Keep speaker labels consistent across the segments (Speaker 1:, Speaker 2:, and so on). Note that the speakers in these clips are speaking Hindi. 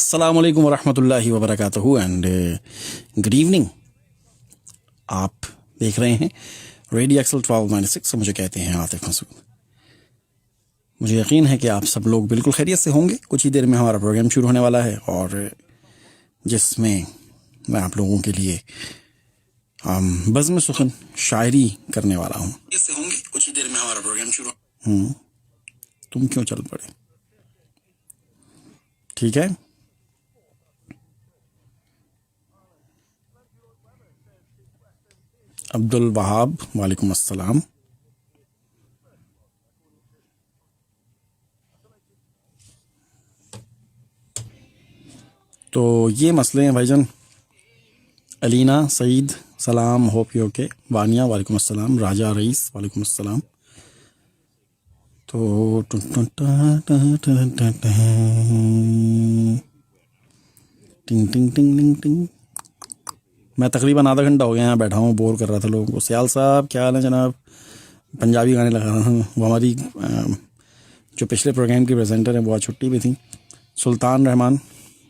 Speaker 1: अस्सलाम वालेकुम वरहमतुल्लाहि वबरकातुहू एंड गुड इवनिंग। आप देख रहे हैं रेडियो एक्सल 1296। मुझे कहते हैं आतिफ मसूद। मुझे यकीन है कि आप सब लोग बिल्कुल खैरियत से होंगे। कुछ ही देर में हमारा प्रोग्राम शुरू होने वाला है और जिसमें मैं आप लोगों के लिए बज़्म सुखन शायरी करने वाला हूँ। इससे होंगे कुछ ही देर में हमारा प्रोग्राम शुरू। तुम क्यों चल पड़े? ठीक है। अब्दुल वहाब वालेकुम अस्सलाम। तो ये मसले हैं भाईजान। अलीना सईद सलाम, होप यू ओके। वानिया वालेकुम अस्सलाम। राजा रईस वालेकुम अस्सलाम। तो टिंग टिंग टिंग टिंग टिंग। मैं तकरीबन आधा घंटा हो गया यहाँ बैठा हूँ, बोर कर रहा था लोगों को। सियाल साहब क्या हाल है जनाब? पंजाबी गाने लगा रहा हूँ। वो हमारी जो पिछले प्रोग्राम की प्रेजेंटर है वो आज छुट्टी पे थी। सुल्तान रहमान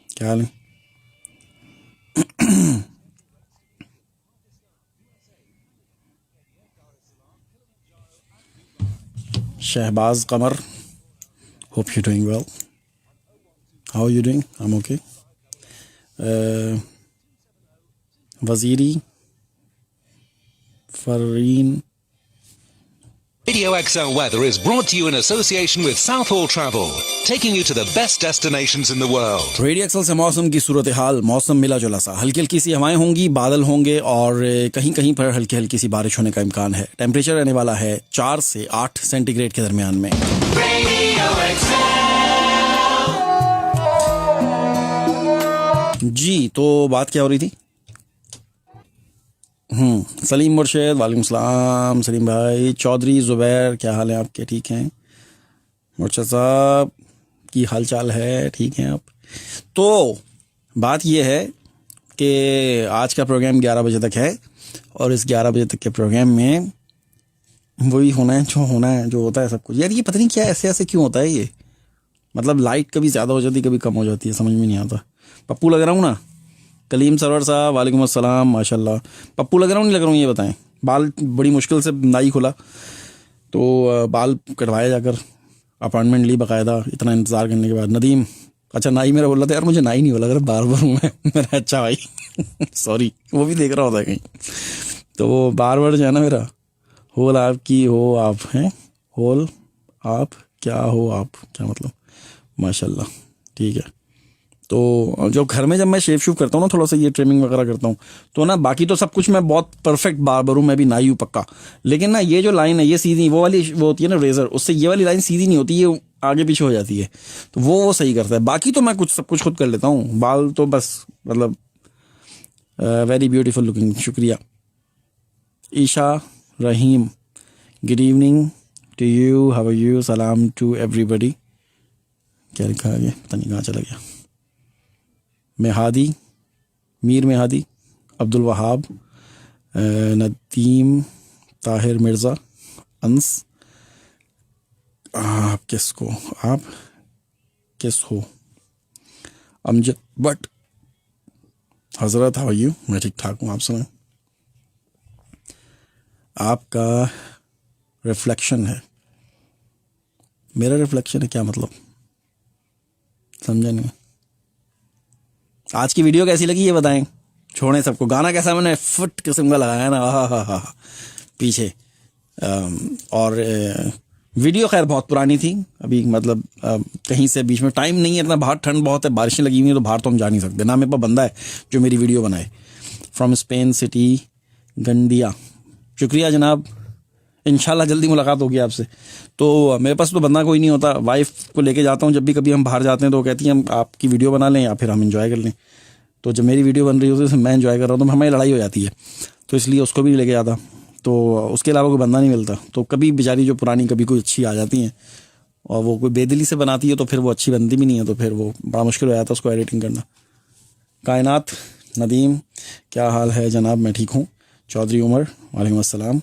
Speaker 1: क्या हाल है? Shahbaz Qamar, hope you doing well. How you doing? I am okay. Waziri Fareen.
Speaker 2: Radio XL weather is brought to you in association with Southall Travel, taking you to the best destinations in the world.
Speaker 1: Radio XL से मौसम की सूरत हाल। मौसम मिला जुला सा, हल्की हल्की सी हवाएं होंगी, बादल होंगे और कहीं कहीं पर हल्की हल्की सी बारिश होने का इम्कान है। टेम्परेचर रहने वाला है 4 से 8 सेंटीग्रेड के दरमियान में। जी, तो बात क्या हो रही थी? सलीम मुर्शद वालेकुम सलाम। सलीम भाई। चौधरी ज़ुबैर क्या हाल है आपके? ठीक हैं मुर्शद साहब, की हाल चाल है? ठीक हैं आप? तो बात ये है कि आज का प्रोग्राम 11 बजे तक है और इस 11 बजे तक के प्रोग्राम में वही होना है जो होना है, जो होता है सब कुछ। यार ये पता नहीं क्या ऐसे ऐसे क्यों होता है ये, मतलब लाइट कभी ज़्यादा हो जाती है कभी कम हो जाती है, समझ में नहीं आता। पप्पू लग रहा हूँ ना? कलीम सरवर साहब वालेकुम अस्सलाम माशाल्लाह। पप्पू लग रहा हूँ नहीं लग रहा हूँ ये बताएं? बाल बड़ी मुश्किल से नाई खुला तो बाल कटवाया जाकर, अपॉइंटमेंट ली बाकायदा इतना इंतज़ार करने के बाद। नदीम, अच्छा नाई मेरा बोल रहा था यार, मुझे नाई नहीं बोला, अगर बार बार हूँ मैं मेरा अच्छा भाई सॉरी, वो भी देख रहा होता है कहीं। तो वो बार बार जो है ना मेरा, होल आपकी हो आप हैं, होल आप क्या हो आप, क्या मतलब? माशाल्लाह ठीक है। तो जो घर में जब मैं शेव शूव करता हूँ ना, थोड़ा सा ये ट्रिमिंग वगैरह करता हूँ तो ना, बाकी तो सब कुछ मैं बहुत परफेक्ट बार्बर हूँ, मैं भी नाई हूँ पक्का। लेकिन ना ये जो लाइन है ये सीधी, वो वाली वो होती है ना रेजर, उससे ये वाली लाइन सीधी नहीं होती, ये आगे पीछे हो जाती है, तो वो सही करता है। बाकी तो मैं कुछ सब कुछ खुद कर लेता हूँ। बाल तो बस मतलब वेरी ब्यूटीफुल लुकिंग। शुक्रिया। Isha Rahim, good evening to you, how are you? सलाम टू एवरीबडी। क्या लिखा है ये, पता नहीं कहाँ चला गया। मेहादी, मीर मेहादी, अब्दुल वहाब, नदीम, ताहिर मिर्ज़ा, अंस। आप किसको, आप किस हो? Amjad but, Hazrat how are you? मैं ठीक ठाक हूँ, आप सुनाएं? आपका रिफ्लेक्शन है, मेरा रिफ्लेक्शन है, क्या मतलब? समझा नहीं। आज की वीडियो कैसी लगी ये बताएं। छोड़ें सबको, गाना कैसा मैंने फुट किस्म का लगाया ना, हा पीछे। और वीडियो खैर बहुत पुरानी थी अभी, मतलब कहीं से बीच में टाइम नहीं है इतना, बाहर ठंड बहुत है, बारिशें लगी हुई हैं तो बाहर तो हम जा नहीं सकते ना। मेरे पास बंदा है जो मेरी वीडियो बनाए, फ्रॉम स्पेन सिटी गंडिया। शुक्रिया जनाब, इंशाल्लाह जल्दी मुलाकात होगी आपसे। तो मेरे पास तो बंदा कोई नहीं होता, वाइफ को लेके जाता हूँ जब भी कभी हम बाहर जाते हैं, तो वो कहती है हम आपकी वीडियो बना लें या फिर हम एंजॉय कर लें। तो जब मेरी वीडियो बन रही होती है मैं एंजॉय कर रहा हूँ तो हमारी लड़ाई हो जाती है, तो इसलिए उसको भी लेके जाता। तो उसके अलावा कोई बंदा नहीं मिलता, तो कभी बेचारी जो पुरानी कभी कोई अच्छी आ जाती हैं और वो कोई बेदिली से बनाती है तो फिर वो अच्छी बनती भी नहीं है, तो फिर वो बड़ा मुश्किल हो जाता है उसको एडिटिंग करना। कायनात नदीम, क्या हाल है जनाब? मैं ठीक हूँ। चौधरी उमर वालेकुम अस्सलाम।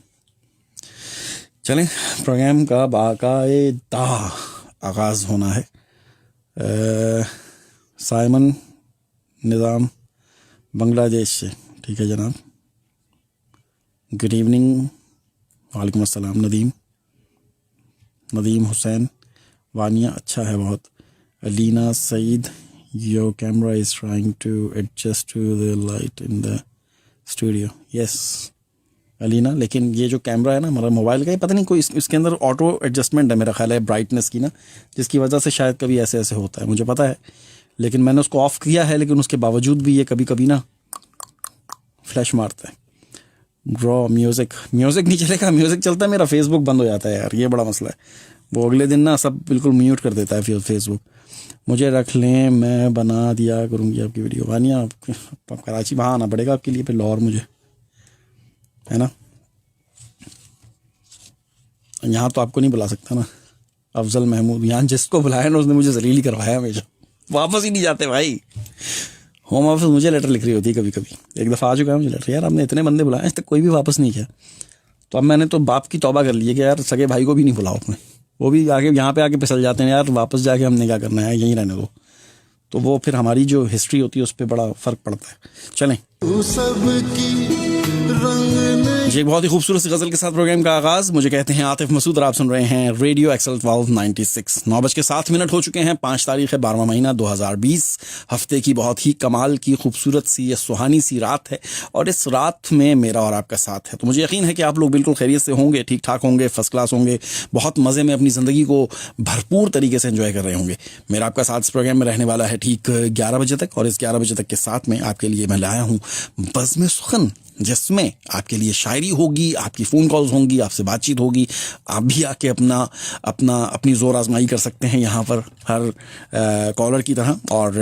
Speaker 1: चलें, प्रोग्राम का बाकायदा आगाज़ होना है। साइमन निज़ाम बांग्लादेश से, ठीक है जनाब। गुड इवनिंग, वालेकुम अस्सलाम। नदीम हुसैन, वानिया अच्छा है बहुत। Alina Saeed, your camera is trying to adjust to the light in the studio. Yes Alina, लेकिन ये जो कैमरा है ना हमारा मोबाइल का, ये पता नहीं कोई इसके अंदर ऑटो एडजस्टमेंट है मेरा ख्याल है, ब्राइटनेस की ना, जिसकी वजह से शायद कभी ऐसे ऐसे होता है, मुझे पता है। लेकिन मैंने उसको ऑफ़ किया है, लेकिन उसके बावजूद भी ये कभी कभी ना फ्लैश मारता है। ड्रॉ म्यूज़िक नहीं चलेगा, म्यूज़िक चलता है मेरा फेसबुक बंद हो जाता है यार, ये बड़ा मसला है। वो अगले दिन ना सब बिल्कुल म्यूट कर देता है फिर फेसबुक। मुझे रख लें, मैं बना दिया करूँगी आपकी वीडियो। वानिया आप कराची वहाँ आना पड़ेगा आपके लिए, फिर लाहौर मुझे, है ना। यहाँ तो आपको नहीं बुला सकता ना, अफजल महमूद, यहाँ जिसको बुलाया ना उसने मुझे जलील करवाया हमेशा, वापस ही नहीं जाते भाई। होम ऑफिस मुझे लेटर लिख रही होती है कभी कभी। एक दफ़ा आ चुका है मुझे लेटर, यार आपने इतने बंदे बुलाए, आज तक कोई भी वापस नहीं किया। तो अब मैंने तो बाप की तौबा कर ली है कि यार सगे भाई को भी नहीं बुलाओ अपने, वो भी आगे यहाँ पे आके फिसल जाते हैं, यार वापस जाके हमने क्या करना है, यहीं रहने दो। तो वो फिर हमारी जो हिस्ट्री होती है उस पर बड़ा फ़र्क पड़ता है। चलें, जी, एक बहुत ही खूबसूरत सी गज़ल के साथ प्रोग्राम का आगाज़। मुझे कहते हैं आतिफ मसूद और आप सुन रहे हैं रेडियो एक्सल 1296। 9:07 हो चुके हैं। 5 तारीख है, 12वां महीना 2020। हफ्ते की बहुत ही कमाल की खूबसूरत सी ये सुहानी सी रात है, और इस रात में मेरा और आपका साथ है। तो मुझे यकीन है कि आप लोग बिल्कुल खैरियत से होंगे, ठीक ठाक होंगे, फर्स्ट क्लास होंगे, बहुत मज़े में अपनी ज़िंदगी को भरपूर तरीके से एंजॉय कर रहे होंगे। मेरा आपका साथ इस प्रोग्राम में रहने वाला है ठीक 11 बजे तक, और इस 11 बजे तक के साथ में आपके लिए मैं लाया हूँ बज़्म सुखन, जिसमें आपके लिए शायरी होगी, आपकी फ़ोन कॉल्स होंगी, आपसे बातचीत होगी। आप भी आके अपनी ज़ोर आजमाई कर सकते हैं यहाँ पर हर कॉलर की तरह, और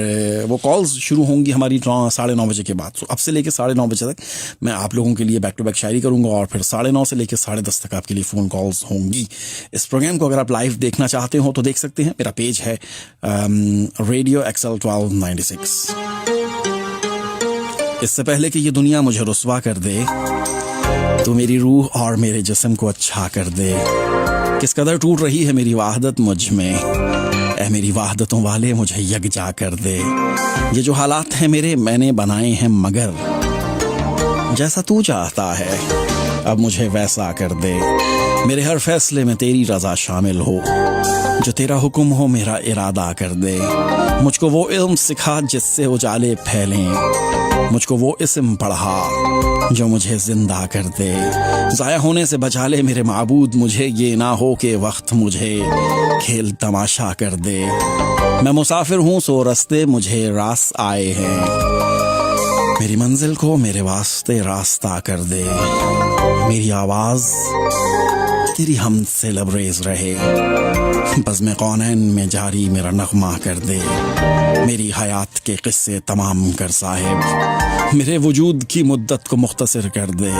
Speaker 1: वो कॉल्स शुरू होंगी हमारी 9:30 बजे के बाद। तो अब से लेकर 9:30 बजे तक मैं आप लोगों के लिए बैक टू बैक शायरी करूँगा, और फिर 9:30 से लेकर 10:30 तक आपके लिए फ़ोन कॉल्स होंगी। इस प्रोग्राम को अगर आप लाइव देखना चाहते हो तो देख सकते हैं। मेरा पेज है रेडियो एक्सल 1296। इससे पहले कि ये दुनिया मुझे रुस्वा कर दे, तो मेरी रूह और मेरे जिस्म को अच्छा कर दे। किस कदर टूट रही है मेरी वाहदत मुझ में, ऐ मेरी वाहदतों वाले मुझे यकजा कर दे। ये जो हालात हैं मेरे, मैंने बनाए हैं, मगर जैसा तू चाहता है अब मुझे वैसा कर दे। मेरे हर फैसले में तेरी रजा शामिल हो, जो तेरा हुक्म हो मेरा इरादा कर दे। मुझको वो इल्म सिखा जिससे उजाले फैलें, मुझको वो इस्म पढ़ा जो मुझे जिंदा कर दे। ज़ाया होने से बचा ले मेरे माबूद मुझे, ये ना हो के वक्त मुझे खेल तमाशा कर दे। मैं मुसाफिर हूँ सो रास्ते मुझे रास आए हैं, मेरी मंजिल को मेरे वास्ते रास्ता कर दे। मेरी आवाज़ तेरी हमद से लबरेज रहे, बज़्म कौनैन में जारी मेरा नग़मा कर दे। मेरी हयात के किस्से तमाम कर साहिब, मेरे वजूद की मुद्दत को मुख्तसर कर दे।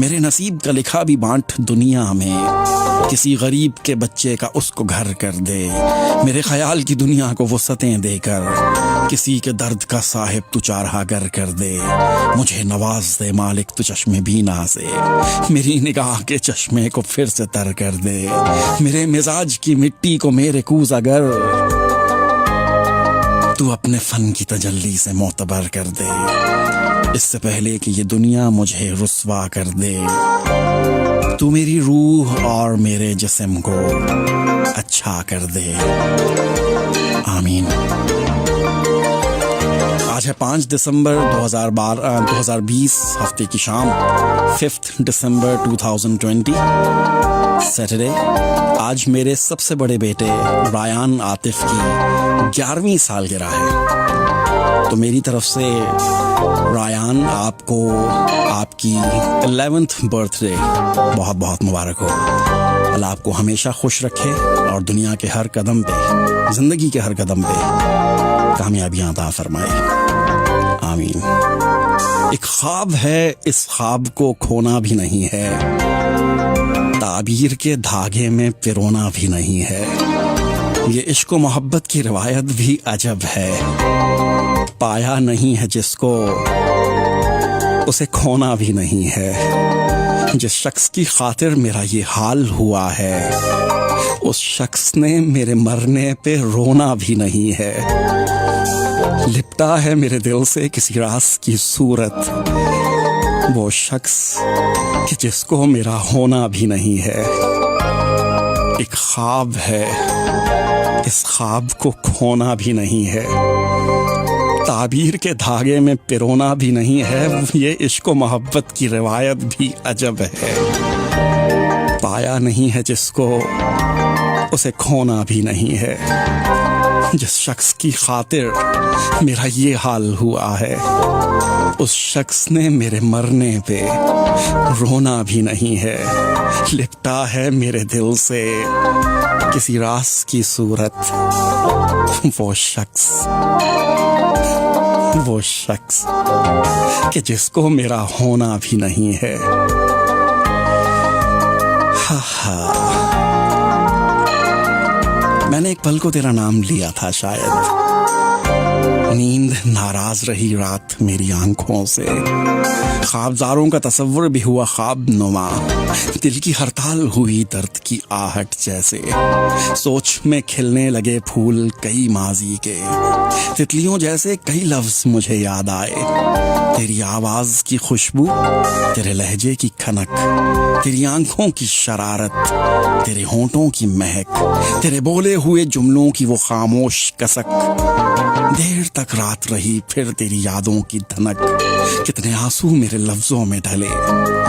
Speaker 1: मेरे नसीब का लिखा भी बांट दुनिया में, किसी गरीब के बच्चे का उसको घर कर दे। मेरे ख्याल की दुनिया को वुसअतें देकर, किसी के दर्द का साहिब तू चारहा गर कर दे। मुझे नवाज दे मालिक तू चश्मे बीना से, मेरी निगाह के चश्मे को फिर से तर कर दे। मेरे मिजाज की मिट्टी को मेरे कूज़ अगर, तू अपने फन की तजल्ली से मोतबर कर दे। इससे पहले कि ये दुनिया मुझे रुस्वा कर दे, तू मेरी रूह और मेरे जिस्म को अच्छा कर दे। आमीन। आज है 5 दिसंबर 2020, हफ्ते की शाम, 5 दिसंबर 2020, सैटरडे। आज मेरे सबसे बड़े बेटे रायान आतिफ की 11वीं सालगिरह है। तो मेरी तरफ से रायान, आपको आपकी 11th बर्थडे बहुत बहुत मुबारक हो। अल्लाह आपको हमेशा खुश रखे और दुनिया के हर कदम पे, ज़िंदगी के हर कदम पे कामयाबियाँ अता फरमाए। आमीन। एक ख्वाब है, इस ख्वाब को खोना भी नहीं है, ताबीर के धागे में पिरोना भी नहीं है। ये इश्क व मोहब्बत की रिवायत भी अजब है, पाया नहीं है जिसको उसे खोना भी नहीं है। जिस शख्स की खातिर मेरा ये हाल हुआ है, उस शख्स ने मेरे मरने पे रोना भी नहीं है। लिपटा है मेरे दिल से किसी राज की सूरत, वो शख्स कि जिसको मेरा होना भी नहीं है। एक ख्वाब है, इस ख्वाब को खोना भी नहीं है, ताबीर के धागे में पिरोना भी नहीं है। ये इश्क व मोहब्बत की रिवायत भी अजब है। पाया नहीं है जिसको, उसे खोना भी नहीं है। जिस शख्स की खातिर मेरा ये हाल हुआ है, उस शख्स ने मेरे मरने पे रोना भी नहीं है। लिपटा है मेरे दिल से किसी राज की सूरत, वो शख्स कि जिसको मेरा होना भी नहीं है। मैंने एक पल को तेरा नाम लिया था शायद, नींद नाराज रही रात मेरी आंखों से, ख्वाबजारों का तसव्वुर भी हुआ ख्वाब नुमा, दिल की हड़ताल हुई दर्द की आहट जैसे, सोच में खिलने लगे फूल कई माजी के, तितलियों जैसे कई लफ्ज मुझे याद आए। तेरी आवाज की खुशबू, तेरे लहजे की खनक, तेरी आंखों की शरारत, तेरे होंठों की महक, तेरे बोले हुए जुमलों की वो खामोश कसक। देर तक रात रही फिर तेरी यादों की धनक, कितने आंसू मेरे लफ्जों में ढले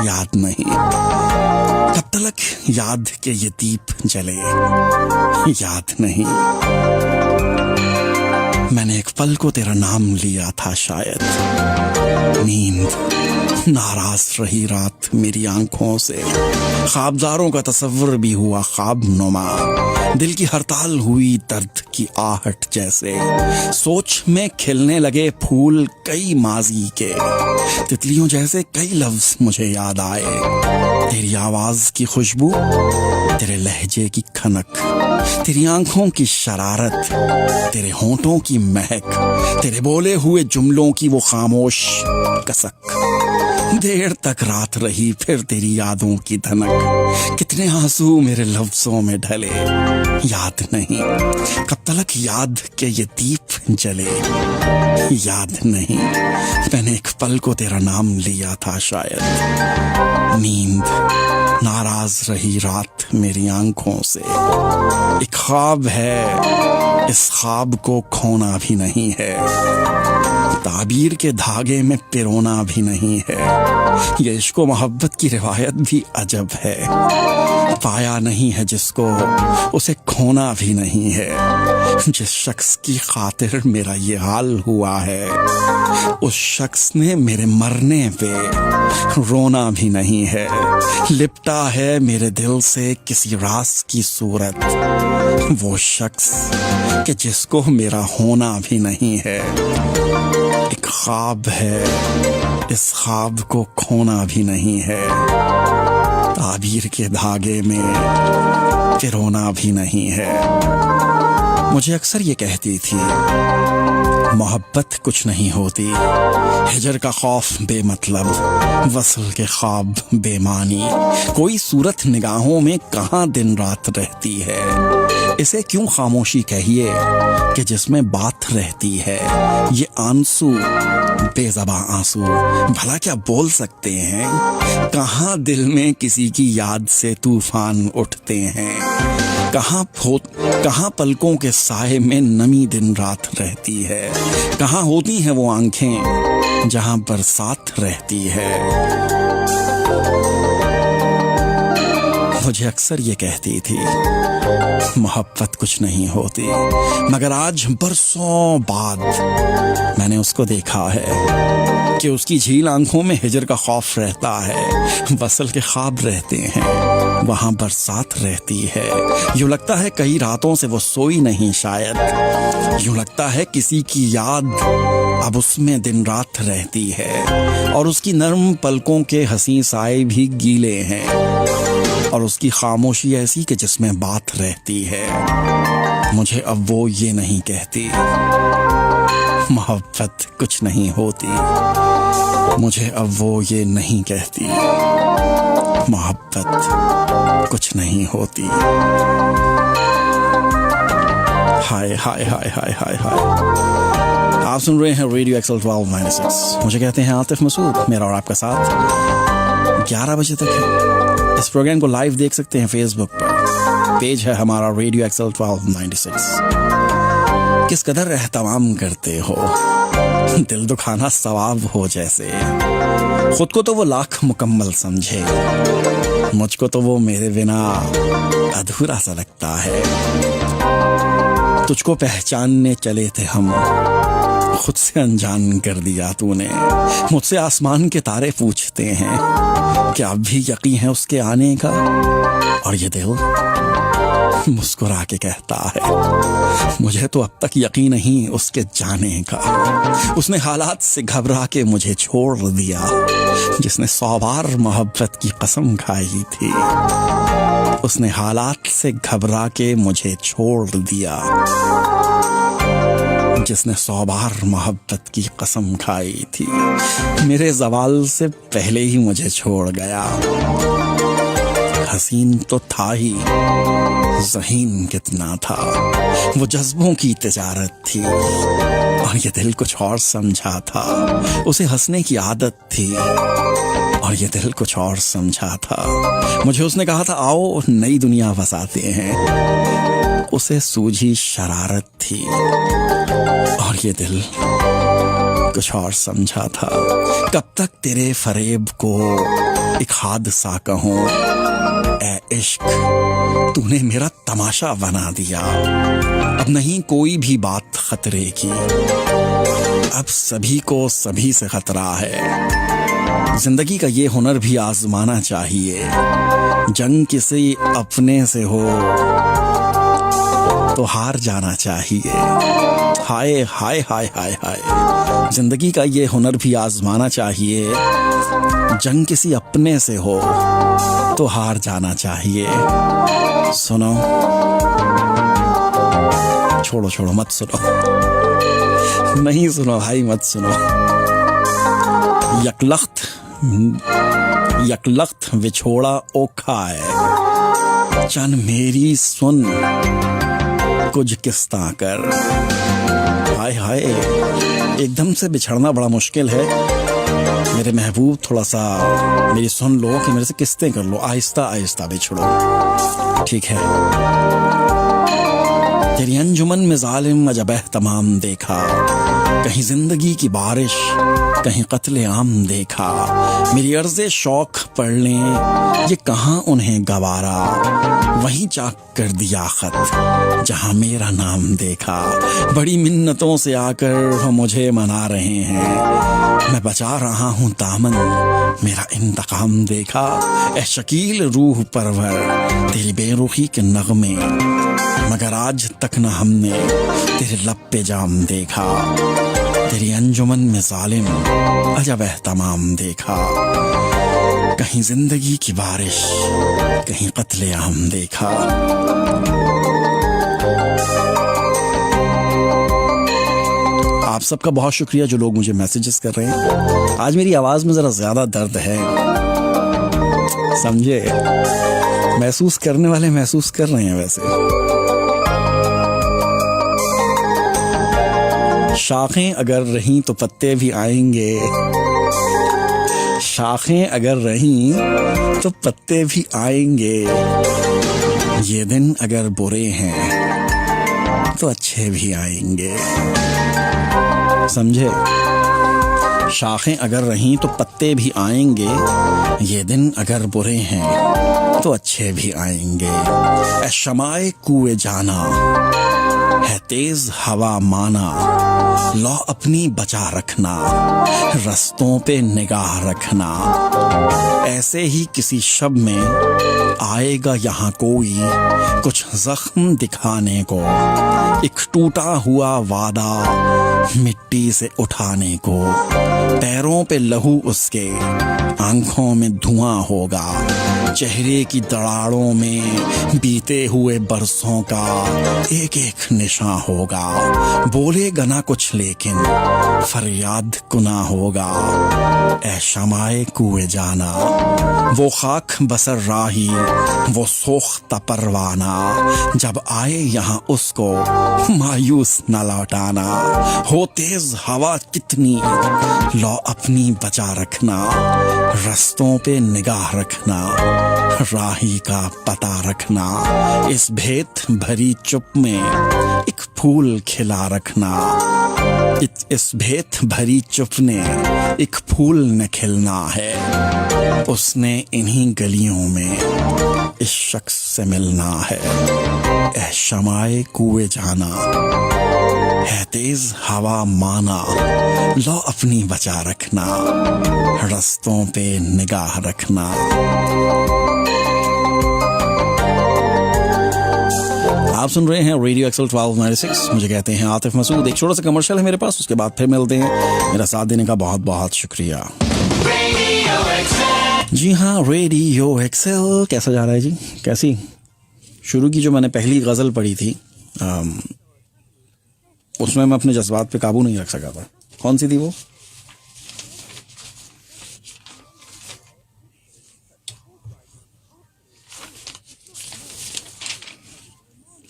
Speaker 1: याद नहीं। कब तलक याद के ये दीप जले याद नहीं। मैंने एक पल को तेरा नाम लिया था शायद, नींद नाराज रही रात मेरी आंखों से, ख्वाबजारों का तसव्वुर भी हुआ ख्वाब नुमा, दिल की हड़ताल हुई दर्द की आहट जैसे, सोच में खिलने लगे फूल कई माजी के, तितलियों जैसे कई लफ्ज मुझे याद आए। तेरी आवाज की खुशबू, तेरे लहजे की खनक, तेरी आंखों की शरारत, तेरे होंठों की महक, तेरे बोले हुए जुमलों की वो खामोश कसक। देर तक रात रही फिर तेरी यादों की धनक, कितने आंसू मेरे लफ्जों में ढले याद नहीं। कब तलक याद के ये दीप जले याद नहीं। मैंने एक पल को तेरा नाम लिया था शायद, नींद नाराज रही रात मेरी आंखों से। एक ख्वाब है, इस ख्वाब को खोना भी नहीं है, ताबीर के धागे में पिरोना भी नहीं है। ये इश्क व मोहब्बत की रिवायत भी अजब है। पाया नहीं है जिसको, उसे खोना भी नहीं है। जिस शख्स की खातिर मेरा ये हाल हुआ है, उस शख्स ने मेरे मरने पे रोना भी नहीं है। लिपटा है मेरे दिल से किसी राज की सूरत, वो शख्स कि जिसको मेरा होना भी नहीं है। एक ख्वाब है, इस ख्वाब को खोना भी नहीं है, ताबीर के धागे में पिरोना भी नहीं है। मुझे अक्सर ये कहती थी, मोहब्बत कुछ नहीं होती, हिजर का खौफ बेमतलब, वसल के ख्वाब बेमानी, कोई सूरत निगाहों में कहाँ दिन रात रहती है। इसे क्यों खामोशी कहिए कि जिसमें बात रहती है। ये आंसू बेज़बां आंसू भला क्या बोल सकते हैं। कहाँ दिल में किसी की याद से तूफान उठते हैं, कहाँ पलकों के साए में नमी दिन रात रहती है, कहाँ होती हैं वो आंखें जहाँ बरसात रहती है। मुझे अक्सर ये कहती थी, मोहब्बत कुछ नहीं होती, मगर आज बरसों बाद मैंने उसको देखा है कि उसकी झील आंखों में हिजर का खौफ रहता है, वसल के ख्वाब रहते हैं, वहां बरसात रहती है। यूं लगता है कई रातों से वो सोई नहीं शायद, यूं लगता है किसी की याद अब उसमें दिन रात रहती है, और उसकी नर्म पलकों के हंसी साए भी गीले हैं, और उसकी खामोशी ऐसी कि जिसमें बात रहती है। मुझे अब वो ये नहीं कहती, मोहब्बत कुछ नहीं होती। मुझे अब वो ये नहीं कहती, मोहब्बत कुछ नहीं होती। हाय हाय हाय हाय हाय हाय। आप सुन रहे हैं रेडियो एक्सल 1296। मुझे कहते हैं आतिफ मसूद। मेरा और आपका साथ 11 बजे तक है। इस प्रोग्राम को लाइव देख सकते हैं फेसबुक पर। पेज है हमारा रेडियो एक्सल 1296। किस कदर एहतमाम करते हो, दिल दुखाना सवाब हो जैसे। खुद को तो वो लाख मुकम्मल समझे, मुझको तो वो मेरे बिना अधूरा सा लगता है। तुझको पहचानने चले थे हम, खुद से अनजान कर दिया तूने। मुझसे आसमान के तारे पूछते हैं, क्या अब भी यकीन है उसके आने का? और ये दिल मुस्कुरा के कहता है, मुझे तो अब तक यकीन नहीं उसके जाने का। उसने हालात से घबरा के मुझे छोड़ दिया, जिसने 100 बार मोहब्बत की कसम खाई थी। उसने हालात से घबरा के मुझे छोड़ दिया, जिसने 100 बार मोहब्बत की कसम खाई थी। मेरे ज़वाल से पहले ही मुझे छोड़ गया। हसीन तो था ही, ज़हीन कितना था। वो जज्बों की तिजारत थी और ये दिल कुछ और समझा था। उसे हंसने की आदत थी और ये दिल कुछ और समझा था। मुझे उसने कहा था, आओ नई दुनिया बसाते हैं। उसे सूझी शरारत थी और ये दिल कुछ और समझा था। कब तक तेरे फरेब को एक हादसा कहूं, ऐ इश्क तूने मेरा तमाशा बना दिया। अब नहीं कोई भी बात खतरे की, अब सभी को सभी से खतरा है। जिंदगी का ये हुनर भी आजमाना चाहिए। जंग किसी अपने से हो तो हार जाना चाहिए। हाय हाय हाय हाय हाय, जिंदगी का ये हुनर भी आजमाना चाहिए। जंग किसी अपने से हो तो हार जाना चाहिए। सुनो, छोड़ो छोड़ो मत सुनो, नहीं सुनो भाई मत सुनो। यकलख्त विछोड़ा ओखा है, चन मेरी सुन कुछ किस्ता कर। हाय हाय, एकदम से बिछड़ना बड़ा मुश्किल है। मेरे महबूब थोड़ा सा मेरी सुन लो कि मेरे से किस्तें कर लो, आहिस्ता आहिस्ता बिछड़ो, ठीक है। तेरी अंजुमन में जालिम अजब एहतमाम देखा, कहीं जिंदगी की बारिश कहीं कत्ले आम देखा। मेरी अर्ज़े शौक पढ़ लें ये कहाँ उन्हें गवारा, वहीं चाक कर दिया खत जहाँ मेरा नाम देखा। बड़ी मिन्नतों से आकर वो मुझे मना रहे हैं, मैं बचा रहा हूँ दामन मेरा इंतकाम देखा। ए शकील रूह परवर तेरी बेरुखी के नगमे, मगर आज तक न हमने तेरे लब पे जाम देखा। तेरी अंजुमन में जालिम अजब एहतमाम देखा, कहीं जिंदगी की बारिश कहीं कत्ले आम देखा। आप सबका बहुत शुक्रिया जो लोग मुझे मैसेजेस कर रहे हैं। आज मेरी आवाज में जरा ज्यादा दर्द है, समझे। महसूस करने वाले महसूस कर रहे हैं। वैसे शाखें अगर रहीं तो पत्ते भी आएंगे, शाखें अगर रहीं तो पत्ते भी आएंगे। ये दिन अगर बुरे हैं तो अच्छे भी आएंगे, समझे। शाखें अगर रहीं तो पत्ते भी आएंगे, ये दिन अगर बुरे हैं तो अच्छे भी आएंगे। ऐ शमाए कुए जाना है तेज हवा माना, लौ अपनी बचा रखना, रस्तों पे निगाह रखना। ऐसे ही किसी शब में आएगा यहाँ कोई कुछ जख्म दिखाने को, एक टूटा हुआ वादा मिट्टी से उठाने को। पैरों पे लहू उसके आंखों में धुआं होगा, चेहरे की दरारों में बीते हुए बरसों का एक एक निशान होगा। बोलेगा ना कुछ लेकिन फरियाद गुना होगा। ऐ शमाए कुए जाना, वो खाक बसर राही, वो सोख्ता परवाना, जब आए यहाँ उसको मायूस न लौटाना। हो तेज हवा कितनी, लो अपनी बचा रखना, रस्तों पे निगाह रखना, राही का पता रखना। इस भेद भरी चुप में एक फूल खिला रखना, इस भेद भरी चुप ने एक फूल न खिलना है। उसने इन्हीं गलियों में इस शख्स से मिलना है। ऐ शमाए कुए जाना, है तेज हवा माना, लो अपनी बचा रखना, रस्तों पे निगाह रखना। आप सुन रहे हैं रेडियो एक्सल 1296। मुझे कहते हैं आतिफ मसूद। एक छोटा सा कमर्शियल है मेरे पास, उसके बाद फिर मिलते हैं। मेरा साथ देने का बहुत बहुत शुक्रिया। जी हाँ, रेडियो एक्सेल कैसा जा रहा है जी? कैसी शुरू की जो मैंने पहली गज़ल पढ़ी थी उसमें मैं अपने जज्बात पे काबू नहीं रख सका था। कौन सी थी वो?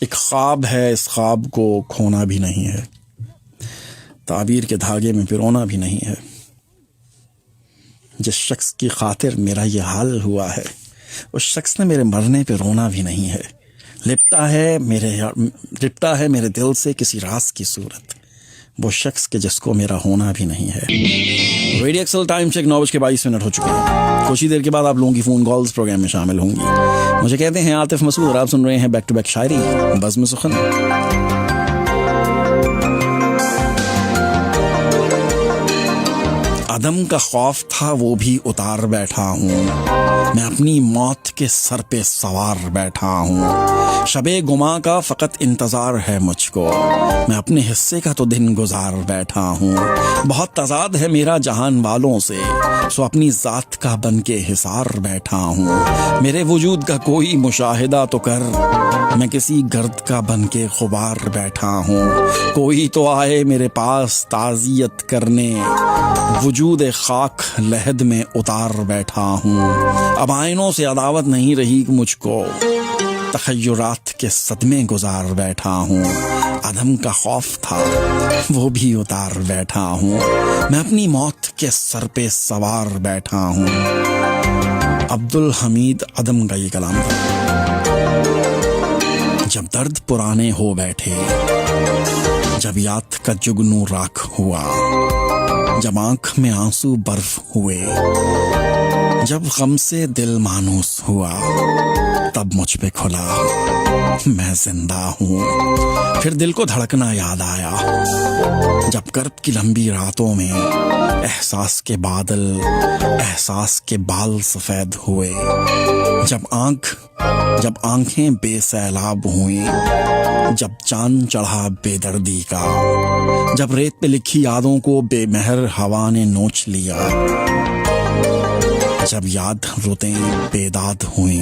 Speaker 1: एक ख्वाब है, इस ख्वाब को खोना भी नहीं है, ताबीर के धागे में पिरोना भी नहीं है। जिस शख्स की खातिर मेरा ये हाल हुआ है, उस शख्स ने मेरे मरने पे रोना भी नहीं है। लिपटा है मेरे दिल से किसी राज की सूरत, वो शख्स के जिसको मेरा होना भी नहीं है। रेडियो एक्सल टाइम चेक 9:22 हो चुके हैं। कुछ ही देर के बाद आप लोगों की फोन कॉल्स प्रोग्राम में शामिल होंगी। मुझे कहते हैं आतिफ मसूद और आप सुन रहे हैं बैक टू बैक शायरी बज़्म सुखन। अदम का खौफ था वो भी उतार बैठा हूँ, मैं अपनी मौत के सर पे सवार बैठा हूँ। शबे गुमा का फ़कत इंतज़ार है मुझको, मैं अपने हिस्से का तो दिन गुजार बैठा हूँ। बहुत तज़ाद है मेरा जहान वालों से, सो अपनी ज़ात का बन के हिसार बैठा हूँ। मेरे वजूद का कोई मुशाहिदा तो कर, मैं किसी गर्द का बन के गुबार बैठा हूँ। कोई तो आए मेरे पास ताज़ियत करने, वजूद खाक लहद में उतार बैठा हूँ। अब आइनों से अदावत नहीं रही मुझको, तखय्युरात के सदमे गुजार बैठा हूँ। अदम का खौफ था वो भी उतार बैठा हूँ, मैं अपनी मौत के सर पे सवार बैठा हूँ। अब्दुल हमीद अदम का ये कलाम था। जब दर्द पुराने हो बैठे, जब याद का जुगनू राख हुआ, जब आंख में आंसू बर्फ हुए, जब गम से दिल मानूस हुआ, तब मुझ पे खुला मैं जिंदा हूँ। फिर दिल को धड़कना याद आया, जब कर्ब की लंबी रातों में एहसास के बाल सफेद हुए, जब आंखें बेसैलाब हुई, जब चांद चढ़ा बेदर्दी का, जब रेत पे लिखी यादों को बेमहर हवा ने नोच लिया, जब याद रुतें बेदाद हुई,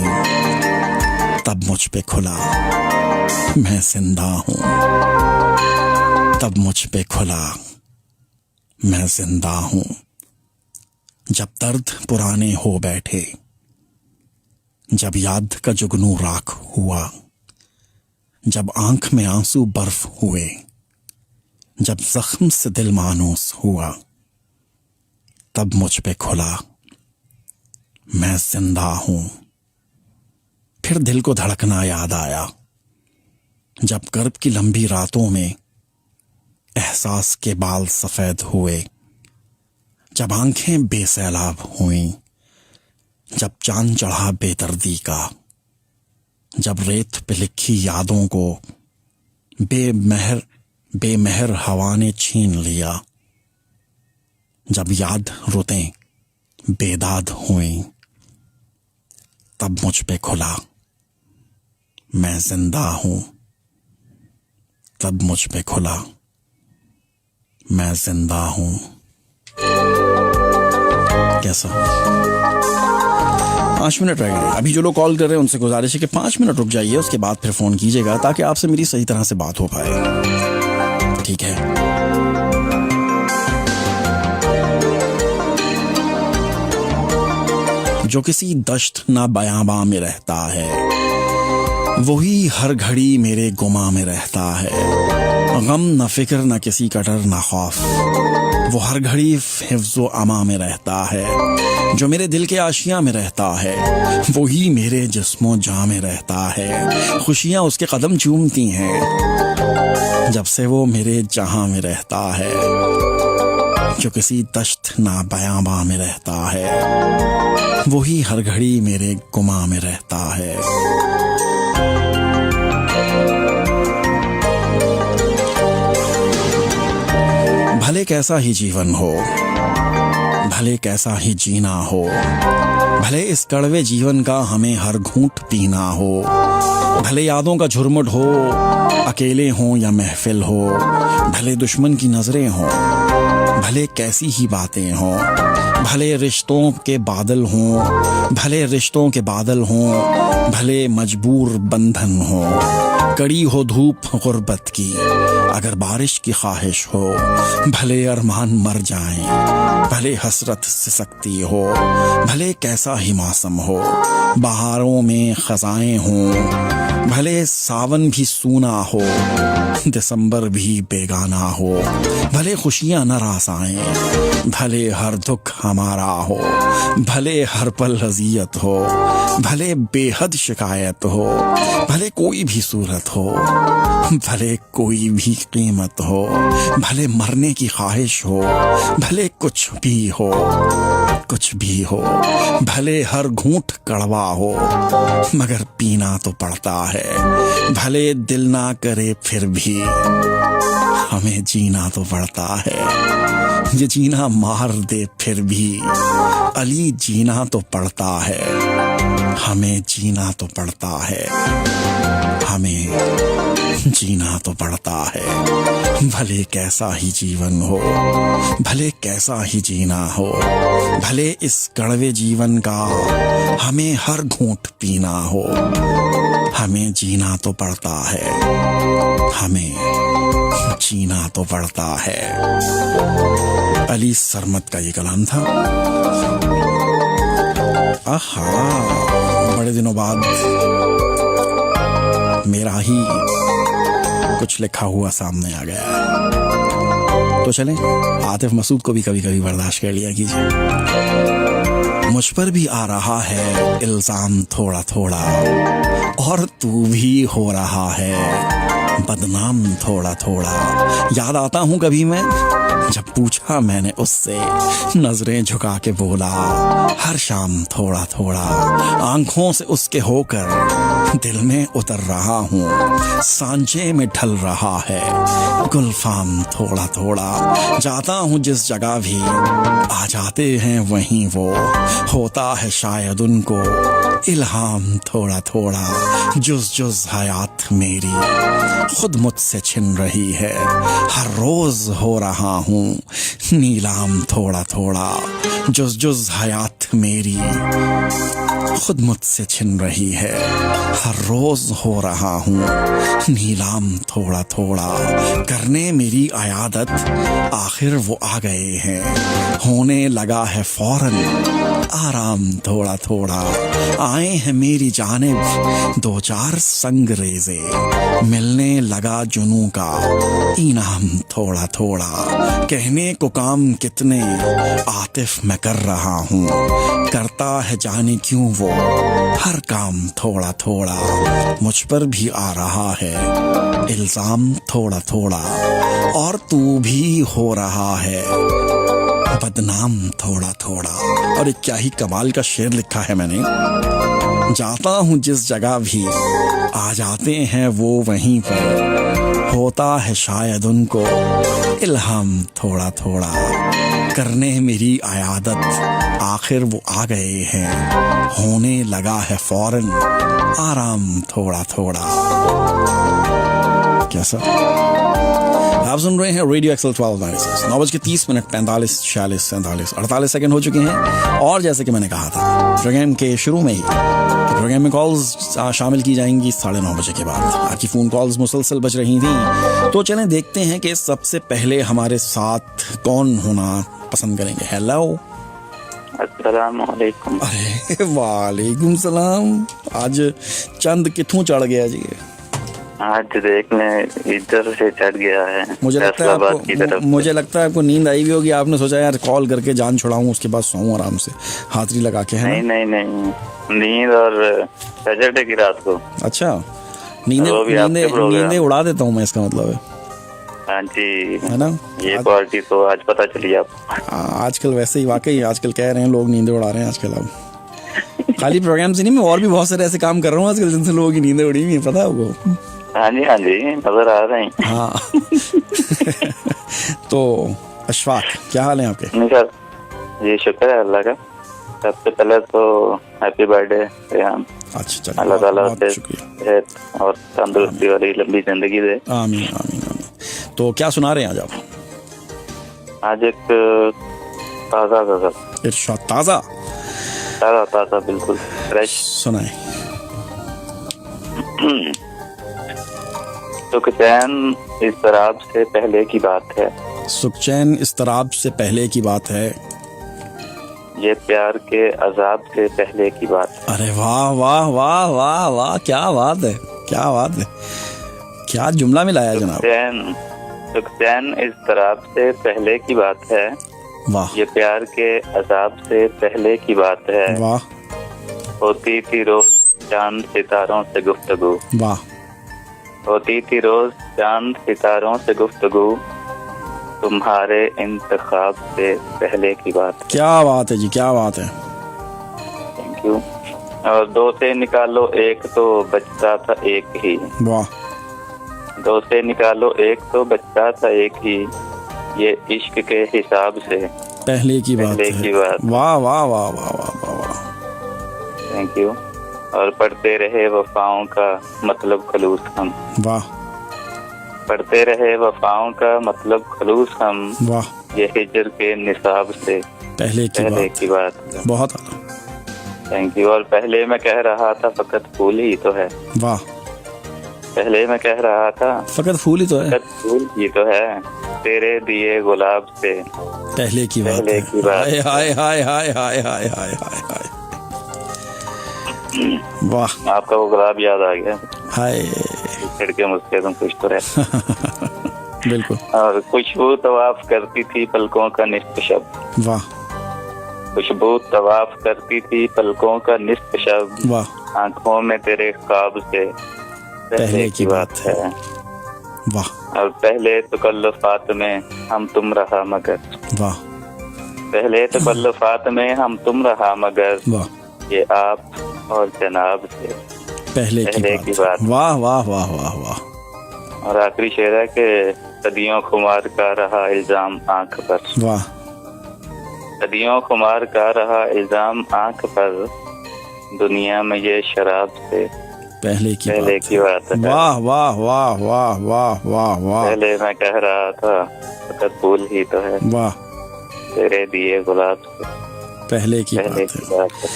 Speaker 1: तब मुझ पे खुला मैं जिंदा हूँ। तब मुझ पे खुला मैं जिंदा हूँ। जब दर्द पुराने हो बैठे, जब याद का जुगनू राख हुआ, जब आंख में आंसू बर्फ हुए, जब जख्म से दिल मानूस हुआ, तब मुझ पे खुला मैं जिंदा हूँ। फिर दिल को धड़कना याद आया, जब कर्ब की लंबी रातों में एहसास के बाल सफेद हुए, जब आंखें बेसैलाब हुईं, जब चांद चढ़ा बेदर्दी का, जब रेत पे लिखी यादों को बेमहर हवा ने छीन लिया, जब याद रुतें बेदाद हुईं, तब मुझ पे खुला मैं जिंदा हूँ। तब मुझ पे खुला मैं जिंदा हूँ। कैसा? 5 मिनट रह गए। अभी जो लोग कॉल कर रहे हैं उनसे गुजारिश है कि 5 मिनट रुक जाइए, उसके बाद फिर फ़ोन कीजिएगा ताकि आपसे मेरी सही तरह से बात हो पाए। ठीक है? जो किसी दश्त ना बयाबां में रहता है, वही हर घड़ी मेरे गुमा में रहता है। गम न फिक्र न किसी का डर न खौफ, वो हर घड़ी हिफ्ज़ो अमा में रहता है। जो मेरे दिल के आशियाँ में रहता है, वही मेरे जिस्मो जाँ में रहता है। खुशियाँ उसके कदम चूमती हैं जब से वो मेरे जहाँ में रहता है। जो किसी दश्त ना बयाबां में रहता है, वही हर घड़ी मेरे गुमा में रहता है। भले कैसा ही जीवन हो, भले कैसा ही जीना हो, भले इस कड़वे जीवन का हमें हर घूंट पीना हो, भले यादों का झुरमुट हो, अकेले हों या महफिल हो, भले दुश्मन की नजरें हों, भले कैसी ही बातें हों, भले रिश्तों के बादल हों, भले रिश्तों के बादल हों, भले मजबूर बंधन हो, कड़ी हो धूप गुर्बत की, अगर बारिश की ख्वाहिश हो, भले अरमान मर जाएं, भले हसरत सिसकती हो, भले कैसा ही मौसम हो, बहारों में खजाएं हों, भले सावन भी सूना हो, दिसंबर भी बेगाना हो, भले खुशियां न रास आएं, भले हर दुख हमारा हो, भले हर पल अज़ियत हो, भले बेहद शिकायत हो, भले कोई भी सूरत हो, भले कोई भी कीमत हो, भले मरने की ख्वाहिश हो, भले कुछ भी हो, कुछ भी हो, भले हर घूंट कड़वा हो, मगर पीना तो पड़ता है। भले दिल ना करे फिर भी हमें जीना तो पड़ता है। ये जीना मार दे फिर भी अली जीना तो पड़ता है। हमें जीना तो पड़ता है, हमें जीना तो पड़ता है। भले कैसा ही जीवन हो, भले कैसा ही जीना हो, भले इस कड़वे जीवन का हमें हर घूंट पीना हो, हमें जीना तो पड़ता है, हमें जीना तो पड़ता है। अली सरमद का ये कलाम था। आहा, बड़े दिनों बाद मेरा ही कुछ लिखा हुआ सामने आ गया है। तो चलें, आतिफ मसूद को भी कभी कभी बर्दाश्त कर लिया कीजिए। मुझ पर भी आ रहा है इल्जाम थोड़ा थोड़ा, और तू भी हो रहा है बदनाम थोड़ा थोड़ा। याद आता हूँ कभी मैं जब पूछा मैंने उससे, नजरें झुका के बोला हर शाम थोड़ा थोड़ा। आंखों से उसके होकर दिल में उतर रहा हूँ, सांचे में ढल रहा है गुलफाम थोड़ा थोड़ा। जाता हूँ जिस जगह भी आ जाते हैं वहीं वो, होता है शायद उनको इल्हाम थोड़ा थोड़ा। जुज जुज हयात मेरी खुद मुझसे छिन रही है, हर रोज हो रहा हूँ नीलाम थोड़ा थोड़ा। जुज जुज हयात मेरी खुद मुझसे छिन रही है, हर रोज हो रहा हूँ नीलाम थोड़ा थोड़ा। करने मेरी आयादत आखिर वो आ गए हैं, होने लगा है फौरन आराम थोड़ा थोड़ा। आए हैं मेरी जानिब दो चार संगरेजे, मिलने लगा जुनू का इनाम थोड़ा थोड़ा। कहने को काम कितने आतिफ मैं कर रहा हूँ, करता है जाने क्यों वो हर काम थोड़ा थोड़ा। मुझ पर भी आ रहा है इल्जाम थोड़ा थोड़ा, और तू भी हो रहा है बदनाम थोड़ा थोड़ा। और एक क्या ही कमाल का शेर लिखा है मैंने। जाता हूँ जिस जगह भी आ जाते हैं वो वहीं पर, होता है शायद उनको इल्हाम थोड़ा थोड़ा। करने मेरी आयादत आखिर वो आ गए हैं, होने लगा है फौरन आराम थोड़ा थोड़ा। कैसा? आप सुन रहे हैं रेडियो एक्सल 1296। 9:30 45 46 47 48 सेकंड हो चुके हैं। और जैसे कि मैंने कहा था प्रोग्राम के शुरू में ही, प्रोग्राम में कॉल्स शामिल की जाएंगी 9:30 बजे के बाद। आपकी फ़ोन कॉल्स मुसलसल बज रही थी, तो चलें देखते हैं कि सबसे पहले हमारे साथ कौन होना पसंद करेंगे। हेलो,
Speaker 3: अस्सलाम वालेकुम।
Speaker 1: अरे वालेकुम सलाम। आज चंद किथों चढ़ गया जी?
Speaker 3: आज देख लें इधर से चढ़ गया है, फैसलाबाद की तरफ।
Speaker 1: मुझे लगता है आपको नींद आई भी होगी। आपने सोचा यार कॉल करके जान छुड़ाऊं, उसके बाद सोऊं आराम से हाथरी लगा के। है
Speaker 3: नहीं नहीं नहीं, नींद और सैटरडे की रात को।
Speaker 1: अच्छा, नींदे उड़ा देता हूँ मैं, इसका मतलब है।
Speaker 3: हाँ जी,
Speaker 1: है ना।
Speaker 3: ये पार्टी तो आज पता चली आपको।
Speaker 1: आजकल वैसे ही वाकई आजकल कह रहे हैं लोग नींदे उड़ा रहे हैं आजकल। अब खाली प्रोग्राम से नहीं, मैं और भी बहुत सारे ऐसे काम कर रहा हूँ आजकल जिनसे लोगों की नींदें उड़ी हुई है, पता है आपको?
Speaker 3: हाँ जी नजर आ रहे हैं।
Speaker 1: हाँ। तो अशफाक, क्या हाल है आपके?
Speaker 3: नहीं सर, जी शुक्र है अल्लाह का। सबसे पहले तो हैप्पी बर्थडे रेहान।
Speaker 1: अच्छा चलो,
Speaker 3: अल्लाह ताला
Speaker 1: बहुत शुक्रिया,
Speaker 3: सेहत और तंदुरुस्ती वाली लंबी जिंदगी दे।
Speaker 1: आमीन आमीन आमीन। तो क्या सुना रहे हैं आज आप?
Speaker 3: आज एक ताज़ा गजल।
Speaker 1: इरशाद। ताज़ा
Speaker 3: ताज़ा बिल्कुल फ्रेश
Speaker 1: सुनाए।
Speaker 3: सुखचैन इज़्तिराब से पहले की बात है,
Speaker 1: सुखचैन इज़्तिराब से पहले की बात है,
Speaker 3: ये प्यार के अजाब से पहले की बात है।
Speaker 1: अरे वाह वाह वाह वाह वाह, क्या बात है, क्या बात है, क्या जुमला मिलाया जनाब।
Speaker 3: सुखचैन इज़्तिराब से पहले की बात है,
Speaker 1: वाह,
Speaker 3: ये प्यार के अजाब से पहले की बात है।
Speaker 1: वाह,
Speaker 3: होती थी रोज चांद सितारों से गुफ्तगू,
Speaker 1: वाह,
Speaker 3: होती थी रोज चांद सितारों से गुफ्तगू, तुम्हारे इंतखाब से पहले की बात।
Speaker 1: क्या बात है जी, क्या बात है।
Speaker 3: Thank you. और दो से निकालो एक तो बचता था एक ही,
Speaker 1: वाह,
Speaker 3: दो से निकालो एक तो बचता था एक ही, ये इश्क के हिसाब से
Speaker 1: पहले की बात
Speaker 3: पहले
Speaker 1: है।
Speaker 3: की बात।
Speaker 1: वाह वाह वाह वाह वाह वाह वाह।
Speaker 3: Thank you. और पढ़ते रहे वफाओं का मतलब खलूस हम,
Speaker 1: वाह,
Speaker 3: पढ़ते रहे वफाओं का मतलब खलूस हम,
Speaker 1: वाह,
Speaker 3: ये हिजर के निसाब से
Speaker 1: पहले की बात। बहुत आला।
Speaker 3: Thank you. और पहले मैं कह रहा था फकत फूल ही तो है,
Speaker 1: वाह,
Speaker 3: पहले मैं कह रहा था
Speaker 1: फकत फूल ही तो है,
Speaker 3: फकत फूल ही तो है, तेरे दिए गुलाब से
Speaker 1: पहले की बात
Speaker 3: पहले
Speaker 1: है।
Speaker 3: की बात।
Speaker 1: हाय हाय हाय हाय हाय हाय हाय हाय हाय। वाह,
Speaker 3: आपका वो गुलाब याद आ गया,
Speaker 1: हाय।
Speaker 3: छिड़के मुझसे तुम कुछ तो रहे।
Speaker 1: बिल्कुल।
Speaker 3: और खुशबू तवाफ करती थी पलकों का निस्फ शब्द,
Speaker 1: वाह,
Speaker 3: खुशबू तवाफ करती थी पलकों का निस्फ शब्द,
Speaker 1: वाह,
Speaker 3: आंखों में तेरे ख्वाब से
Speaker 1: पहले की बात है। वाह,
Speaker 3: और पहले तकल्लुफ़ात में हम तुम रहा मगर,
Speaker 1: वाह,
Speaker 3: पहले तकल्लुफ़ात में हम तुम रहा मगर,
Speaker 1: वाह,
Speaker 3: ये आप और जनाब से
Speaker 1: पहले की बात। वाह वाह वाह वाह वाह।
Speaker 3: और आखिरी शेर है कि सदियों खुमार का रहा इल्जाम आंख पर,
Speaker 1: वाह,
Speaker 3: सदियों खुमार का रहा इल्जाम आंख पर, दुनिया में ये शराब से
Speaker 1: पहले की
Speaker 3: बात है।
Speaker 1: वाह वाह वाह वाह वाह वाह वाह।
Speaker 3: पहले मैं कह रहा था फकत फूल ही तो है,
Speaker 1: वाह,
Speaker 3: तेरे दिए गुलाब से
Speaker 1: पहले की
Speaker 3: पहले
Speaker 1: बात
Speaker 3: की
Speaker 1: है।
Speaker 3: बात है।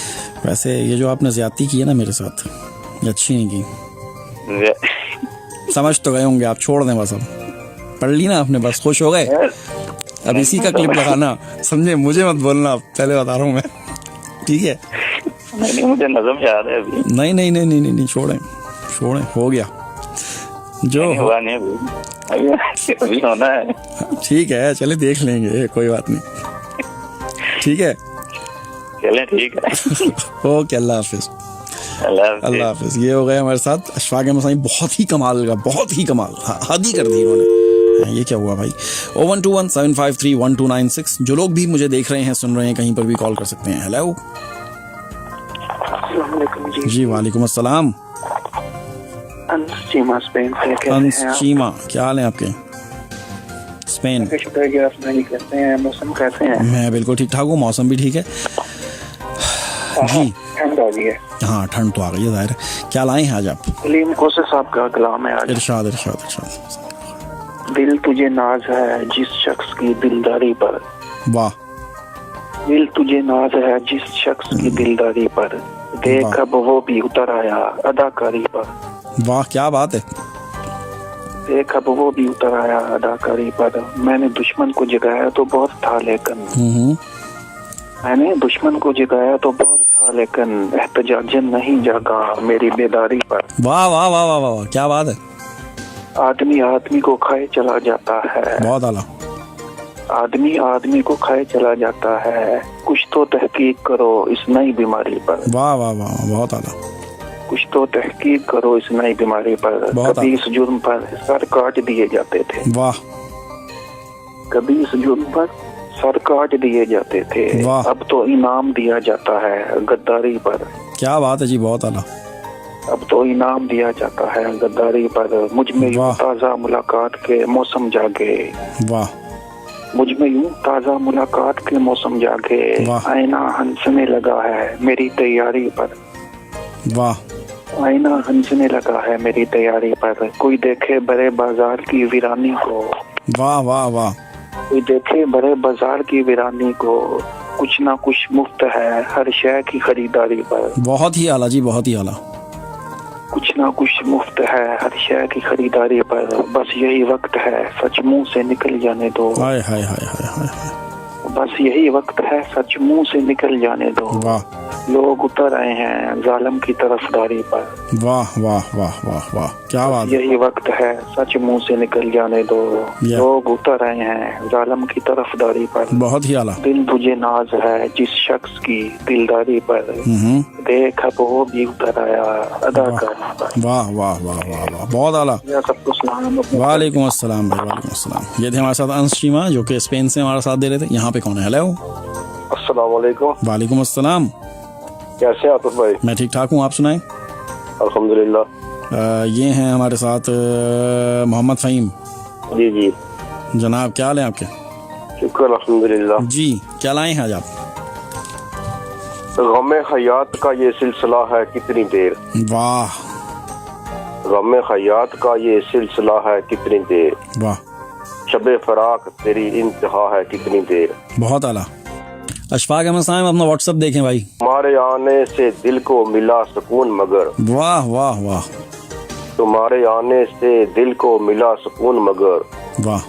Speaker 1: वैसे ये जो आपने ज्यादती की है ना मेरे साथ, ये अच्छी नहीं की। समझ तो गए होंगे आप, छोड़ दें बस। अब पढ़ ली ना आपने, बस खुश हो गए। अब इसी का क्लिप लगाना, समझे, मुझे मत बोलना, पहले बता रहा हूँ मैं, ठीक है?
Speaker 3: नहीं, मुझे नज़म याद है अभी।
Speaker 1: नहीं नहीं नहीं नहीं नहीं, छोड़ें छोड़ें, हो गया जो
Speaker 3: नहीं, हुआ नहीं अभी होना है।
Speaker 1: ठीक है, चले देख लेंगे, कोई बात नहीं, ठीक है?
Speaker 3: चलें ठीक है।
Speaker 1: ओके, अल्लाह हाफिज। अल्लाह हाफिज। ये हो गया हमारे साथ अशफाक अहमद सानी, बहुत ही कमाल का, बहुत ही कमाल, हद ही कर दी इन्होंने। ये क्या हुआ भाई? 01217531296। जो लोग भी मुझे देख रहे हैं, सुन रहे हैं, कहीं पर भी कॉल कर सकते हैं। हेलो जी, वालेकुम अस्सलाम।
Speaker 4: अंस चीमा, स्पेन से।
Speaker 1: अंस चीमा, क्या हाल है आपके? स्पेन।
Speaker 4: शुक्र है, आप सुनाइए कैसे हैं? मौसम कैसे हैं?
Speaker 1: मैं बिल्कुल ठीक ठाक हूँ, मौसम भी ठीक है जी।
Speaker 4: ठंड आ गई है।
Speaker 1: हाँ, ठंड तो आ गई है, जाहिर है। क्या लाए हैं आज आप?
Speaker 4: सलीम कोसे साहब का कलाम है आज।
Speaker 1: इरशाद इरशाद इरशाद।
Speaker 4: दिल तुझे नाज है जिस शख्स की दिलदारी पर,
Speaker 1: वाह
Speaker 4: दिल तुझे नाज है जिस शख्स की दिलदारी पर, देख
Speaker 1: वाह।
Speaker 4: अब वो भी उतर आया अदाकारी पर,
Speaker 1: वाह, क्या बात है।
Speaker 4: देख अब वो भी उतर आया अदाकारी पर। मैंने दुश्मन को जगाया तो बहुत था लेकिन, मैंने दुश्मन को जगाया तो बहुत था लेकिन, एहतजाजन नहीं जागा मेरी बेदारी पर।
Speaker 1: वाह वाह वाह वाह वाह, क्या बात है।
Speaker 4: आदमी आदमी को खाए चला जाता है,
Speaker 1: बहुत आला।
Speaker 4: आदमी आदमी को खाए चला जाता है, कुछ तो तहकीक करो इस नई बीमारी पर,
Speaker 1: वाह वाह वाह, बहुत आला।
Speaker 4: कुछ तो तहकीक करो इस नई बीमारी पर।
Speaker 1: बहुत
Speaker 4: कभी इस जुर्म पर सर काट दिए जाते थे,
Speaker 1: वाह
Speaker 4: कभी इस जुर्म पर सर काट दिए जाते थे,
Speaker 1: वाह।
Speaker 4: अब तो इनाम दिया जाता है गद्दारी पर,
Speaker 1: क्या बात है जी, बहुत आला।
Speaker 4: अब तो इनाम दिया जाता है गद्दारी पर। मुझ में यूं
Speaker 1: वाह।
Speaker 4: ताजा मुलाकात के मौसम जागे,
Speaker 1: वाह
Speaker 4: मुझ में यूं ताजा मुलाकात के मौसम जागे,
Speaker 1: वाह।
Speaker 4: आईना हंसने लगा है मेरी तैयारी पर,
Speaker 1: वाह
Speaker 4: आईना हंसने लगा है मेरी तैयारी पर। कोई देखे बड़े बाजार की वीरानी को,
Speaker 1: वाह वाह वाह,
Speaker 4: कोई देखे बड़े बाजार की वीरानी को, कुछ ना कुछ मुफ्त है हर शय की खरीदारी पर,
Speaker 1: बहुत ही आला जी, बहुत ही आला।
Speaker 4: कुछ ना कुछ मुफ्त है हर शय की खरीदारी पर। बस यही वक्त है सच मुंह से निकल जाने दो,
Speaker 1: हाय हाय हाय हाय हाय हाय,
Speaker 4: बस यही वक्त है सच मुंह से निकल जाने दो।
Speaker 1: वाह
Speaker 4: लोग उतर आए हैं जालिम की तरफदारी पर,
Speaker 1: वाह वाह वाह वाह वाह, क्या बात है।
Speaker 4: यही वक्त है सच मुंह से निकल जाने दो।
Speaker 1: या।
Speaker 4: लोग उतर आए हैं जालिम की तरफदारी पर,
Speaker 1: बहुत ही आला।
Speaker 4: दिल तुझे नाज है जिस शख्स की दिलदारी पर, देख अब वो भी उतर आया अदाकारी पर।
Speaker 1: वाह वाह वाह वाह वाह, बहुत आला।
Speaker 4: या सबको सलाम।
Speaker 1: वालेकुम अस्सलाम भाई, वालेकुम अस्सलाम। ये थे हमारे साथ अंश चीमा जो कि स्पेन से हमारा साथ दे रहे थे। यहाँ पे कौन है? हेलो,
Speaker 5: अस्सलाम वालेकुम।
Speaker 1: वालेकुम अस्सलाम।
Speaker 5: कैसे हैं आतिफ भाई?
Speaker 1: मैं ठीक ठाक हूँ, आप सुनाएं।
Speaker 5: अल्हम्दुलिल्लाह।
Speaker 1: ये हैं हमारे साथ मोहम्मद फ़हीम।
Speaker 5: जी जी,
Speaker 1: जनाब क्या हाल है आपके?
Speaker 5: शुक्र अल्हम्दुलिल्लाह।
Speaker 1: जी, क्या लाए हैं आज आप?
Speaker 5: गम हयात का ये सिलसिला है कितनी देर,
Speaker 1: वाह
Speaker 5: गम हयात का ये सिलसिला है कितनी देर,
Speaker 1: वाह,
Speaker 5: शबे फराक तेरी इंतहा है कितनी देर।
Speaker 1: बहुत आला। अशफाक अहमद साहब अपना व्हाट्सएप देखें भाई।
Speaker 5: तुम्हारे आने से दिल को मिला सुकून मगर,
Speaker 1: वाह वाह वाह
Speaker 5: तुम्हारे आने से दिल को मिला सुकून मगर,
Speaker 1: वाह,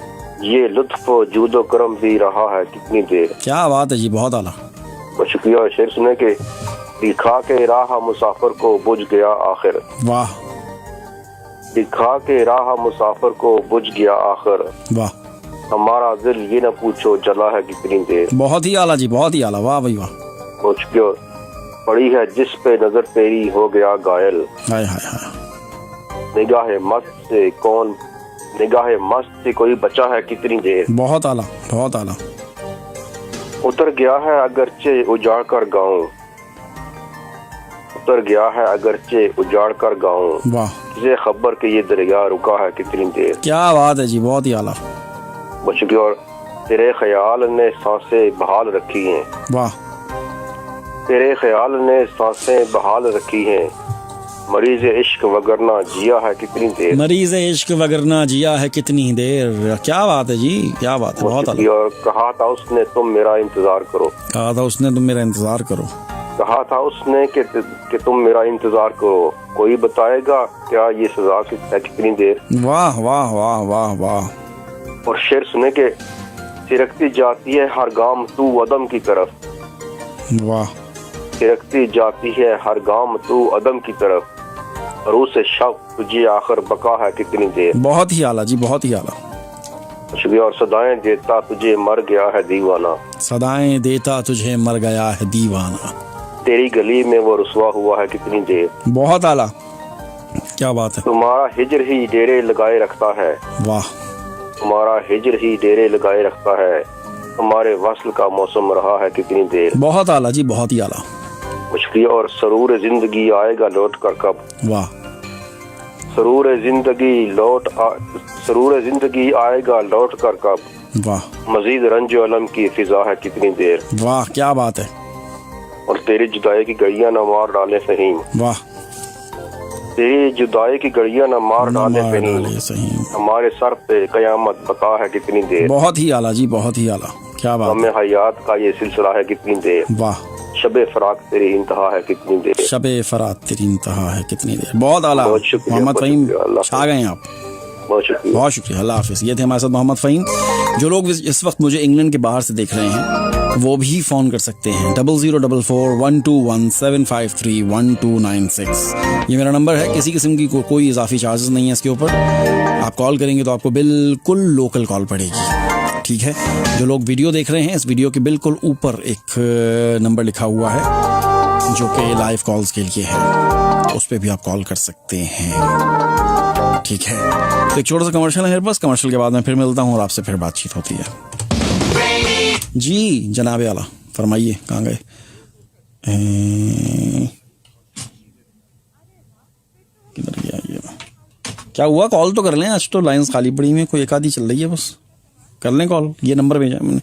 Speaker 5: ये लुत्फ जूदो करम भी रहा है कितनी देर।
Speaker 1: क्या बात है जी, बहुत आला।
Speaker 5: बहुत शुक्रिया। शेर सुने के दिखा के राह मुसाफिर को बुझ गया आखिर,
Speaker 1: वाह
Speaker 5: दिखा के राह मुसाफिर को बुझ गया आखिर,
Speaker 1: वाह,
Speaker 5: हमारा दिल ये न पूछो जला है कितनी देर।
Speaker 1: बहुत ही आला जी, बहुत ही आला। वाह भाई वाह,
Speaker 5: बहुत शुक्रिया। पड़ी है जिस पे नजर तेरी हो गया घायल,
Speaker 1: हाय हाय हाय,
Speaker 5: निगाह मस्त से कौन, निगाह मस्त से कोई बचा है कितनी देर।
Speaker 1: बहुत आला, बहुत आला।
Speaker 5: उतर गया है अगरचे उजाड़ कर गाँव, उतर गया है अगरचे उजाड़ कर गाँव,
Speaker 1: वाह,
Speaker 5: किसे खबर के ये दरिया रुका है कितनी देर।
Speaker 1: क्या बात है जी, बहुत ही आला।
Speaker 5: बहुत शुक्रिया। और तेरे ख्याल ने सांसें बहाल रखी हैं,
Speaker 1: वाह,
Speaker 5: तेरे ख्याल ने सांसें बहाल रखी हैं, मरीज इश्क वगरना जिया है कितनी देर।
Speaker 1: मरीज इश्क वगरना जिया है कितनी देर। क्या बात है जी, क्या बात है, बहुत आला।
Speaker 5: और कहा था उसने तुम मेरा इंतजार करो,
Speaker 1: कहा था उसने तुम मेरा इंतजार करो,
Speaker 5: कहा था उसने कि तुम मेरा इंतजार करो, कोई बताएगा क्या ये सजा है कितनी देर।
Speaker 1: वाह वाह वाह वाह वाह।
Speaker 5: और शेर सुने के सिरकती जाती है हर गाम तू अदम की तरफ,
Speaker 1: वाह,
Speaker 5: सिरकती जाती है हर गाम तू अदम की तरफ, रू से शब तुझे आखिर बका है कितनी देर।
Speaker 1: बहुत ही आला जी, बहुत ही आला।
Speaker 5: शुक्रिया। और सदाएं देता तुझे मर गया है दीवाना,
Speaker 1: सदाएं देता तुझे मर गया है दीवाना,
Speaker 5: तेरी गली में वो रुसवा हुआ है कितनी देर।
Speaker 1: बहुत आला, क्या बात है।
Speaker 5: तुम्हारा हिजर ही डेरे लगाए रखता है,
Speaker 1: वाह,
Speaker 5: तुम्हारा हिजर ही डेरे लगाए रखता है, हमारे वस्ल का मौसम रहा है कितनी देर।
Speaker 1: बहुत आला जी, बहुत ही आला।
Speaker 5: शुक्रिया। और सरूर जिंदगी आएगा लौट कर कब,
Speaker 1: वाह,
Speaker 5: सरूर जिंदगी आएगा लौट कर कब,
Speaker 1: वाह,
Speaker 5: मजीद रंजो अलम की फिजा है कितनी देर।
Speaker 1: वाह, क्या बात है।
Speaker 5: और तेरी जुदाई की गैया न मार डाले फहीम,
Speaker 1: वाह,
Speaker 5: तेरी जुदाई की घड़ियां न मार डाले
Speaker 1: मार
Speaker 5: कहीं,
Speaker 1: डाले सही।
Speaker 5: हमारे सर पे कयामत बका है कितनी देर।
Speaker 1: बहुत ही आला जी, बहुत ही आला, क्या बात
Speaker 5: हमें हयात का ये सिलसिला है कितनी देर।
Speaker 1: है। वाह,
Speaker 5: शबे फराक तेरी इंतहा है कितनी देर।
Speaker 1: शबे फरात तेरी इंतहा है कितनी देर। बहुत आला
Speaker 5: बहुत शुक्रिया,
Speaker 1: मोहम्मद
Speaker 5: बहुत
Speaker 1: फ़हीम,
Speaker 5: शुक्रिया, अल्लाह
Speaker 1: छा गए आप।
Speaker 5: बहुत शुक्रिया।
Speaker 1: बहुत शुक्रिया, अल्लाह हाफिज़। ये थे हमारे साथ मोहम्मद फ़हीम। जो लोग इस वक्त मुझे इंग्लैंड के बाहर से देख रहे हैं वो भी फ़ोन कर सकते हैं 00441217531296। ये मेरा नंबर है। किसी किस्म की कोई इजाफी चार्जेस नहीं है इसके ऊपर। आप कॉल करेंगे तो आपको बिल्कुल लोकल कॉल पड़ेगी, ठीक है। जो लोग वीडियो देख रहे हैं, इस वीडियो के बिल्कुल ऊपर एक नंबर लिखा हुआ है जो कि लाइव कॉल्स के लिए है, उस पर भी आप कॉल कर सकते हैं, ठीक है। तो एक छोटा सा कमर्शियल है मेरे पास। कमर्शियल के बाद मैं फिर मिलता हूँ और आपसे फिर बातचीत होती है। जी जनाब आला, फरमाइए, कहाँ गए? किधर गया ये? क्या हुआ? कॉल तो कर लें, आज तो लाइंस खाली पड़ी हुई हैं, कोई एक आधी चल रही है, बस कर लें कॉल। ये नंबर भेजा है मैंने।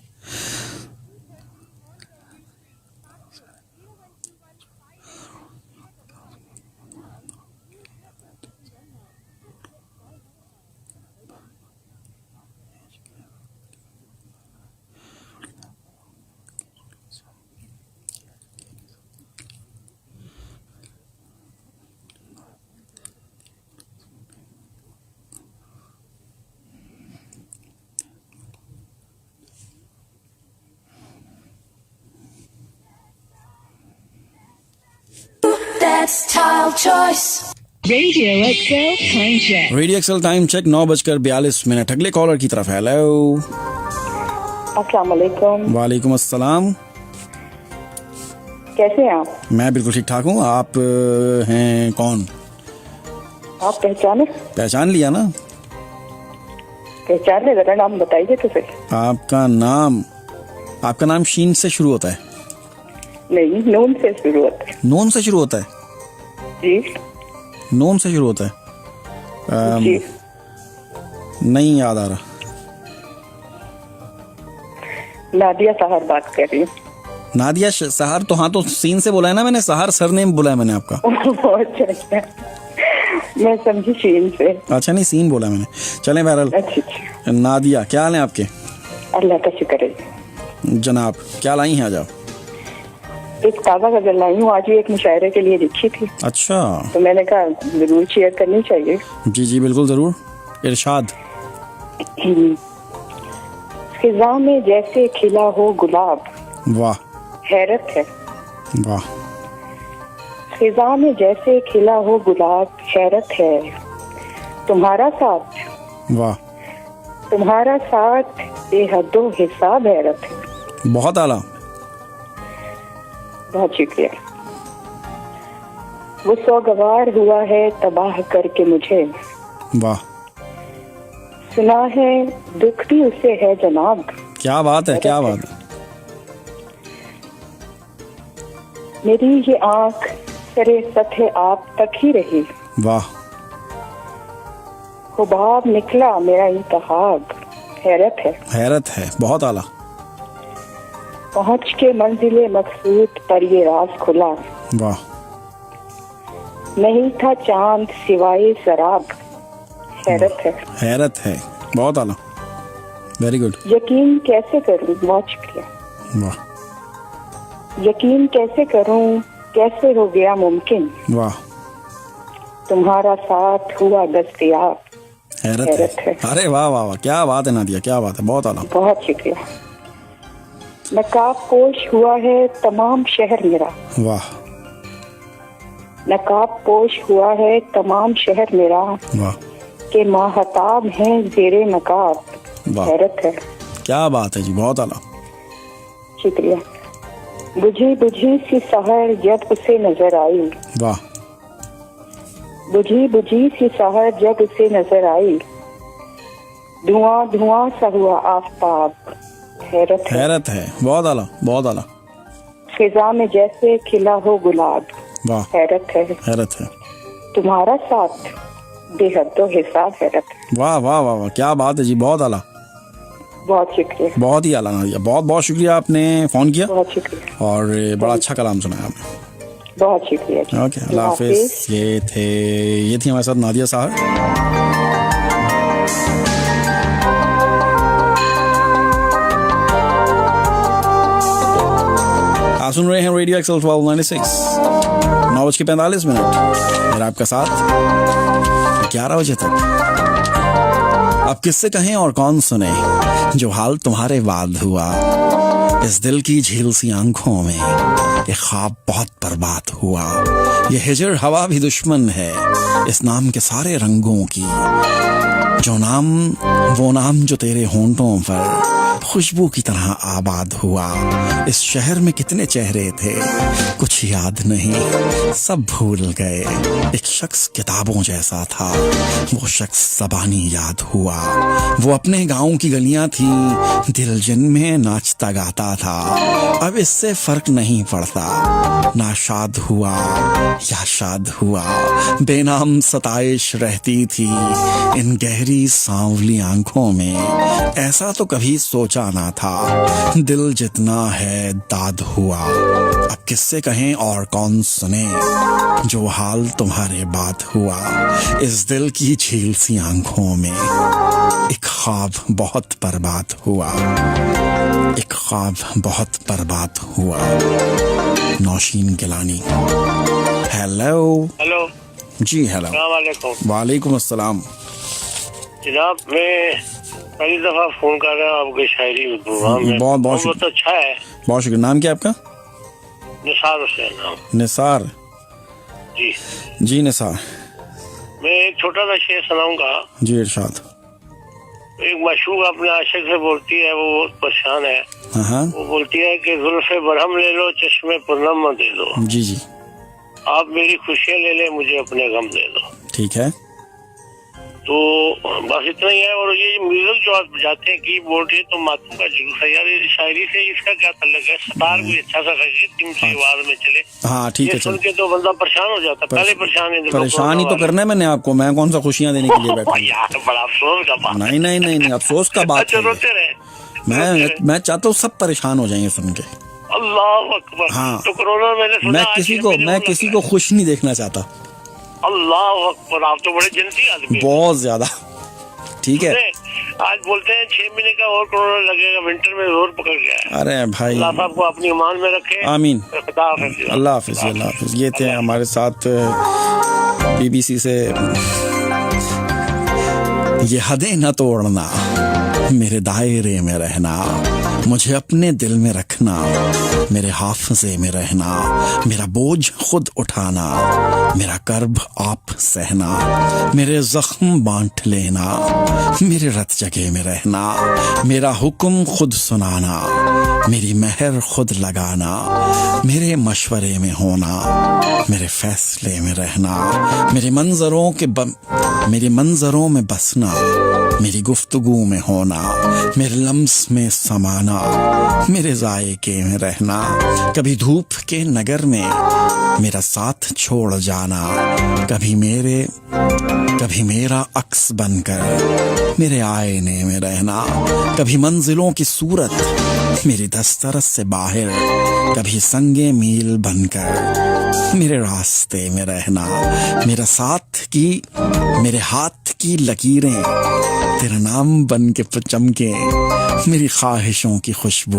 Speaker 6: That's Tile Choice.
Speaker 7: Radio XL time check.
Speaker 1: Radio XL time check 9:42। अगले कॉलर की तरफ। हेलो,
Speaker 8: अस्सलाम वालेकुम।
Speaker 1: वालेकुम अस्सलाम।
Speaker 8: कैसे हैं आप?
Speaker 1: मैं बिल्कुल ठीक ठाक हूँ। आप हैं कौन?
Speaker 8: आप पहचाने?
Speaker 1: पहचान लिया ना।
Speaker 8: पहचान ले, जरा नाम बताइए तो सही।
Speaker 1: आपका नाम शीन से शुरू होता है?
Speaker 8: नहीं, नून से शुरू होता है।
Speaker 1: नून से शुरू होता है?
Speaker 8: जी,
Speaker 1: नून से शुरू होता है।
Speaker 8: जी।
Speaker 1: नहीं याद आ रहा।
Speaker 8: नादिया सहर बात कर रही हूँ।
Speaker 1: नादिया सहर? तो हाँ, तो सीन से बोला है ना मैंने, सहर सरनेम बोला है मैंने आपका।
Speaker 8: अच्छा अच्छा, मैं समझी शीन से।
Speaker 1: अच्छा नहीं, सीन बोला मैंने। चलें बहरहाल।
Speaker 8: अच्छा अच्छा,
Speaker 1: नादिया, क्या हाल है आपके?
Speaker 8: अल्लाह का शुक्र है।
Speaker 1: जनाब, क्या लाई हैं आज आप?
Speaker 8: एक ताज़ा गजल लाई हूँ, आज भी एक मुशायरे के लिए लिखी थी,
Speaker 1: अच्छा,
Speaker 8: तो मैंने कहा जरूर शेयर करनी चाहिए।
Speaker 1: जी जी बिल्कुल, जरूर, इरशाद।
Speaker 8: फिजा में जैसे खिला हो गुलाब,
Speaker 1: वाह
Speaker 8: हैरत है।
Speaker 1: वाह।
Speaker 8: फिजा में जैसे खिला हो गुलाब, हैरत है। तुम्हारा साथ,
Speaker 1: वाह।
Speaker 8: तुम्हारा साथ बेहदो हिसाब हैरत है।
Speaker 1: बहुत आला।
Speaker 8: बहुत शुक्रिया। वो सौगवार हुआ है तबाह करके मुझे,
Speaker 1: वाह।
Speaker 8: सुना है दुख भी उसे है जनाब।
Speaker 1: क्या बात है, क्या बात है।
Speaker 8: मेरी ये आंख सरे सतह आप तक ही रही,
Speaker 1: वाह।
Speaker 8: हुबाब निकला मेरा इंतखाब, हैरत है।
Speaker 1: हैरत है, बहुत आला।
Speaker 8: पहुंच के मंजिले मकसूद पर ये राज खुला,
Speaker 1: वाह।
Speaker 8: नहीं था चांद सिवाय शराब, हैरत है।
Speaker 1: हैरत है, बहुत आला, वेरी गुड।
Speaker 8: यकीन कैसे करूं, बहुत शुक्रिया।
Speaker 1: वाह
Speaker 8: यकीन कैसे करूं, कैसे हो गया मुमकिन,
Speaker 1: वाह।
Speaker 8: तुम्हारा साथ हुआ दस्तयाब,
Speaker 1: हैरत
Speaker 8: हैरत
Speaker 1: है।
Speaker 8: है।
Speaker 1: अरे वाह वाह वाह, क्या बात है नादिया, क्या बात है, बहुत आला।
Speaker 8: बहुत शुक्रिया। नकाब पोश हुआ है तमाम शहर मेरा,
Speaker 1: वाह
Speaker 8: नकाब पोश हुआ है तमाम शहर मेरा,
Speaker 1: वाह
Speaker 8: के माहताब हैं जेरे नकाब,
Speaker 1: वाह।
Speaker 8: हैरत है।
Speaker 1: क्या बात है जी, बहुत आला।
Speaker 8: शुक्रिया। बुझी बुझी सी सहर जब उसे नजर आई,
Speaker 1: वाह।
Speaker 8: बुझी बुझी सी सहर जब उसे नजर आई, धुआं धुआं सा हुआ आफताब, हैरत है।
Speaker 1: हैरत है, बहुत आला, बहुत आला।
Speaker 8: फिजा में जैसे खिला हो गुलाब,
Speaker 1: वाह।
Speaker 8: हैरत है।
Speaker 1: हैरत है।
Speaker 8: तुम्हारा साथ बेहदो हिसाब, हैरत है।
Speaker 1: वाह वाह वाह वाह, क्या बात है जी, बहुत आला,
Speaker 8: बहुत शुक्रिया।
Speaker 1: बहुत ही आला नादिया, बहुत बहुत शुक्रिया, आपने फोन किया
Speaker 8: बहुत शुक्रिया।
Speaker 1: और बड़ा अच्छा कलाम सुनाया आपने।
Speaker 8: बहुत शुक्रिया जी।
Speaker 1: ओके, अल्लाह हाफिज। ये थी हमारे साथ नादिया साहब। आप सुन रहे हैं रेडियो एक्सल 1296, 9:45 और आपका साथ 11 बजे तक। अब किससे कहें और कौन सुने जो हाल तुम्हारे बाद हुआ, इस दिल की झील सी आंखों में ये ख्वाब बहुत बर्बाद हुआ। ये हिजर हवा भी दुश्मन है इस नाम के सारे रंगों की, जो नाम वो नाम जो तेरे होंठों पर खुशबू की तरह आबाद हुआ। इस शहर में कितने चेहरे थे कुछ याद नहीं, सब भूल गए। एक शख्स किताबों जैसा था, वो शख्स ज़बानी याद हुआ। वो अपने गांव की गलियां थी, दिल जिनमें नाचता गाता था। अब इससे फर्क नहीं पड़ता, ना शाद हुआ या शाद हुआ, बेनाम सताइश रहती थी इन गहरी सांवली आंखों में। ऐसा तो कभी सोचा ना था, दिल जितना है दाद हुआ। अब किससे कहें और कौन सुने जो हाल तुम्हारे बाद हुआ, इस दिल की झील सी आंखों में एक ख्वाब बहुत बर्बाद हुआ, एक ख्वाब बहुत बर्बाद हुआ। नौशीन गिलानी। हेलो।
Speaker 6: हेलो
Speaker 1: जी हेलो।
Speaker 6: अस्सलाम
Speaker 1: वालेकुम अस्सलाम।
Speaker 6: जनाब, मैं पहली दफा फोन कर रहा हूँ आपके शायरी प्रोग्राम में। बहुत अच्छा है।
Speaker 1: बहुत शुक्रिया। नाम क्या आपका?
Speaker 6: निसार हुसैन नाम।
Speaker 1: निसार जी निसार।
Speaker 6: मैं एक छोटा सा शेर सुनाऊंगा
Speaker 1: जी, इरशाद।
Speaker 6: एक माशूक अपने आशिक से बोलती है, वो बहुत परेशान है।
Speaker 1: हाँ।
Speaker 6: वो बोलती है कि जुल्फे बरहम ले लो, चश्मे पुरनम दे दो।
Speaker 1: जी जी।
Speaker 6: आप मेरी खुशियाँ ले ले, मुझे अपने गम दे दो।
Speaker 1: ठीक है।
Speaker 6: तो बस इतना ही है। और ये म्यूजिक जो आप बजाते हैं कीबोर्ड, ये तो मातम का जुलूस है यार। शायरी से इसका क्या ताल्लुक है? सतार भी अच्छा सा रखे, टिमसी आवाज में चले।
Speaker 1: हाँ ठीक है।
Speaker 6: सुन के तो बंदा परेशान हो जाता। पहले
Speaker 1: परेशान ही तो करना है मैंने आपको। मैं कौन सा खुशियाँ देने के लिए बैठा
Speaker 6: यार, बड़ा अफसोस का बात।
Speaker 1: नहीं, अफसोस का बात
Speaker 6: अच्छा, रोते रहे।
Speaker 1: मैं चाहता हूँ सब परेशान हो जाएंगे सुन के।
Speaker 6: अल्लाह अकबर।
Speaker 1: हाँ।
Speaker 6: तो कोरोना मैंने सुना,
Speaker 1: मैं किसी को खुश नहीं देखना चाहता।
Speaker 6: अल्लाह अकबर, आप तो बड़े जनती आदमी।
Speaker 1: बहुत ज्यादा। ठीक है।
Speaker 6: आज बोलते हैं 6 महीने का और कोरोना लगेगा, विंटर में जोर पकड़ गया है।
Speaker 1: अरे भाई,
Speaker 6: अल्लाह साहब को अपनी ईमान में रखे।
Speaker 1: आमीन।
Speaker 6: अल्लाह
Speaker 1: हाफिज। ये थे हमारे साथ BBC से। ये हदें न तोड़ना, मेरे दायरे में रहना, मुझे अपने दिल में रखना, मेरे हाफिजे में रहना, मेरा बोझ खुद उठाना, मेरा कर्ब आप सहना, मेरे जख्म बांट लेना, मेरे रत जगह में रहना, मेरा हुक्म खुद सुनाना, मेरी मेहर खुद लगाना, मेरे मशवरे में होना, मेरे फैसले में रहना, मेरे मंजरों में बसना, मेरी गुफ्तगू में होना, मेरे लम्स में समाना, मेरे जायके में रहना, कभी धूप के नगर में मेरा साथ छोड़ जाना, कभी मेरा अक्स बनकर मेरे आईने में रहना, कभी मंजिलों की सूरत मेरी दस्तरस से बाहर, कभी संगे मील बनकर मेरे रास्ते में रहना, मेरे हाथ की लकीरें तेरा नाम बन के चमके, मेरी ख्वाहिशों की खुशबू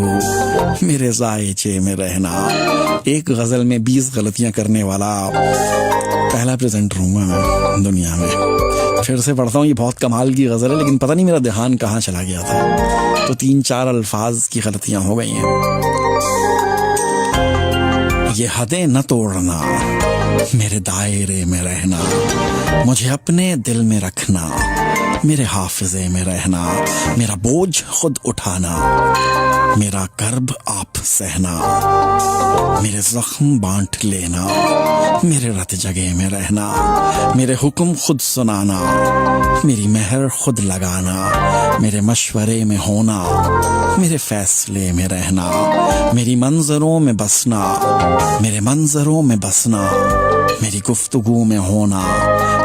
Speaker 1: मेरे जायचे में रहना। एक गजल में 20 गलतियां करने वाला पहला प्रेजेंटर हूँ मैं दुनिया में। फिर से पढ़ता हूँ, ये बहुत कमाल की गजल है, लेकिन पता नहीं मेरा ध्यान कहाँ चला गया था, तो 3-4 अल्फाज की गलतियां हो गई हैं। ये हदें न तोड़ना, मेरे दायरे में रहना, मुझे अपने दिल में रखना, मेरे हाफिजे में रहना, मेरा बोझ खुद उठाना, मेरा कर्ब आप सहना, मेरे जख्म बांट लेना, मेरे रत जगह में रहना, मेरे हुक्म खुद सुनाना, मेरी मेहर खुद लगाना, मेरे मशवरे में होना, मेरे फैसले में रहना, मेरी मंजरों में बसना, मेरी गुफ्तगू में होना,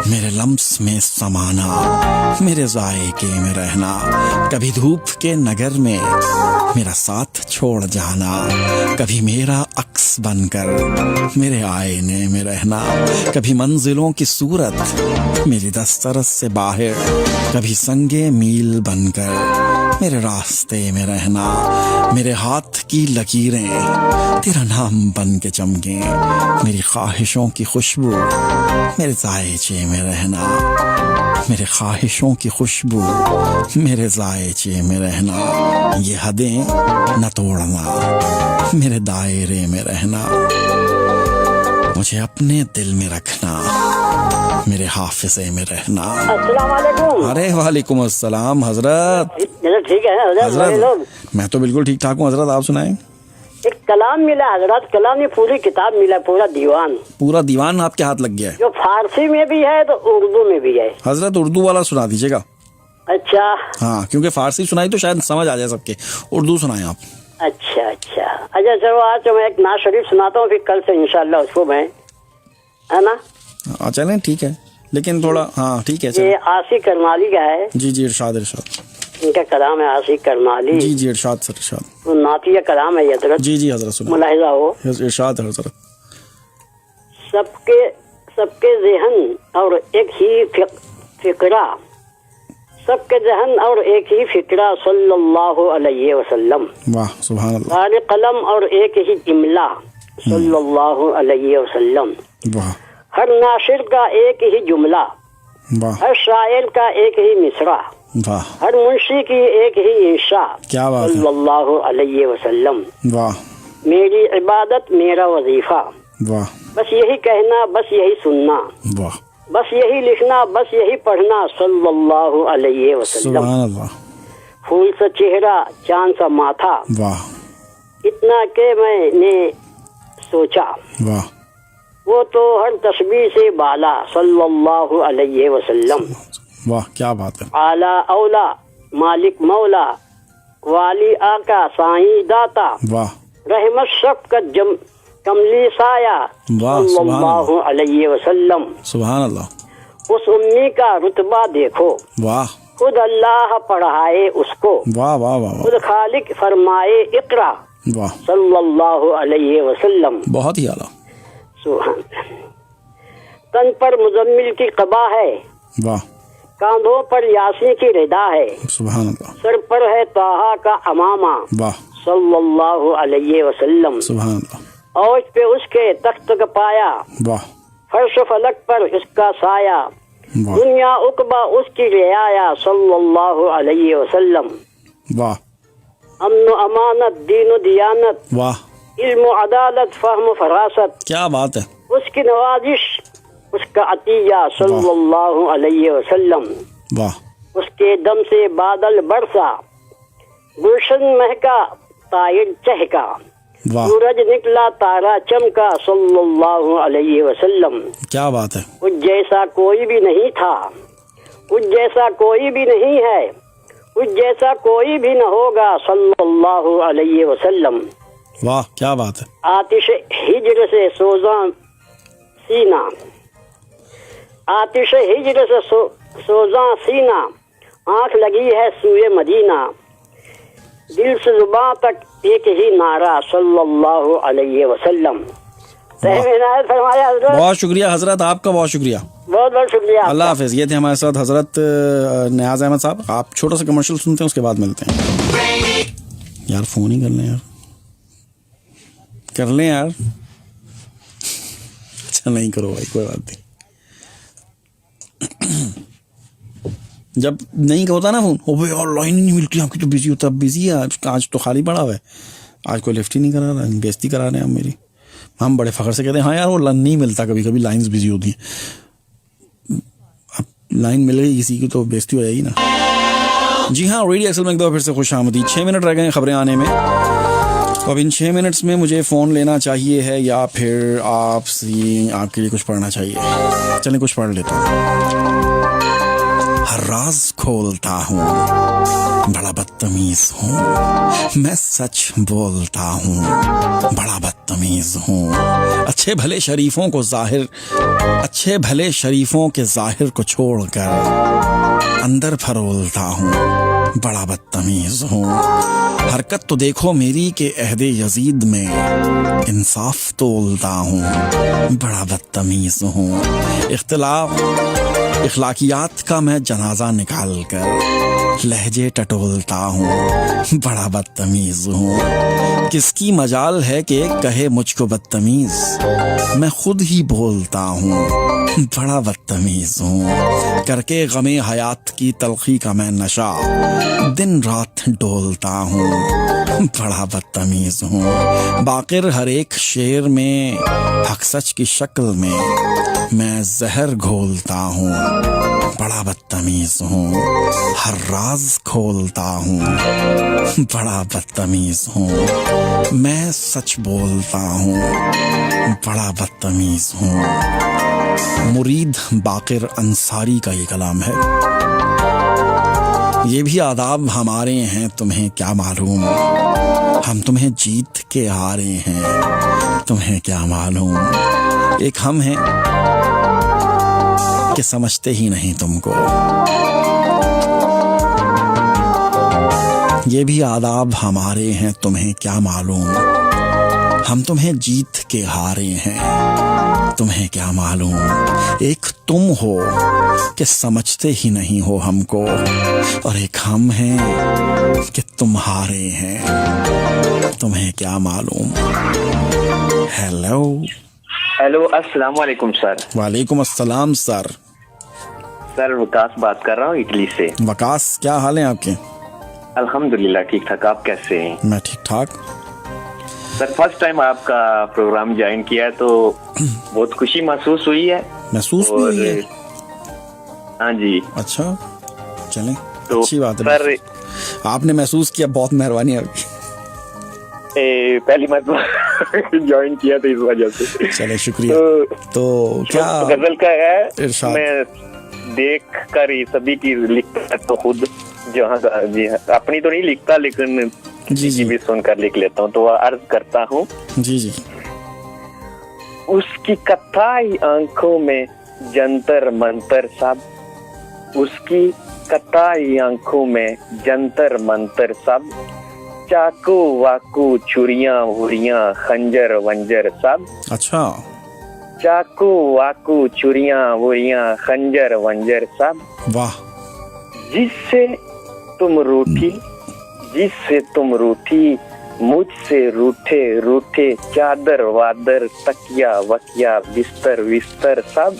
Speaker 1: मेरे लम्स में समाना, मेरे जायके में रहना, कभी धूप के नगर में मेरा साथ छोड़ जाना, कभी मेरा अक्स बनकर मेरे आईने में रहना, कभी मंजिलों की सूरत मेरी दस्तरस से बाहर, कभी संगे मील बनकर मेरे रास्ते में रहना, मेरे हाथ की लकीरें तेरा नाम बन के चमके, मेरी ख्वाहिशों की खुशबू मेरे जायचे में रहना, मेरे ख्वाहिशों की खुशबू मेरे जायचे में रहना, ये हदें न तोड़ना, मेरे दायरे में रहना, मुझे अपने दिल में रखना, मेरे हाफिजे में रहना।
Speaker 9: अस्सलाम वालेकुम।
Speaker 1: अरे वालेकुम अस्सलाम हजरत।
Speaker 9: ठीक है हजरत,
Speaker 1: मैं तो बिल्कुल ठीक ठाक हूँ हजरत, आप सुनाएं।
Speaker 9: एक कलाम मिला हजरत, कलाम नहीं पूरी किताब मिला, पूरा दीवान।
Speaker 1: पूरा दीवान आपके हाथ लग गया है?
Speaker 9: जो फारसी में भी है तो उर्दू में भी है।
Speaker 1: हजरत उर्दू वाला सुना दीजिएगा।
Speaker 9: अच्छा
Speaker 1: हाँ, क्योंकि फारसी सुनाई तो शायद समझ आ जाए सबके, उर्दू सुनाएं आप।
Speaker 9: अच्छा अच्छा अच्छा, चलो आज तो मैं एक नाज शरीफ सुनाता हूँ, फिर कल से इंशाल्लाह उसको मैं, है ना?
Speaker 1: हाँ चलें, ठीक है, लेकिन थोड़ा, हाँ ठीक है।
Speaker 9: ये आसिक करमाली का है।
Speaker 1: जी जी, इरशाद इरशाद।
Speaker 9: इनका कलाम है आसिक करमाली।
Speaker 1: जी जी, इरशाद सर इरशाद।
Speaker 9: तो नातिया कलाम है हजरत।
Speaker 1: जी जी हजरत, सुना
Speaker 9: मुलाहिजा हो।
Speaker 1: इरशाद हजरत।
Speaker 9: सबके ज़हन और एक ही फिक्रा, सबके जहन और एक ही फिक्रा सल्लल्लाहु अलैहि वसल्लम।
Speaker 1: वाह सुभान अल्लाह।
Speaker 9: सारे कलम और एक ही जुमला सल्लल्लाहु अलैहि वसल्लम।
Speaker 1: वाह।
Speaker 9: हर नाशिर का एक ही जुमला,
Speaker 1: वाह।
Speaker 9: हर शायर का एक ही मिसरा,
Speaker 1: वाह।
Speaker 9: हर मुंशी की एक ही इंशा
Speaker 1: क्या बात है।
Speaker 9: सल्लल्लाहु अलैहि वसल्लम।
Speaker 1: वाह।
Speaker 9: मेरी इबादत मेरा वजीफा,
Speaker 1: वाह।
Speaker 9: बस यही कहना बस यही सुनना,
Speaker 1: वाह।
Speaker 9: बस यही लिखना बस यही पढ़ना सल्लल्लाहु अलैहि वसल्लम।
Speaker 1: सुभान अल्लाह।
Speaker 9: फूल सा चेहरा चांद सा माथा,
Speaker 1: वाह।
Speaker 9: इतना के मैंने सोचा,
Speaker 1: वाह।
Speaker 9: वो तो हर तस्बीह से बाला सल्लल्लाहु अलैहि वसल्लम।
Speaker 1: वाह क्या बात है।
Speaker 9: आला औला मालिक मौला वाली आका साईं दाता,
Speaker 1: वाह।
Speaker 9: रहमत शफ़क़त कमली साया सल्लल्लाहु अलैहि वसल्लम।
Speaker 1: सुभान अल्लाह।
Speaker 9: उस उम्मी का रुतबा देखो,
Speaker 1: वाह।
Speaker 9: खुद अल्लाह पढ़ाए उसको,
Speaker 1: वाह वाह वाह।
Speaker 9: खुद खालिक फरमाए इक़रा
Speaker 1: वाह
Speaker 9: सल्लल्लाहु अलैहि वसल्लम।
Speaker 1: बहुत ही आला।
Speaker 9: सुभान। तन पर मुजम्मिल की क़बा है,
Speaker 1: वाह।
Speaker 9: कांधों पर यासीन की रिदा है,
Speaker 1: सुभान अल्लाह।
Speaker 9: सर पर है ताहा का अमामा
Speaker 1: वाह
Speaker 9: सल्लल्लाहु अलैहि वसल्लम।
Speaker 1: सुभान अल्लाह।
Speaker 9: औज पे उसके तख्त का पाया,
Speaker 1: वाह।
Speaker 9: फर्श फलक पर उसका साया,
Speaker 1: वाह।
Speaker 9: दुनिया उकबा उसकी रियाया सल्लल्लाहु अलैहि वसल्लम।
Speaker 1: वाह।
Speaker 9: अमन अमानत दीन दियानत,
Speaker 1: वाह।
Speaker 9: इल्म अदालत फहम फरासत,
Speaker 1: क्या बात है।
Speaker 9: उसकी नवाजिश उसका अतिया सल्लल्लाहु अलैहि वसल्लम।
Speaker 1: वाह।
Speaker 9: उसके दम से बादल बरसा, गुलशन महका तायर चहका,
Speaker 1: वाह।
Speaker 9: सूरज निकला तारा चमका सल्लल्लाहु अलैहि वसल्लम।
Speaker 1: क्या बात है।
Speaker 9: उस जैसा कोई भी नहीं था, उस जैसा कोई भी नहीं है, उस जैसा कोई भी न होगा सल्लल्लाहु अलैहि वसल्लम।
Speaker 1: वाह क्या बात है।
Speaker 9: आतिश हिज्र से सोजा सीना, आतिश हिज्र से सोजा सीना, आंख लगी है सूए मदीना, दिल से जुबान तक एक ही नारा सल्लल्लाहु अलैहि वसल्लम।
Speaker 1: बहुत शुक्रिया हजरत, आपका बहुत शुक्रिया,
Speaker 9: बहुत बहुत शुक्रिया।
Speaker 1: अल्लाह हाफिज। ये थे हमारे साथ हजरत नियाज अहमद साहब। आप छोटा सा कमर्शियल सुनते हैं, उसके बाद मिलते हैं। यार फोन ही कर लें यार, कर लें यार। अच्छा नहीं करो भाई, कोई बात नहीं। जब नहीं होता ना फोन, ओ भाई यार लाइन ही नहीं मिलती, आपकी तो बिजी होता है। बिजी है आज तो खाली पड़ा हुआ है, आज कोई लिफ्ट ही नहीं करा रहा, बेइज्जती करा रहे हैं हम मेरी। हम बड़े फखर से कहते हैं हाँ यार वो नहीं मिलता, कभी कभी लाइंस बिजी होती हैं। अब लाइन मिल गई किसी की तो बेइज्जती हो जाएगी ना। जी हाँ, रेडियो एक्सल में एक दफ़ा फिर से खुश आमदीद। 6 मिनट रह गए हैं खबरें आने में, तो अब इन 6 मिनट्स में मुझे फ़ोन लेना चाहिए है या फिर आपके लिए कुछ पढ़ना चाहिए। चलें कुछ पढ़ लेता हूँ। हर राज खोलता हूँ, बड़ा बदतमीज हूँ, मैं सच बोलता हूँ, बड़ा बदतमीज हूँ। अच्छे भले शरीफों के जाहिर को छोड़कर अंदर फरोलता हूँ, बड़ा बदतमीज हूँ। हरकत तो देखो मेरी के अहदे यजीद में इंसाफ तोलता हूँ, बड़ा बदतमीज हूँ। इख्लाकियात का मैं जनाजा निकाल कर लहजे टटोलता हूँ, बड़ा बदतमीज हूँ। किसकी मजाल है कि कहे मुझको बदतमीज, मैं खुद ही बोलता हूँ, बड़ा बदतमीज हूँ। करके गमे हयात की तलखी का मैं नशा दिन रात डोलता हूँ, बड़ा बदतमीज हूँ। बाकिर हर एक शेर में हक सच की शक्ल में मैं जहर घोलता हूँ, बड़ा बदतमीज हूँ। हर राज खोलता हूँ, बड़ा बदतमीज हूँ। मैं सच बोलता हूँ, बड़ा बदतमीज हूँ। मुरीद बाकिर अंसारी का ये कलाम है। ये भी आदाब हमारे हैं तुम्हें क्या मालूम, हम तुम्हें जीत के हारे हैं तुम्हें क्या मालूम। एक हम हैं कि समझते ही नहीं तुमको। ये भी आदाब हमारे हैं तुम्हें क्या मालूम, हम तुम्हें जीत के हारे हैं तुम्हें क्या मालूम। एक तुम हो कि समझते ही नहीं हो हमको, और एक हम हैं कि तुम हारे हैं तुम्हें क्या मालूम।
Speaker 10: हेलो अस्सलाम वालेकुम सर।
Speaker 1: वालेकुम अस्सलाम सर।
Speaker 10: सर वकास बात कर रहा हूँ इटली से।
Speaker 1: वकास, क्या हाल है आपके?
Speaker 10: अल्हम्दुलिल्लाह ठीक ठाक, आप कैसे हैं?
Speaker 1: मैं ठीक ठाक।
Speaker 10: सर फर्स्ट टाइम आपका प्रोग्राम ज्वाइन किया है तो बहुत खुशी महसूस हुई है।
Speaker 1: महसूस भी हुई है?
Speaker 10: हाँ जी।
Speaker 1: अच्छा चलें,
Speaker 10: तो
Speaker 1: अच्छी बात है
Speaker 10: सर।
Speaker 1: आपने महसूस किया, बहुत मेहरबानी आपकी।
Speaker 10: पहली मरतबा ज्वाइन किया तो इस वजह से।
Speaker 1: चले शुक्रिया। तो क्या
Speaker 10: गजल का है,
Speaker 1: इरशाद।
Speaker 10: मैं देख कर ही सभी की लिखता तो खुद जहाँ जी अपनी तो नहीं लिखता लेकिन
Speaker 1: जी
Speaker 10: भी सुनकर लिख लेता हूँ। तो अर्ज करता हूँ
Speaker 1: जी जी।
Speaker 10: उसकी कथाई आंखों में जंतर मंतर सब, उसकी कथाई आंखों में जंतर मंतर सब, चाकू वाकू छुरियां वुरियां खंजर वंजर सब।
Speaker 1: अच्छा।
Speaker 10: चाकू वाकू छुरियां वुरियां खंजर वंजर सब।
Speaker 1: वाह।
Speaker 10: जिससे तुम रूठी मुझसे रूठे रूठे, चादर वादर तकिया वकिया बिस्तर विस्तर सब।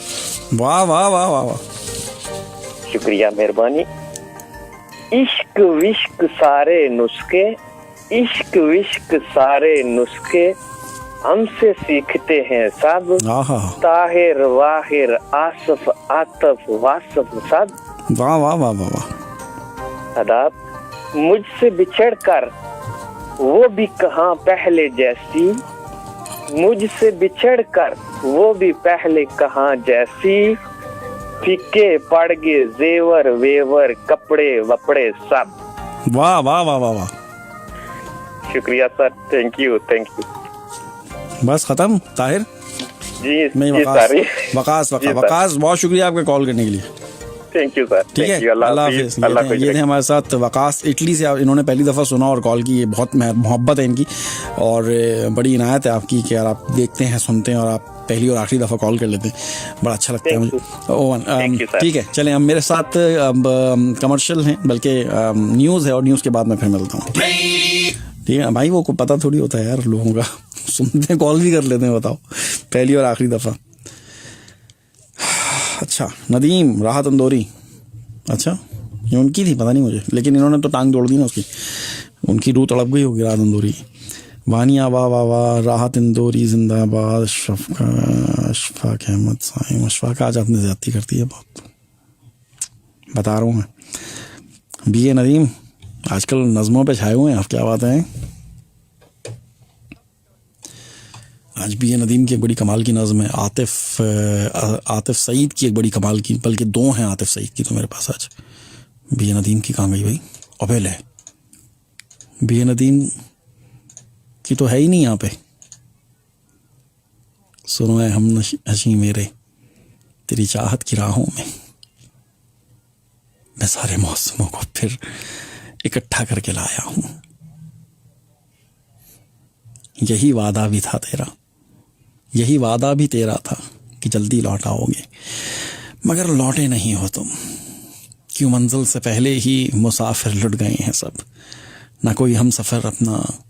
Speaker 1: वाह वाह वाह वाह वाह।
Speaker 10: शुक्रिया मेहरबानी। इश्क विश्क सारे नुस्खे, इश्क विश्क सारे नुस्खे हमसे सीखते हैं सब। ताहिर वाहिर आसफ आतफ वासफ सब।
Speaker 1: वाह वाह वाह वाह वाह।
Speaker 10: अदाब। मुझसे बिछड़ कर वो भी कहाँ पहले जैसी, मुझसे बिछड़ कर वो भी पहले कहाँ जैसी, फीके पड़ गए जेवर वेवर कपड़े वपड़े सब।
Speaker 1: वाह वाह वाह वाह वाह।
Speaker 10: शुक्रिया sir, thank you thank you.
Speaker 1: बस खत्म ताहिर
Speaker 10: जी?
Speaker 1: मैं वकास वकास बहुत शुक्रिया आपका कॉल करने के लिए।
Speaker 10: Thank you sir.
Speaker 1: ठीक है, अल्लाह हाफिज। ये थे हमारे साथ वकास इटली से। इन्होंने पहली दफ़ा सुना और कॉल की। ये बहुत मोहब्बत है इनकी और बड़ी इनायत है आपकी कि यार आप देखते हैं सुनते हैं और आप पहली और आखिरी दफ़ा कॉल कर लेते हैं। बड़ा अच्छा लगता है मुझे। ठीक है, चलें। अब मेरे साथ कमर्शियल हैं, बल्कि न्यूज़ है और न्यूज़ के बाद मैं फिर मिलता हूँ। ठीक है भाई, वो को पता थोड़ी होता है यार लोगों का। सुनते हैं, कॉल भी कर लेते हैं। बताओ, पहली और आखिरी दफ़ा। अच्छा, नदीम राहत अंदौरी। अच्छा, ये उनकी थी, पता नहीं मुझे, लेकिन इन्होंने तो टांग तोड़ दी ना उसकी। उनकी रूह तड़प गई होगी राहत अंदौरी। वानिया वाह वाह वाह। राहत इंदौरी जिंदाबाद। अशफाक अहमद साइम। अशफाक आज आपने ज़्यादती करती है बहुत, बता रहा हूँ मैं। बी ए नदीम आजकल नज़मों पे छाए हुए हैं आप, क्या बात है। आज बी ए नदीम की एक बड़ी कमाल की नज़म है। आतिफ सईद की एक बड़ी कमाल की, बल्कि दो हैं आतिफ सईद की तो मेरे पास आज। बी ए नदीम की कहाँ गई भाई? अबे ले, बी ए नदीम की तो है ही नहीं यहाँ पे। सुनो है हम हंसी मेरे तेरी चाहत की राहों में, मैं सारे मौसमों को फिर इकट्ठा करके लाया हूं। यही वादा भी था तेरा, यही वादा भी तेरा था कि जल्दी लौट आओगे, मगर लौटे नहीं हो तुम। क्यों मंजिल से पहले ही मुसाफिर लुट गए हैं सब, ना कोई हम सफ़र अपना,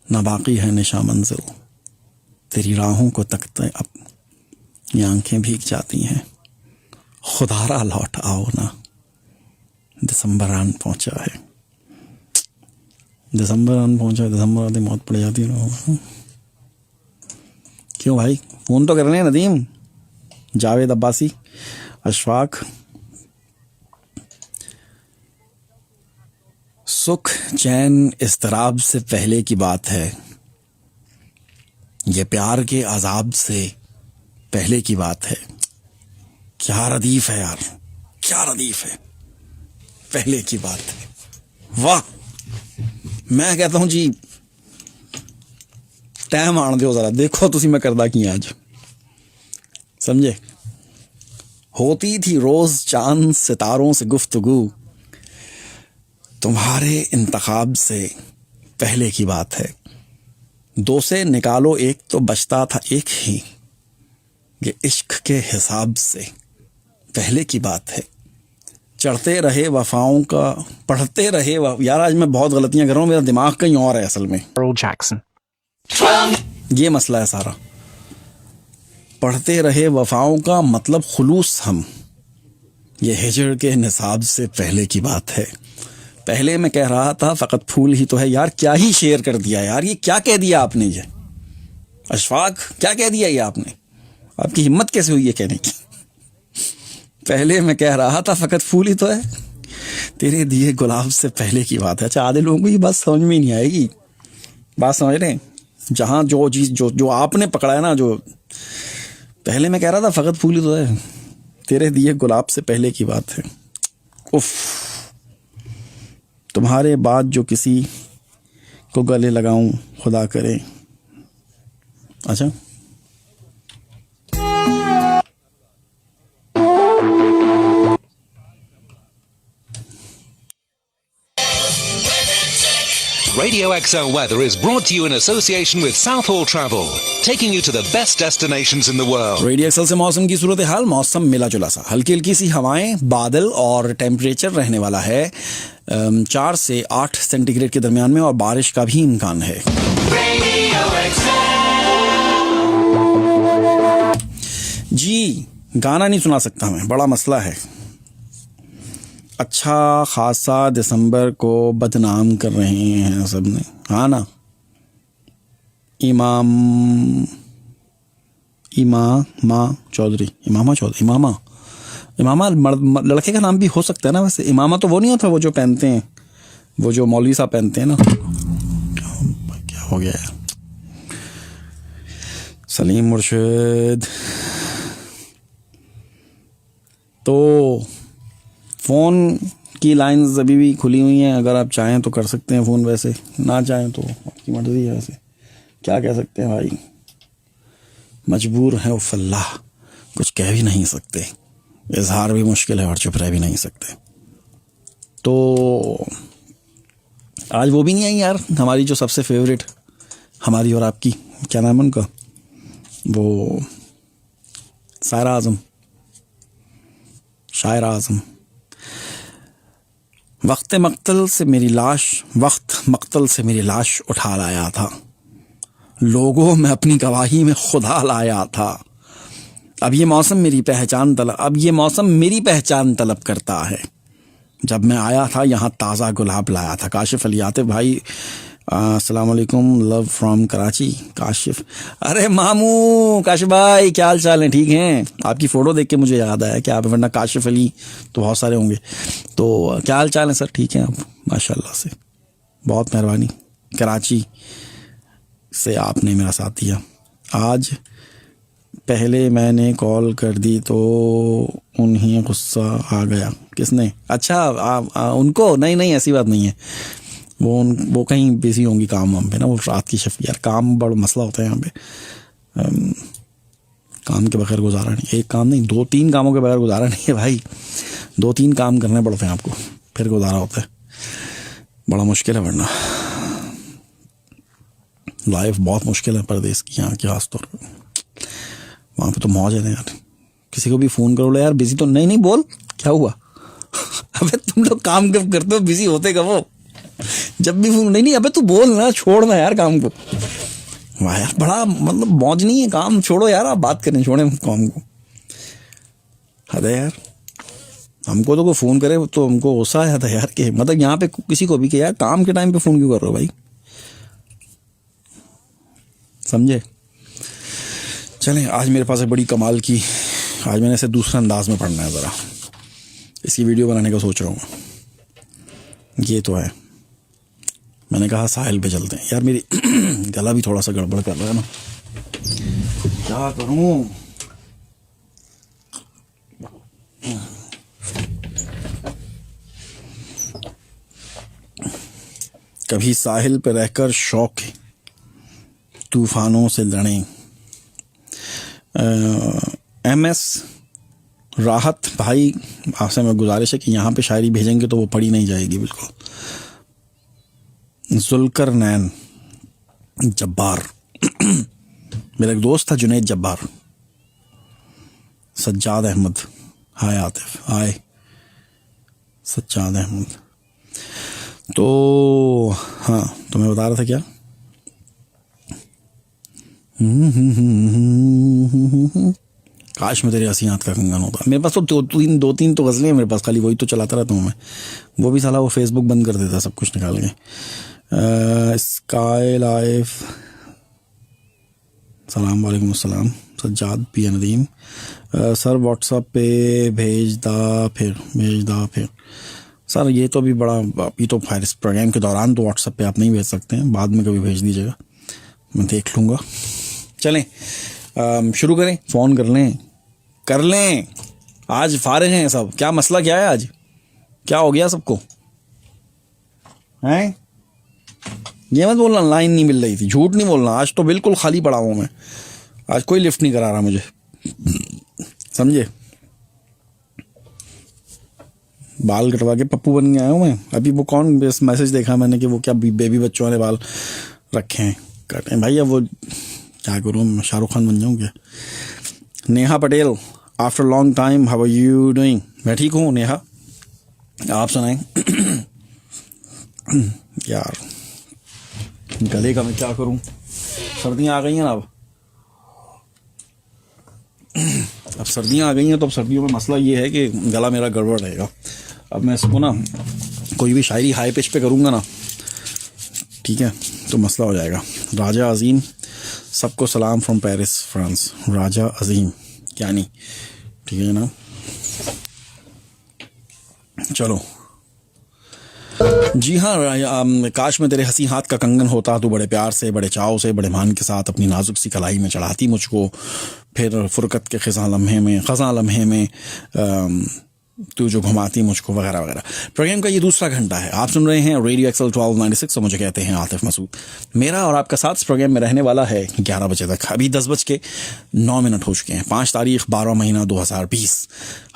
Speaker 1: ना बाकी है निशा मंजिल। तेरी राहों को तकते अब ये आंखें भीग जाती हैं, खुदारा लौट आओ ना। दिसंबर आन पहुंचा है, दिसंबर आन पहुंचा, दिसंबर आते मौत पड़ जाती है ना। क्यों भाई, फोन तो कर रहे हैं नदीम, जावेद अब्बासी, अशफाक। सुख चैन इस्तराब से पहले की बात है, ये प्यार के अजाब से पहले की बात है। क्या रदीफ है यार, क्या रदीफ है, पहले की बात है। वाह, मैं कहता हूं जी टाइम आन दो जरा, देखो तुसी मैं करदा की आज, समझे। होती थी रोज चांद सितारों से गुफ्तगू, तुम्हारे इंतखाब से पहले की बात है। दो से निकालो एक तो बचता था एक ही, ये इश्क के हिसाब से पहले की बात है। चढ़ते रहे वफाओं का, पढ़ते रहे यार आज मैं बहुत गलतियां कर रहा हूं, मेरा दिमाग कहीं और है असल में। जैक्सन, ये मसला है सारा। पढ़ते रहे वफाओं का मतलब खुलूस हम, ये हिजर के निसाब से पहले की बात है। पहले मैं कह रहा था फ़कत फूल ही तो है। यार क्या ही शेयर कर दिया यार, ये क्या कह दिया आपने, ये अशफाक क्या कह दिया ये आपने, आपकी हिम्मत कैसे हुई है कहने की। पहले मैं कह रहा था फ़कत फूल ही तो है, तेरे दिए गुलाब से पहले की बात है। अच्छा, आधे लोगों को ये बात समझ में नहीं आएगी, बात समझ रहे हैं। जहाँ जो चीज़ जो आपने पकड़ा है ना, जो पहले मैं कह रहा था फ़कत फूल ही तो है, तेरे दिए गुलाब से पहले की बात है। उफ, तुम्हारे बाद जो किसी को गले लगाऊं खुदा करे। अच्छा,
Speaker 2: Radio XL weather is brought to you in association with Southall Travel, taking you to the best destinations in the world.
Speaker 1: Radio XL से मौसम की सूरत हाल, मौसम मिला जुला सा, हल्की हल्की सी हवाएं, बादल और टेम्परेचर रहने वाला है 4 से 8 सेंटीग्रेड के दरमियान में, और बारिश का भी इम्कान है। जी, गाना नहीं सुना सकता मैं, बड़ा मसला है। अच्छा खासा दिसंबर को बदनाम कर रहे हैं सबने, हाँ ना। इमामा चौधरी, इमामा लड़के का नाम भी हो सकता है ना वैसे। इमामा तो वो नहीं होता, वो जो पहनते हैं, वो जो मौलवी साहब पहनते हैं ना। क्या हो गया यार, सलीम मुर्शिद। तो फ़ोन की लाइंस अभी भी खुली हुई हैं, अगर आप चाहें तो कर सकते हैं फ़ोन, वैसे ना चाहें तो आपकी मर्ज़ी है। वैसे क्या कह सकते हैं भाई, मजबूर हैं उफ़ल्लाह, कुछ कह भी नहीं सकते, इजहार भी मुश्किल है और चुप रह भी नहीं सकते। तो आज वो भी नहीं आई यार, हमारी जो सबसे फेवरेट, हमारी और आपकी, क्या नाम है उनका, वो शायरा आज़म, वक्त मक्तल से मेरी लाश उठा लाया था, लोगों में अपनी गवाही में खुदा लाया था। अब ये मौसम मेरी पहचान तलब करता है। जब मैं आया था यहाँ ताज़ा गुलाब लाया था। काशिफ अली आतिफ भाई, अस्सलाम वालेकुम, लव फ्रॉम कराची। काशिफ, अरे मामू काशिफ भाई, क्या हाल चाल है, ठीक हैं? आपकी फ़ोटो देख के मुझे याद आया कि आप, वरना काशिफ अली तो बहुत सारे होंगे। तो क्या हाल चाल है सर, ठीक हैं आप? माशाल्लाह से, बहुत मेहरबानी। कराची से आपने मेरा साथ दिया। आज पहले मैंने कॉल कर दी तो उन्हें गुस्सा आ गया। किसने? अच्छा उनको? नहीं ऐसी बात नहीं है, वो कहीं बिजी होंगी काम वाम पे ना, वो रात की शिफ्ट। यार काम बड़ा मसला होता है यहाँ पे, काम के बगैर गुजारा नहीं। एक काम नहीं, 2-3 कामों के बगैर गुजारा नहीं है भाई, 2-3 काम करने पड़ते हैं आपको, फिर गुजारा होता है। बड़ा मुश्किल है वरना लाइफ बहुत मुश्किल है परदेश की, यहाँ की खास तौर पर। वहाँ पे तो मौज है ना यार, किसी को भी फोन करो, यार बिजी तो नहीं बोल, क्या हुआ? अबे तुम लोग काम कब करते हो, बिजी होते कब हो? जब भी फोन, नहीं अबे तू बोल ना, छोड़ना यार काम को। वाह यार, बड़ा मतलब मौज नहीं है, काम छोड़ो यार, आप बात करें, छोड़े काम को। हद है यार, हमको तो कोई फोन करे तो हमको गुस्सा आया था यार कि मतलब यहाँ पे किसी को भी कि यार काम के टाइम पे फोन क्यों कर रहे हो भाई, समझे? चलें, आज मेरे पास है बड़ी कमाल की, आज मैंने इसे दूसरे अंदाज में पढ़ना है, ज़रा इसकी वीडियो बनाने का सोच रहा हूँ। ये तो है, मैंने कहा साहिल पे चलते हैं। यार मेरी गला भी थोड़ा सा गड़बड़ कर रहा है ना, क्या करूँ? कभी साहिल पे रहकर शौक तूफानों से लड़ें। MS राहत भाई, आपसे मैं गुजारिश है कि यहाँ पे शायरी भेजेंगे तो वो पढ़ी नहीं जाएगी बिल्कुल। जुल्कर नैन जब्बार मेरा एक दोस्त था जुनैद जब्बार। सज्जाद अहमद, हाय आतिफ, हाय सज्जाद अहमद। तो हाँ, तो मैं बता रहा था क्या, काश मैं तेरे हंसी हाथ का कंगन होता। मेरे पास तो दो तीन तो गज़लें हैं मेरे पास, खाली वही तो चलाता रहता हूँ मैं। वो भी साला वो फेसबुक बंद कर देता सब कुछ निकाल के। स्काई लाइफ, सलाम वालेकुम अस्सलाम। Sajjad P Nadeem, sir WhatsApp पे भेज दा फिर। सर ये तो भी बड़ा, ये तो फायर इस प्रोग्राम के दौरान तो व्हाट्सएप पे आप नहीं भेज सकते हैं, बाद में कभी भेज दीजिएगा, मैं देख लूँगा। चलें शुरू करें, फ़ोन कर लें। आज फारिग हैं सब, क्या मसला क्या है आज, क्या हो गया सबको हैं? ये मत बोलना लाइन नहीं मिल रही थी, झूठ नहीं बोलना। आज तो बिल्कुल खाली पड़ा हूँ मैं, आज कोई लिफ्ट नहीं करा रहा मुझे, समझे? बाल कटवा के पप्पू बन गया हूँ मैं। अभी वो कौन मैसेज देखा मैंने कि वो क्या बेबी बच्चों वाले बाल रखे हैं, कटे भाई। अब वो क्या करूँ, शाहरुख खान बन जाऊँ क्या? Neha Patel, after long time, how are you doing? मैं ठीक हूँ नेहा, आप सुनाएं। यार गले का मैं क्या करूँ, सर्दियाँ आ गई हैं ना, अब सर्दियाँ आ गई हैं तो अब सर्दियों में मसला ये है कि गला मेरा गड़बड़ रहेगा। अब मैं इसको ना कोई भी शायरी हाई पिच पे करूँगा ना, ठीक है, तो मसला हो जाएगा। राजा अजीम, सबको सलाम फ्रॉम पेरिस फ्रांस। राजा अजीम क्या नहीं, ठीक है ना? चलो जी हाँ, काश मैं तेरे हंसी हाथ का कंगन होता, तू बड़े प्यार से, बड़े चाव से, बड़े मान के साथ अपनी नाजुक सी कलाई में चढ़ाती मुझको, फिर फुरकत के खज़ां लम्हे में तू जो घुमाती मुझको, वगैरह वगैरह। प्रोग्राम का ये दूसरा घंटा है, आप सुन रहे हैं रेडियो एक्सल 1296 और मुझे कहते हैं आतिफ मसूद। मेरा और आपका साथ इस प्रोग्राम में रहने वाला है 11 बजे तक। अभी 10:09 हो चुके हैं। 5 तारीख 12 महीना 2020,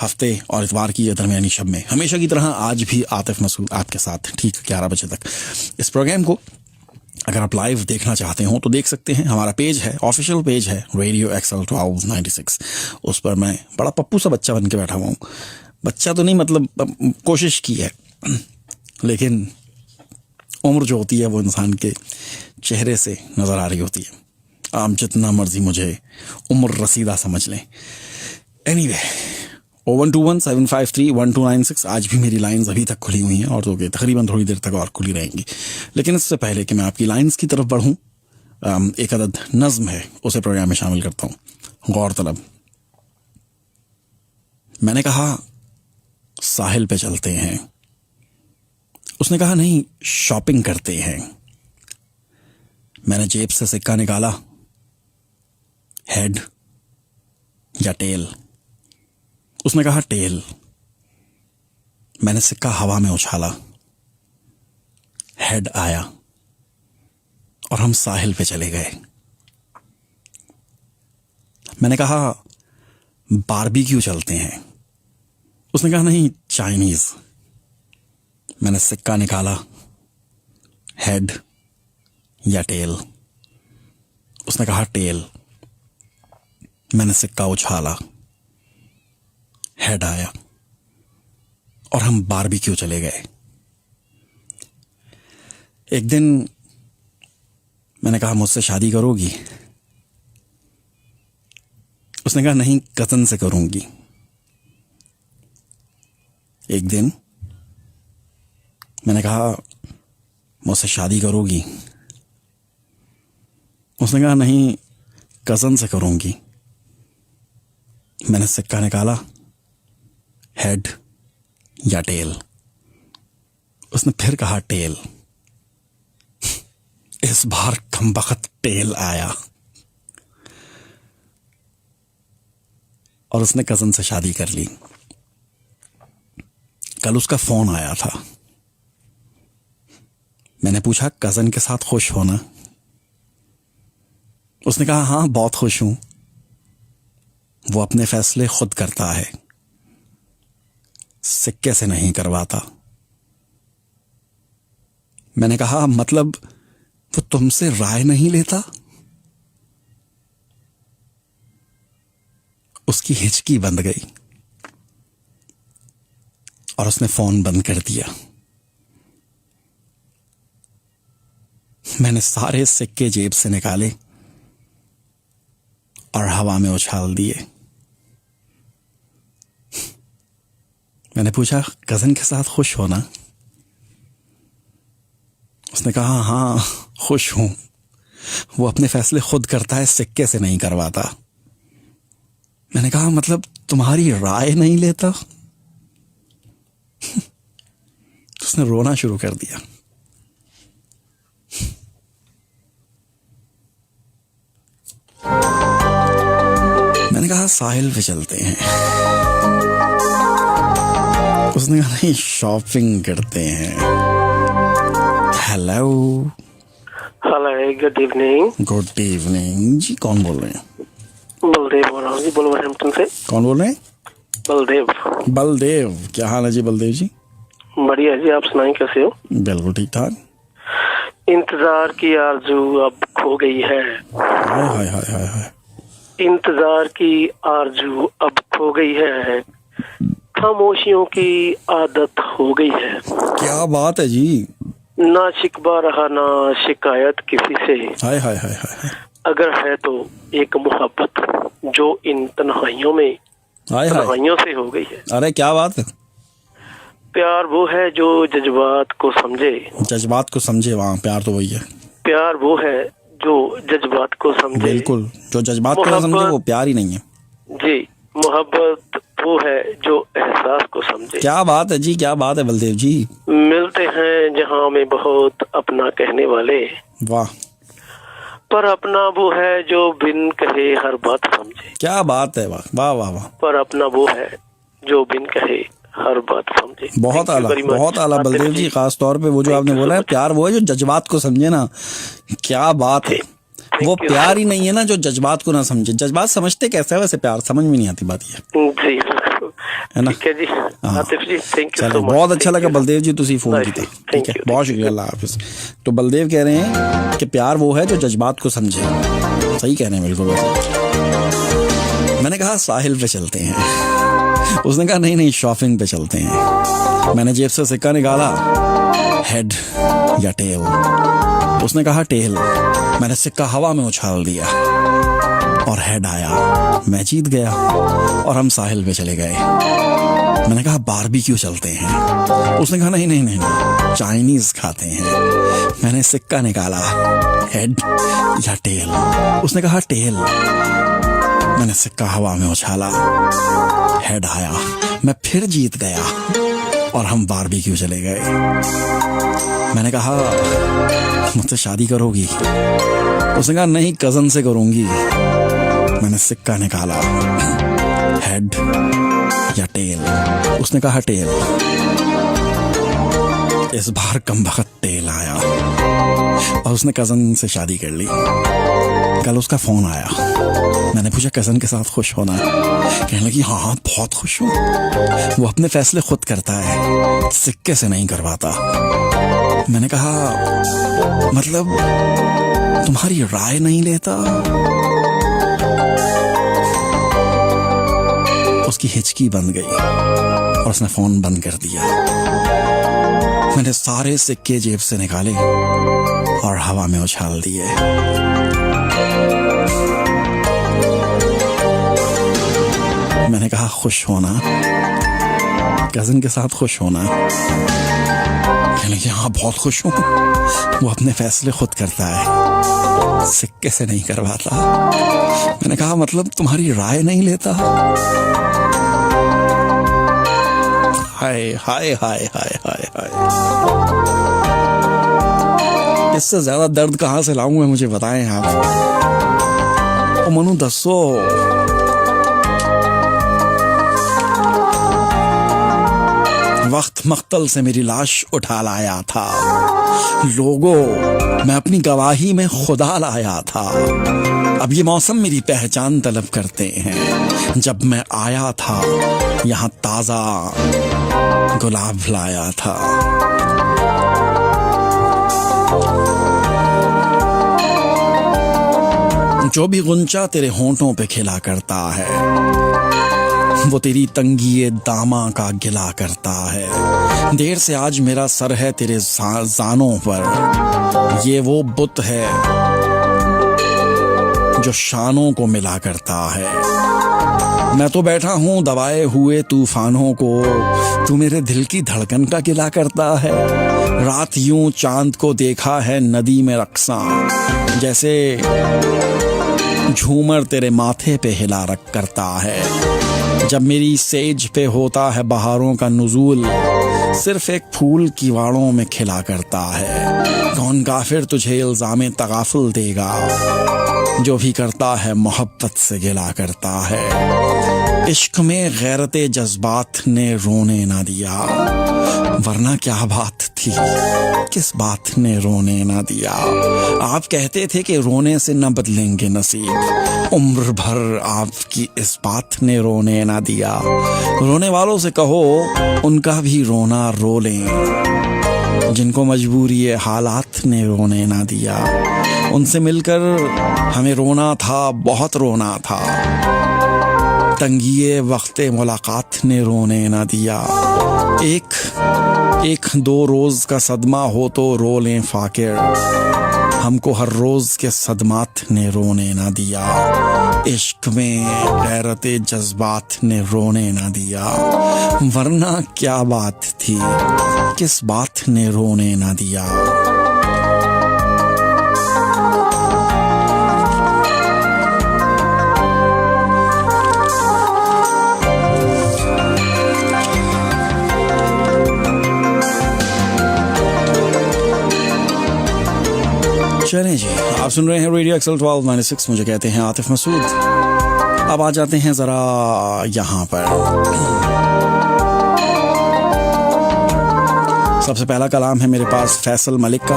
Speaker 1: हफ्ते और इतवार की दरमियानी शब में हमेशा की तरह आज भी आतिफ मसूद आपके साथ ठीक 11 बजे तक। इस प्रोग्राम को अगर आप लाइव देखना चाहते हो तो देख सकते हैं, हमारा पेज है, ऑफिशियल पेज है रेडियो एक्सल 1296। उस पर मैं बड़ा पप्पू सा बच्चा बन के बैठा हुआ हूँ। बच्चा तो नहीं, मतलब कोशिश की है, लेकिन उम्र जो होती है वो इंसान के चेहरे से नज़र आ रही होती है। आप जितना मर्जी मुझे उम्र रसीदा समझ लें। एनीवे, 01217531296 आज भी मेरी लाइंस अभी तक खुली हुई हैं और तो तकरीबन थोड़ी देर तक और खुली रहेंगी। लेकिन इससे पहले कि मैं आपकी लाइंस की तरफ बढ़ूँ, एक अदद नज़्म है, उसे प्रोग्राम में शामिल करता हूँ। गौरतलब, मैंने कहा साहिल पे चलते हैं, उसने कहा नहीं शॉपिंग करते हैं। मैंने जेब से सिक्का निकाला, हेड या टेल? उसने कहा टेल। मैंने सिक्का हवा में उछाला, हेड आया और हम साहिल पे चले गए। मैंने कहा बारबेक्यू चलते हैं, उसने कहा नहीं चाइनीज। मैंने सिक्का निकाला, हेड या टेल? उसने कहा टेल। मैंने सिक्का उछाला, हेड आया और हम बारबेक्यू चले गए। एक दिन मैंने कहा मुझसे शादी करोगी? उसने कहा नहीं, कजन से करूंगी। एक दिन मैंने कहा मुझसे शादी करोगी? उसने कहा नहीं, कजन से करूंगी। मैंने सिक्का निकाला, हेड या टेल? उसने फिर कहा टेल। इस बार कमबख्त टेल आया और उसने कजन से शादी कर ली। कल उसका फोन आया था। मैंने पूछा कजन के साथ खुश हो ना? उसने कहा हाँ, बहुत खुश हूं। वो अपने फैसले खुद करता है, सिक्के से नहीं करवाता। मैंने कहा मतलब वो तुमसे राय नहीं लेता? उसकी हिचकी बंद गई और उसने फोन बंद कर दिया। मैंने सारे सिक्के जेब से निकाले और हवा में उछाल दिए। मैंने पूछा कजन के साथ खुश हो ना? उसने कहा हाँ, खुश हूं। वो अपने फैसले खुद करता है, सिक्के से नहीं करवाता। मैंने कहा मतलब तुम्हारी राय नहीं लेता? उसने रोना शुरू कर दिया। मैंने कहा साहिल पे चलते हैं। उसने कहा नहीं, शॉपिंग करते हैं। Hello.
Speaker 11: Hello, good evening.
Speaker 1: Good evening जी, कौन बोल रहे हैं?
Speaker 11: बलदेव बोल रहा हूँ जी, वुलवरहैम्पटन से।
Speaker 1: कौन बोल रहे हैं?
Speaker 11: बलदेव।
Speaker 1: बलदेव, क्या हाल है जी बलदेव जी?
Speaker 11: बढ़िया जी, आप सुनाएं कैसे हो?
Speaker 1: बिल्कुल ठीक ठाक।
Speaker 11: इंतजार की आरजू अब खो गई है।
Speaker 1: हाय हाय हाय हाय हाय।
Speaker 11: इंतजार की आरजू अब खो गई है, खामोशियों की आदत हो गई है।
Speaker 1: क्या बात है जी।
Speaker 11: ना शिकवा रहा ना शिकायत किसी से।
Speaker 1: हाय हाय हाय हाय।
Speaker 11: अगर है तो एक मोहब्बत जो इन तन्हाइयों में, तन्हाइयों से हो गई है।
Speaker 1: अरे क्या बात है।
Speaker 11: प्यार वो है जो जज्बात को समझे।
Speaker 1: जज्बात को समझे, वहाँ प्यार तो वही है।
Speaker 11: प्यार वो है जो जज्बात को समझे।
Speaker 1: बिल्कुल, जो जज्बात को ना समझे वो प्यार ही नहीं है
Speaker 11: जी। मोहब्बत वो है जो एहसास को समझे।
Speaker 1: क्या बात है जी, क्या बात है बलदेव जी।
Speaker 11: मिलते हैं जहां में बहुत अपना कहने वाले।
Speaker 1: वाह।
Speaker 11: पर अपना वो है जो बिन कहे हर बात समझे।
Speaker 1: क्या बात है, वाह वाह वाह वाह।
Speaker 11: पर अपना वो है जो बिन कहे हर बात समझे।
Speaker 1: बहुत आला, बहुत आला बलदेव जी। खास तौर पे वो जो आपने बोला है, प्यार वो है जो जज्बात को समझे ना। क्या बात है। वो प्यार ही नहीं है ना जो जज्बात को ना समझे। जज्बात समझते कैसे है वैसे, प्यार समझ में नहीं आती बात ये
Speaker 11: जी,
Speaker 1: है ना।
Speaker 11: ठीक है जी, आतिफ जी, थैंक यू सो मच।
Speaker 1: बहुत अच्छा लगा बलदेव जी, तुसी फोन किया। ठीक है, बहुत शुक्रिया, अल्लाह हाफिज। तो बलदेव कह रहे हैं कि प्यार वो है जो जज्बात को समझे। सही कह रहे हैं बिल्कुल। मैंने कहा साहिल पे चलते हैं। उसने कहा नहीं नहीं, शॉपिंग पे चलते हैं। मैंने जेब से सिक्का निकाला, हेड या टेल? उसने कहा टेल। मैंने सिक्का हवा में उछाल दिया और हेड आया। मैं जीत गया और हम साहिल पे चले गए। मैंने कहा बारबेक्यू चलते हैं। उसने कहा नहीं नहीं नहीं, चाइनीज खाते हैं। मैंने सिक्का निकाला, हेड या टेल? उसने कहा टेल। मैंने सिक्का हवा में उछाला, हेड आया। मैं फिर जीत गया और हम बारबेक्यू चले गए। मैंने कहा मुझसे शादी करोगी? उसने कहा नहीं, कजन से करूंगी। मैंने सिक्का निकाला, हेड या टेल? उसने कहा टेल। इस बार कमबख्त टेल आया और उसने कजन से शादी कर ली। कल उसका फोन आया। मैंने पूछा कजन के साथ खुश होना? कहने लगी हाँ बहुत खुश हूँ। वो अपने फैसले खुद करता है, सिक्के से नहीं करवाता। मैंने कहा मतलब तुम्हारी राय नहीं लेता? उसकी हिचकी बंद गई और उसने फोन बंद कर दिया। मैंने सारे सिक्के जेब से निकाले और हवा में उछाल दिए। मैंने कहा खुश होना, कजिन के साथ खुश होना। कहने लगे हाँ बहुत खुश हूं, वो अपने फैसले खुद करता है, सिक्के से नहीं करवाता। मैंने कहा मतलब तुम्हारी राय नहीं लेता? हाय हाय हाय हाय हाय हाय। इससे ज्यादा दर्द कहां से लाऊंगा मुझे बताएं आप। ओ मनु दसो, वक्त मख्तल से मेरी लाश उठा लाया था। लोगों, मैं अपनी गवाही में खुदा लाया था। अब ये मौसम मेरी पहचान तलब करते हैं। जब मैं आया था यहाँ ताजा गुलाब लाया था। जो भी गुंचा तेरे होंठों पे खिला करता है, वो तेरी तंगिए दामा का गिला करता है। देर से आज मेरा सर है तेरे जानों पर। ये वो बुत है जो शानों को मिला करता है। मैं तो बैठा हूँ दबाए हुए तूफानों को, तू मेरे दिल की धड़कन का गिला करता है। रात यूं चांद को देखा है नदी में रक्सा, जैसे झूमर तेरे माथे पे हिला रख करता है। जब मेरी सेज पे होता है बहारों का नुज़ूल, सिर्फ एक फूल कीवाड़ों में खिला करता है। कौन काफिर तुझे इल्ज़ामे तगाफुल देगा, जो भी करता है मोहब्बत से गिला करता है। इश्क में गैरते जज्बात ने रोने ना दिया, वरना क्या बात थी, किस बात ने रोने ना दिया। आप कहते थे कि रोने से न बदलेंगे नसीब, उम्र भर आपकी इस बात ने रोने ना दिया। रोने वालों से कहो उनका भी रोना रो लें, जिनको मजबूरी हालात ने रोने ना दिया। उनसे मिलकर हमें रोना था, बहुत रोना था। तंगिए वक्ते मुलाकात ने रोने ना दिया। एक दो रोज का सदमा हो तो रो लें फाकिर, हमको हर रोज के सदमात ने रोने ना दिया। इश्क में गैरते जज्बात ने रोने ना दिया, वरना क्या बात थी, किस बात ने रोने ना दिया। चलें जी, आप सुन रहे हैं रेडियो एक्सल 1296। मुझे कहते हैं आतिफ मसूद। अब आ जाते हैं जरा यहाँ पर। सबसे पहला कलाम है मेरे पास फैसल मलिक का।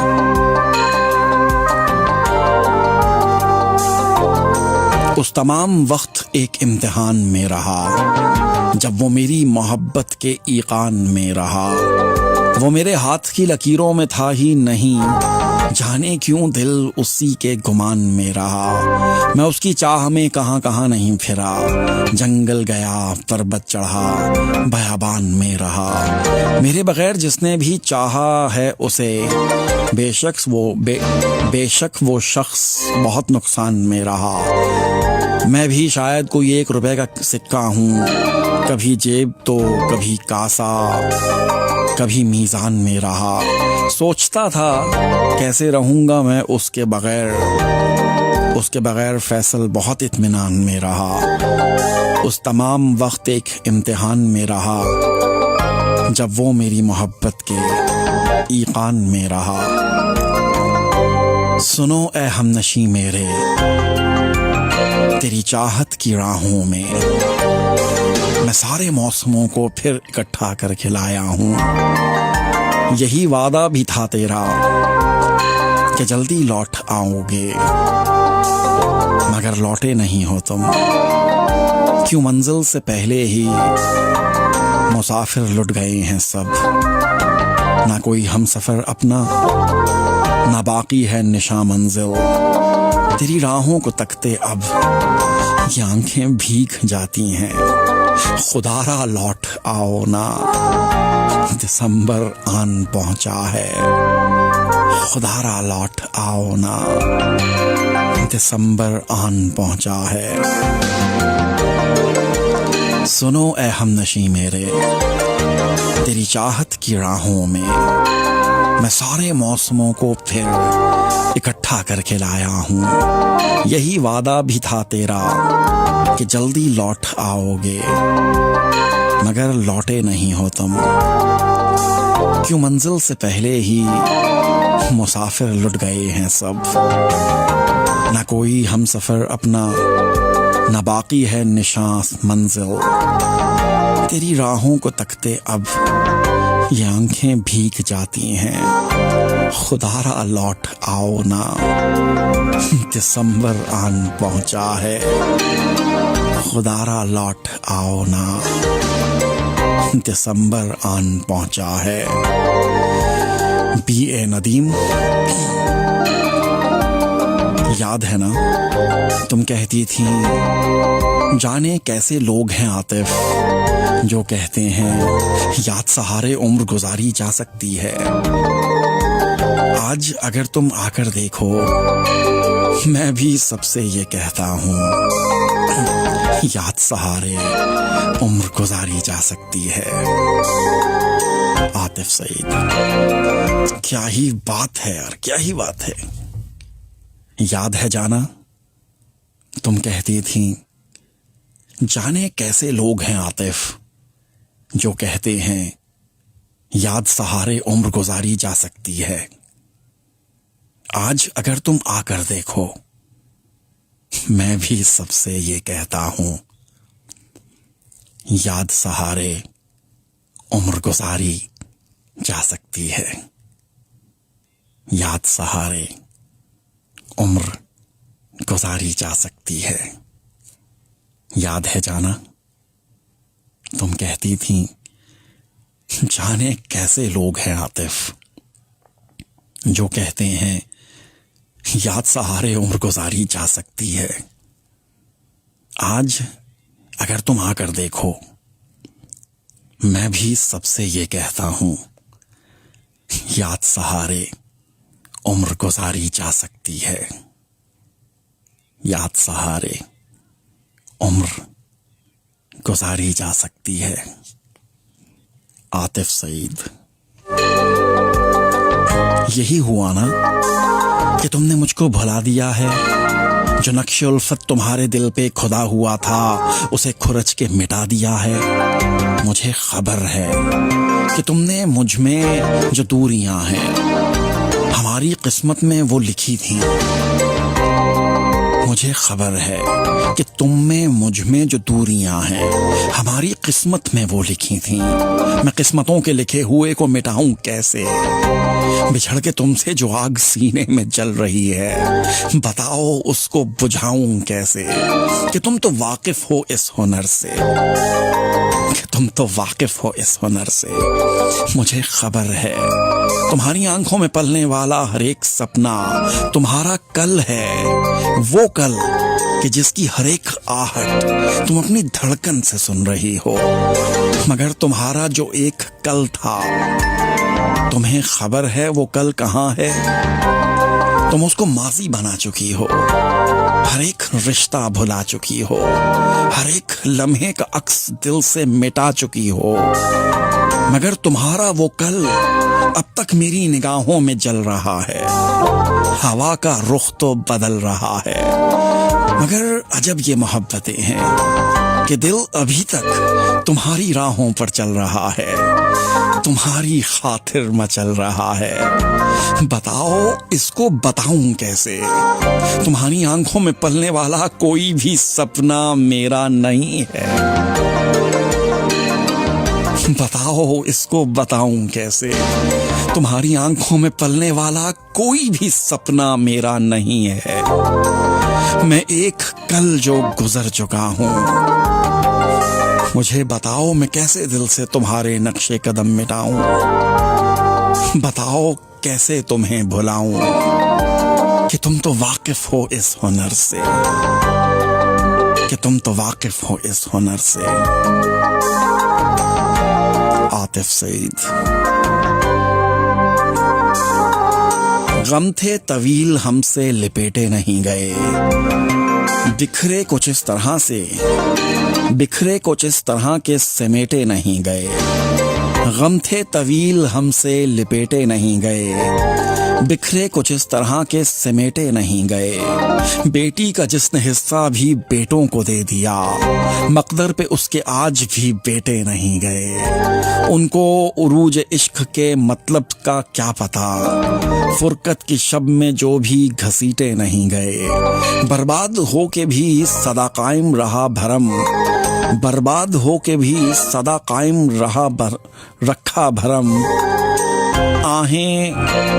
Speaker 1: उस तमाम वक्त एक इम्तिहान में रहा, जब वो मेरी मोहब्बत के ईकान में रहा। वो मेरे हाथ की लकीरों में था ही नहीं, जाने क्यों दिल उसी के गुमान में रहा। मैं उसकी चाह में कहां कहां नहीं फिरा, जंगल गया पर्वत चढ़ा, बयाबान में रहा। मेरे बगैर जिसने भी चाहा है उसे, बेशक वो शख्स बहुत नुकसान में रहा। मैं भी शायद कोई 1 रुपए का सिक्का हूँ, कभी जेब तो कभी कासा, कभी मीज़ान में रहा। सोचता था कैसे रहूँगा मैं उसके बगैर फैसल बहुत इत्मीनान में रहा। उस तमाम वक्त एक इम्तिहान में रहा, जब वो मेरी मोहब्बत के ईकान में रहा। सुनो ए हमनशी मेरे, तेरी चाहत की राहों में मैं सारे मौसमों को फिर इकट्ठा कर खिलाया हूँ। यही वादा भी था तेरा कि जल्दी लौट आओगे, मगर लौटे नहीं हो तुम। क्यों मंजिल से पहले ही मुसाफिर लुट गए हैं सब। ना कोई हम सफर अपना, ना बाकी है निशा मंजिल। तेरी राहों को तकते अब ये आंखें भीग जाती हैं। खुदारा लौट आओ ना, दिसंबर आन पहुंचा है। खुदारा लौट आओ ना, दिसंबर आन पहुंचा है। सुनो ए हमनशी मेरे, तेरी चाहत की राहों में मैं सारे मौसमों को फिर इकट्ठा करके लाया हूँ। यही वादा भी था तेरा कि जल्दी लौट आओगे, मगर लौटे नहीं हो तुम। क्यों मंजिल से पहले ही मुसाफिर लुट गए हैं सब। ना कोई हम सफर अपना, ना बाकी है निशान मंजिल। तेरी राहों को तकते अब ये आंखें भीग जाती हैं। खुदारा लौट आओ ना, दिसंबर आन पहुंचा है। खुदारा लौट आओ ना, दिसंबर आन पहुंचा है। B.A. नदीम, याद है ना तुम कहती थी, जाने कैसे लोग हैं आतिफ जो कहते हैं याद सहारे उम्र गुजारी जा सकती है। आज अगर तुम आकर देखो, मैं भी सबसे ये कहता हूँ, याद सहारे उम्र गुजारी जा सकती है। आतिफ सईद, क्या ही बात है यार, क्या ही बात है। याद है जाना तुम कहती थी, जाने कैसे लोग हैं आतिफ जो कहते हैं याद सहारे उम्र गुजारी जा सकती है। आज अगर तुम आकर देखो, मैं भी सबसे ये कहता हूं, याद सहारे उम्र गुजारी जा सकती है। याद सहारे उम्र गुजारी जा सकती है। याद है जाना तुम कहती थी, जाने कैसे लोग हैं आतिफ जो कहते हैं याद सहारे उम्र गुजारी जा सकती है। आज अगर तुम आकर देखो, मैं भी सबसे ये कहता हूं, याद सहारे उम्र गुजारी जा सकती है। याद सहारे उम्र गुजारी जा सकती है। आतिफ सईद, यही हुआ ना कि तुमने मुझको भुला दिया है। जो नक्शे उल्फत तुम्हारे दिल पे खुदा हुआ था, उसे खुरच के मिटा दिया है। मुझे खबर है कि तुमने मुझ में जो दूरियां हैं, हमारी किस्मत में वो लिखी थी। मुझे खबर है कि तुम में मुझ में जो दूरियां हैं, हमारी किस्मत में वो लिखी थी। मैं किस्मतों के लिखे हुए को मिटाऊं कैसे? बिछड़ के तुमसे जो आग सीने में जल रही है, बताओ उसको बुझाऊं कैसे? कि तुम तो वाकिफ हो इस हुनर से, कि तुम तो वाकिफ हो इस हुनर से। मुझे खबर है तुम्हारी आंखों में पलने वाला हर एक सपना तुम्हारा कल है। वो कल कि जिसकी हर एक आहट तुम अपनी धड़कन से सुन रही हो। मगर तुम्हारा जो एक कल था, तुम्हें खबर है वो कल कहाँ है? तुम उसको माजी बना चुकी हो, हर एक रिश्ता भुला चुकी हो, हर एक लम्हे का अक्स दिल से मिटा चुकी हो। मगर तुम्हारा वो कल अब तक मेरी निगाहों में जल रहा है। हवा का रुख तो बदल रहा है, मगर अजब ये मोहब्बतें हैं कि दिल अभी तक तुम्हारी राहों पर चल रहा है, तुम्हारी खातिर मचल रहा है। बताओ इसको बताऊं कैसे? तुम्हारी आंखों में पलने वाला कोई भी सपना मेरा नहीं है। बताओ इसको बताऊं कैसे? तुम्हारी आंखों में पलने वाला कोई भी सपना मेरा नहीं है। मैं एक कल जो गुजर चुका हूं। मुझे बताओ मैं कैसे दिल से तुम्हारे नक्शे कदम मिटाऊं? बताओ कैसे तुम्हें भुलाऊं कि तुम तो वाकिफ हो इस हुनर से, कि तुम तो वाकिफ हो इस हुनर से। आतिफ सईद। गम थे तवील हमसे लिपेटे नहीं गए, बिखरे कुछ इस तरह से, बिखरे कुछ इस तरह के समेटे नहीं गए। गम थे तवील हमसे लिपेटे नहीं गए, बिखरे कुछ इस तरह के समेटे नहीं गए। बेटी का जिसने हिस्सा भी बेटों को दे दिया, मकदर पे उसके आज भी बेटे नहीं गए। उनको उरूज इश्क के मतलब का क्या पता, फुरकत की शब में जो भी घसीटे नहीं गए। बर्बाद हो के भी सदा कायम रहा भरम, बर्बाद हो के भी सदा कायम रखा भरम। आहें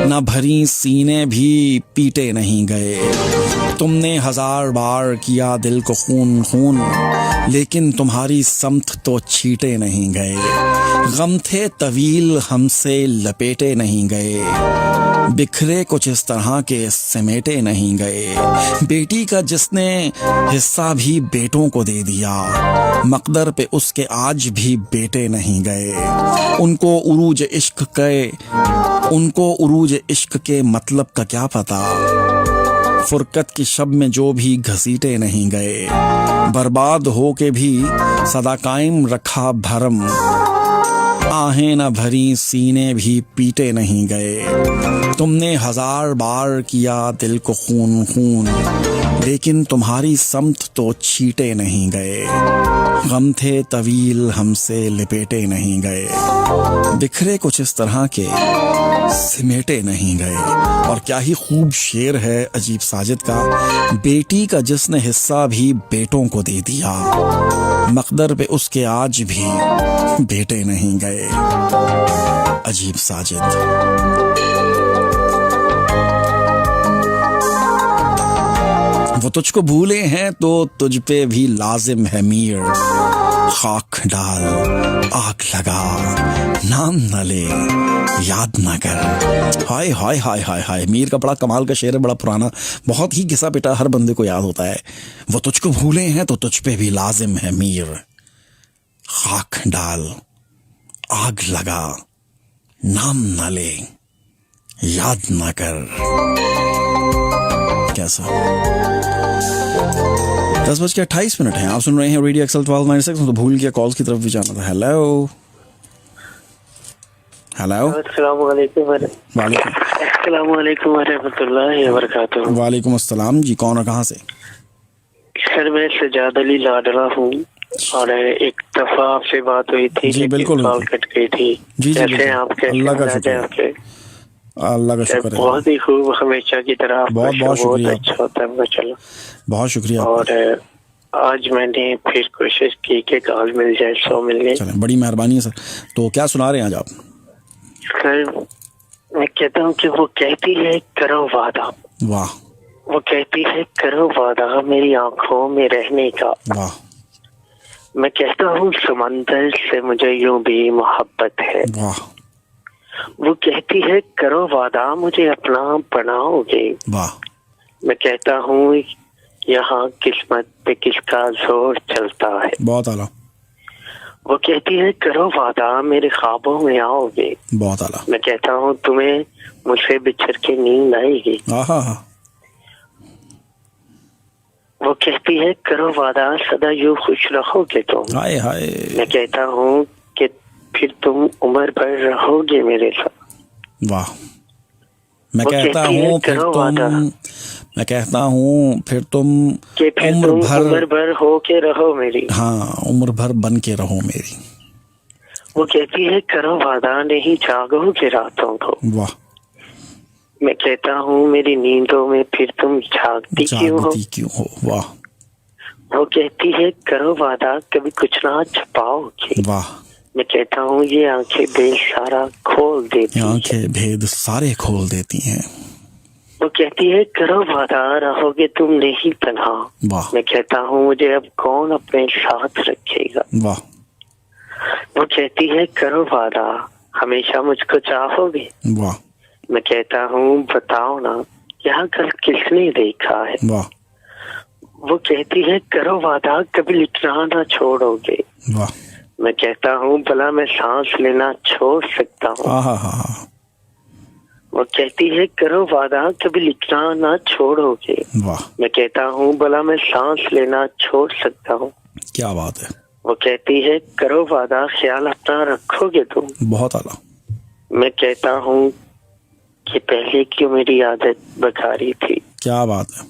Speaker 1: न भरी सीने भी पीटे नहीं गए। तुमने 1000 बार किया दिल को खून खून, लेकिन तुम्हारी समत तो छीटे नहीं गए। गम थे तवील हमसे लपेटे नहीं गए, बिखरे कुछ इस तरह के समेटे नहीं गए। बेटी का जिसने हिस्सा भी बेटों को दे दिया, मकदर पे उसके आज भी बेटे नहीं गए। उनको उरूज इश्क के मतलब का क्या पता, फुरकत की शब में जो भी घसीटे नहीं गए। बर्बाद हो के भी सदा कायम रखा भरम, आहें न भरी सीने भी पीटे नहीं गए। तुमने 1000 बार किया दिल को खून खून, लेकिन तुम्हारी समत तो छीटे नहीं गए। गम थे तवील हमसे लिपेटे नहीं गए, बिखरे कुछ इस तरह के सिमेटे नहीं गए। और क्या ही खूब शेर है अजीब साजिद का। बेटी का जिसने हिस्सा भी बेटों को दे दिया, मकदर पे उसके आज भी बेटे नहीं गए। अजीब साजिद। वो तुझको भूले हैं तो तुझ पे भी लाजिम है मीर, खाक डाल आग लगा नाम न ले याद न कर। हाय हाय हाय हाय हाय। मीर का बड़ा कमाल का शेर है, बड़ा पुराना, बहुत ही घिसा पिटा, हर बंदे को याद होता है। वो तुझको भूले हैं तो तुझ पे भी लाजिम है मीर, खाक डाल आग लगा नाम न ले याद न कर। कैसा 10:28 है। आप सुन रहे हैं रेडियो एक्सल 1296। तो भूल गया कॉल्स की तरफ भी जाना था। Hello hello. वालेकुम अस्सलाम जी। कौन है, कहाँ से?
Speaker 11: सर मैं सजाद अली लाडला हूँ, और एक दफा आपसे बात हुई थी
Speaker 1: जी, बिल्कुल
Speaker 11: कॉल कट गई थी।
Speaker 1: जी
Speaker 11: कैसे आप?
Speaker 1: अल्लाह का शुक्र, अल्लाह का शुक्र है।
Speaker 11: बहुत ही खूब, हमेशा की तरह।
Speaker 1: बहुत बहुत शुक्रिया,
Speaker 11: अच्छा होता है। चलो
Speaker 1: बहुत शुक्रिया।
Speaker 11: और आज मैंने फिर कोशिश की कि कॉल मिल जाए, सो मिल गई।
Speaker 1: चलें, बड़ी मेहरबानी है सर। तो क्या सुना रहे हैं आज आप?
Speaker 11: सर मैं कहता हूँ कि वो कहती है करो वादा,
Speaker 1: वाह।
Speaker 11: वो कहती है करो वादा मेरी आंखों में रहने का,
Speaker 1: वाह।
Speaker 11: मैं कहता हूँ समंदर से मुझे यूं भी मोहब्बत है,
Speaker 1: वाह।
Speaker 11: वो कहती है करो वादा मुझे अपना बनाओगे,
Speaker 1: वाह।
Speaker 11: मैं कहता हूँ यहाँ किस्मत पे किसका जोर चलता है,
Speaker 1: बहुत आला।
Speaker 11: वो कहती है करो वादा मेरे ख्वाबों में आओगे,
Speaker 1: बहुत आला।
Speaker 11: मैं कहता हूँ तुम्हें मुझसे बिछड़ के नींद आएगी, वो कहती है करो वादा सदा यूं खुश रहोगे तुम,
Speaker 1: हाय हाय,
Speaker 11: मैं कहता हूँ कि फिर तुम उम्र भर रहोगे मेरे साथ,
Speaker 1: वाह। मैं कहता हूँ फिर तुम, मैं कहता हूँ फिर तुम
Speaker 11: उम्र भर हो के रहो मेरी,
Speaker 1: हाँ उम्र भर बन के रहो मेरी,
Speaker 11: वो कहती है करो वादा नहीं जागोगे रातों को,
Speaker 1: वाह।
Speaker 11: मैं कहता हूँ मेरी नींदों में फिर तुम जागती क्यों हो,
Speaker 1: वाह।
Speaker 11: वो कहती है करो वादा कभी कुछ ना छुपाओगे,
Speaker 1: वाह।
Speaker 11: मैं कहता हूँ ये आंखें भेद सारा खोल देती हैं,
Speaker 1: आंखें भेद सारे खोल देती हैं,
Speaker 11: वो कहती है करो वादा रहोगे तुम नहीं तन्हा,
Speaker 1: वाह।
Speaker 11: मैं कहता हूँ मुझे अब कौन अपने साथ रखेगा,
Speaker 1: वाह।
Speaker 11: वो कहती है करो वादा हमेशा मुझको चाहोगे।
Speaker 1: वाह
Speaker 11: मैं कहता हूँ बताओ ना क्या कल किसने देखा है।
Speaker 1: वाह
Speaker 11: वो कहती है करो वादा कभी लिखना ना छोड़ोगे।
Speaker 1: वाह
Speaker 11: मैं कहता हूँ भला मैं सांस लेना छोड़ सकता हूँ।
Speaker 1: हाँ।
Speaker 11: वो कहती है करो वादा कभी लिखना ना छोड़ोगे।
Speaker 1: वाह
Speaker 11: मैं कहता हूँ भला मैं सांस लेना छोड़ सकता हूँ।
Speaker 1: क्या बात है।
Speaker 11: वो कहती है करो वादा ख्याल अपना रखोगे तुम।
Speaker 1: बहुत आला।
Speaker 11: मैं कहता हूँ कि पहले क्यों मेरी आदत बिगाड़ी थी।
Speaker 1: क्या बात है।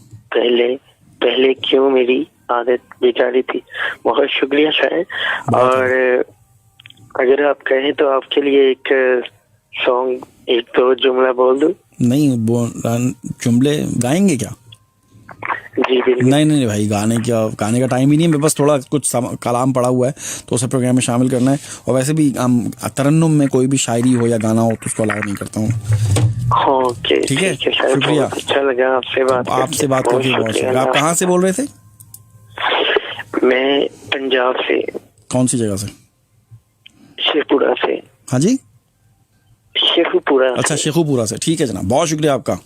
Speaker 11: पहले क्यों मेरी आदत बिगाड़ी थी। बहुत शुक्रिया शायद। और अगर आप कहें तो आपके लिए एक सॉन्ग एक दो जुमला बोल दूं।
Speaker 1: नहीं जुमले गाएंगे क्या।
Speaker 11: जी बिल्कुल।
Speaker 1: नहीं भाई गाने का टाइम ही नहीं है। मैं बस थोड़ा कुछ कलाम पड़ा हुआ है तो उसे प्रोग्राम में शामिल करना है। और वैसे भी तरन्नुम में कोई भी शायरी हो या गाना हो तो उसको अलाउ नहीं करता हूँ।
Speaker 11: ओके
Speaker 1: ठीक है शुक्रिया।
Speaker 11: अच्छा लगा आपसे बात
Speaker 1: करके बहुत शुक्रिया। आप कहाँ से बोल रहे थे।
Speaker 11: मैं पंजाब से।
Speaker 1: कौन सी जगह से।
Speaker 11: शेखपुरा से।
Speaker 1: हाँ जी
Speaker 11: शेखुपुरा।
Speaker 1: अच्छा शेखुपुरा से। ठीक है जनाब बहुत शुक्रिया आपका।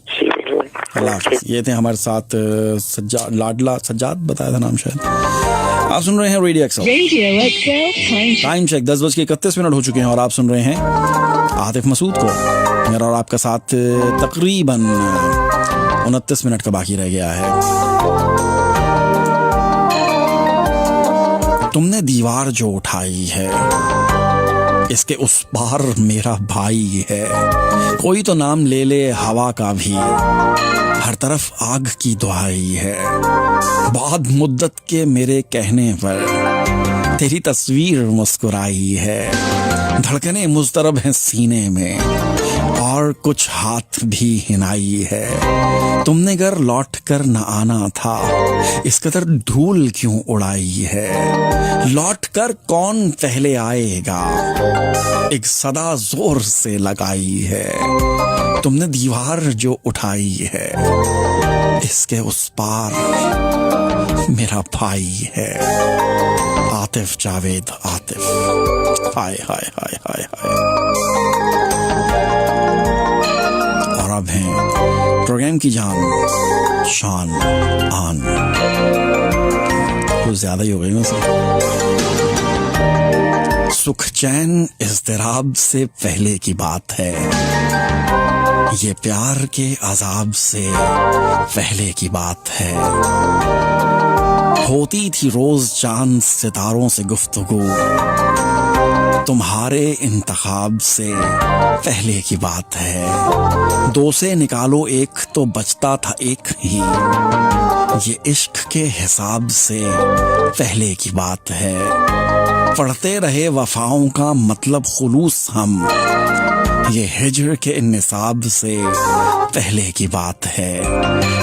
Speaker 1: अल्लाह हाफिज़। ये थे हमारे साथ लाडला सज्जाद बताया था नाम शायद। आप सुन रहे हैं रेडियो एक्सल टाइम चेक 10:31 हो चुके हैं और आप सुन रहे हैं आतिफ मसूद को। मेरा और आपका साथ तकरीबन 29 मिनट का बाकी रह गया है। तुमने दीवार जो उठाई है इसके उस पार मेरा भाई है। कोई तो नाम ले ले हवा का भी हर तरफ आग की दुहाई है। बाद मुद्दत के मेरे कहने पर तेरी तस्वीर मुस्कुराई है। धड़कने मुस्तरब हैं सीने में और कुछ हाथ भी हिनाई है। तुमने घर लौट कर न आना था इस कदर धूल क्यों उड़ाई है। लौट कर कौन पहले आएगा एक सदा जोर से लगाई है। तुमने दीवार जो उठाई है इसके उस पार मेरा भाई है। आतिफ जावेद आतिफ। हाय हाय हाय हाय हाय। और अब हैं प्रोग्राम की जान शान आन। कुछ ज्यादा ही हो गई ना सर। सुख चैन इज़्तिराब से पहले की बात है। ये प्यार के अजाब से पहले की बात है। होती थी रोज चांद सितारों से गुफ्तगू तुम्हारे इंतखाब से पहले की बात है। दो से निकालो एक तो बचता था एक ही। ये इश्क के हिसाब से पहले की बात है। पढ़ते रहे वफाओं का मतलब खुलूस हम। ये हिज्र के निसाब से पहले की बात है।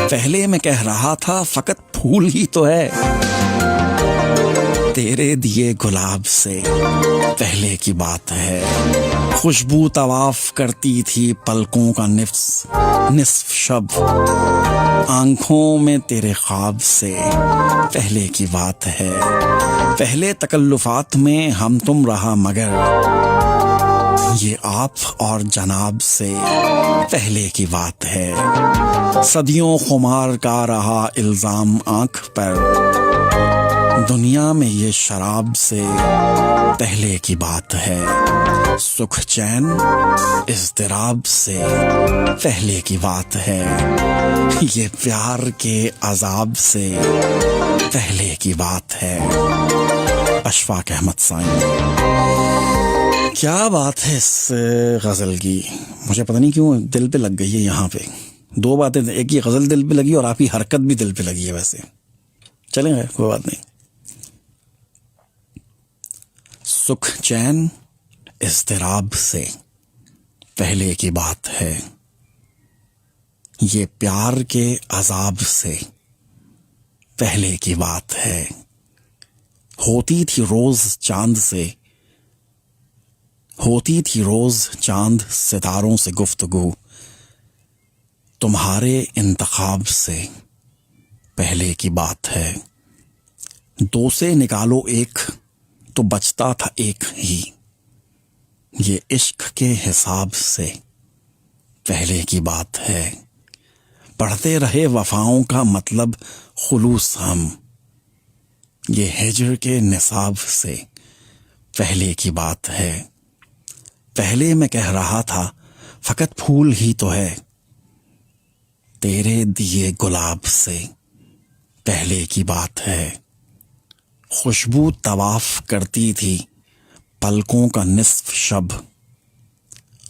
Speaker 1: पहले मैं कह रहा था फकत फूल ही तो है। तेरे दिए गुलाब से पहले की बात है। खुशबू तवाफ करती थी पलकों का निस्फ शब। आंखों में तेरे ख्वाब से पहले की बात है। पहले तकल्लुफात में हम तुम रहा मगर ये आप और जनाब से पहले की बात है। सदियों खुमार का रहा इल्जाम आंख पर। दुनिया में ये शराब से पहले की बात है। सुख चैन इज़्तिराब से पहले की बात है। ये प्यार के अजाब से पहले की बात है। अशफाक अहमद साईं। क्या बात है इस गज़ल की। मुझे पता नहीं क्यों दिल पे लग गई है। यहाँ पे दो बातें, एक ये गज़ल दिल पे लगी और आपकी हरकत भी दिल पे लगी है। वैसे चलेंगे कोई बात नहीं। सुख चैन इज़्तिराब से पहले की बात है। ये प्यार के अजाब से पहले की बात है। होती थी रोज चांद सितारों से गुफ्तगू तुम्हारे इंतखाब से पहले की बात है। दो से निकालो एक तो बचता था एक ही। ये इश्क के हिसाब से पहले की बात है, पढ़ते रहे वफाओं का मतलब खुलूस हम, ये हिज्र के निसाब से पहले की बात है। पहले मैं कह रहा था फकत फूल ही तो है, तेरे दिए गुलाब से पहले की बात है। खुशबू तवाफ करती थी पलकों का निस्फ शब,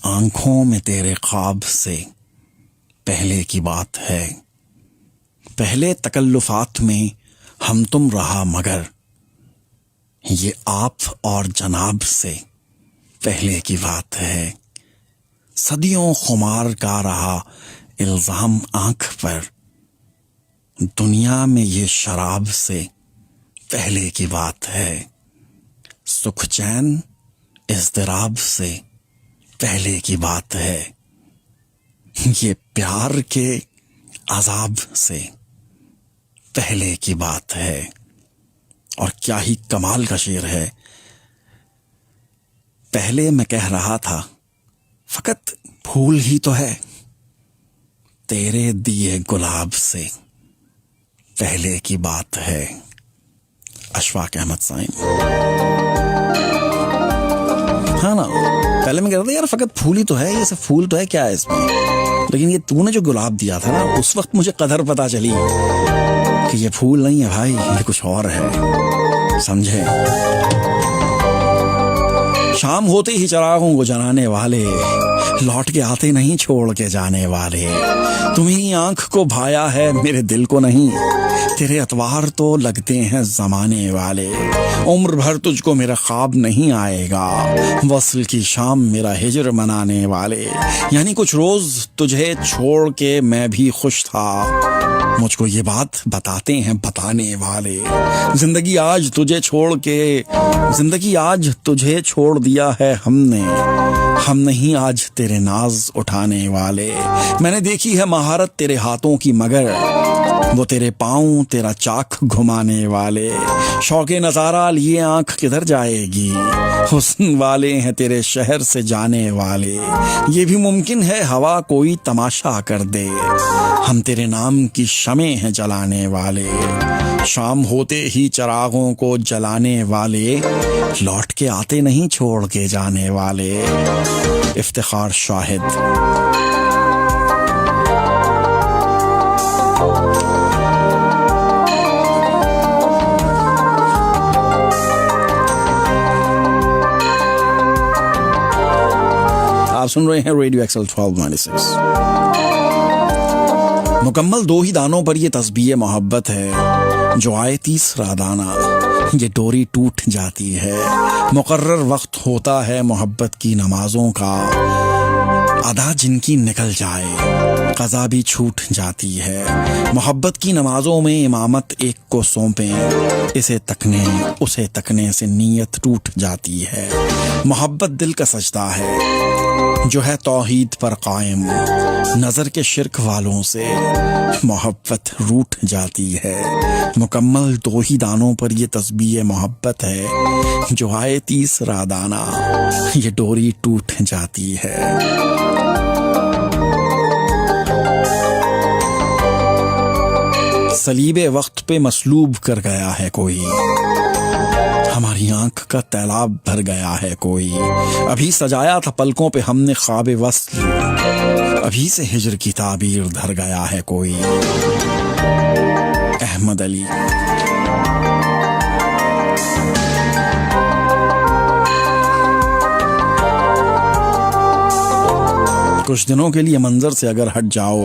Speaker 1: आंखों में तेरे ख्वाब से पहले की बात है। पहले तकल्लुफात में हम तुम रहा मगर ये आप और जनाब से पहले की बात है। सदियों खुमार का रहा इल्जाम आंख पर, दुनिया में ये शराब से पहले की बात है। सुख चैन इज़्तिराब से पहले की बात है, ये प्यार के अजाब से पहले की बात है। और क्या ही कमाल का शेर है। पहले मैं कह रहा था फकत फूल ही तो है, तेरे दिए गुलाब से पहले की बात है। अशफाक अहमद साइम। हाँ ना, पहले मैं कह रहा था यार फकत फूल ही तो है, ये सब फूल तो है, क्या है इसमें, लेकिन ये तूने जो गुलाब दिया था ना, उस वक्त मुझे कदर पता चली कि ये फूल नहीं है भाई, ये कुछ और है, समझे। शाम होते ही चिरागों को जलाने वाले, लौट के आते नहीं छोड़ के जाने वाले, तुम्ही आंख को भाया है मेरे दिल को नहीं, तेरे अतवार तो लगते हैं जमाने वाले। उम्र भर तुझको मेरा ख्वाब नहीं आएगा, वस्ल की शाम मेरा हिजर मनाने वाले। यानी कुछ रोज तुझे छोड़ के मैं भी खुश था, मुझको ये बात बताते हैं बताने वाले। जिंदगी आज तुझे छोड़ दिया है हमने, हम नहीं आज तेरे नाज उठाने वाले। मैंने देखी है महारत तेरे हाथों की मगर वो तेरे पाँव तेरा चाक घुमाने वाले। शौके नजारा लिए आंख किधर जाएगी, हुस्न वाले हैं तेरे शहर से जाने वाले। ये भी मुमकिन है हवा कोई तमाशा कर दे, हम तेरे नाम की शमे हैं जलाने वाले। शाम होते ही चिरागों को जलाने वाले, लौट के आते नहीं छोड़ के जाने वाले। इफ्तिखार शाहिद। आप सुन रहे हैं रेडियो एक्सल 1296। मुकम्मल 2 ही दानों पर ये तस्बीह मोहब्बत है, जो आए तीसरा दाना ये डोरी टूट जाती है। मुकर्रर वक्त होता है मोहब्बत की नमाजों का, अदा जिनकी निकल जाए क़ज़ा भी छूट जाती है। मोहब्बत की नमाजों में इमामत एक को सौंपें, इसे तकने उसे तकने से नीयत टूट जाती है। मोहब्बत दिल का सजदा है जो है तौहीद पर कायम, नज़र के शिरक वालों से मोहब्बत रूठ जाती है। मुकम्मल 2 ही दानों पर ये तस्बीह मोहब्बत है, जो आए तीसरा दाना ये डोरी टूट जाती है। सलीबे वक्त पे मसलूब कर गया है कोई, हमारी आंख का तैलाब भर गया है कोई। अभी सजाया था पलकों पे हमने ख्वाबे वस्ल, अभी से हिजर की ताबीर धर गया है कोई। अहमद अली। कुछ दिनों के लिए मंजर से अगर हट जाओ,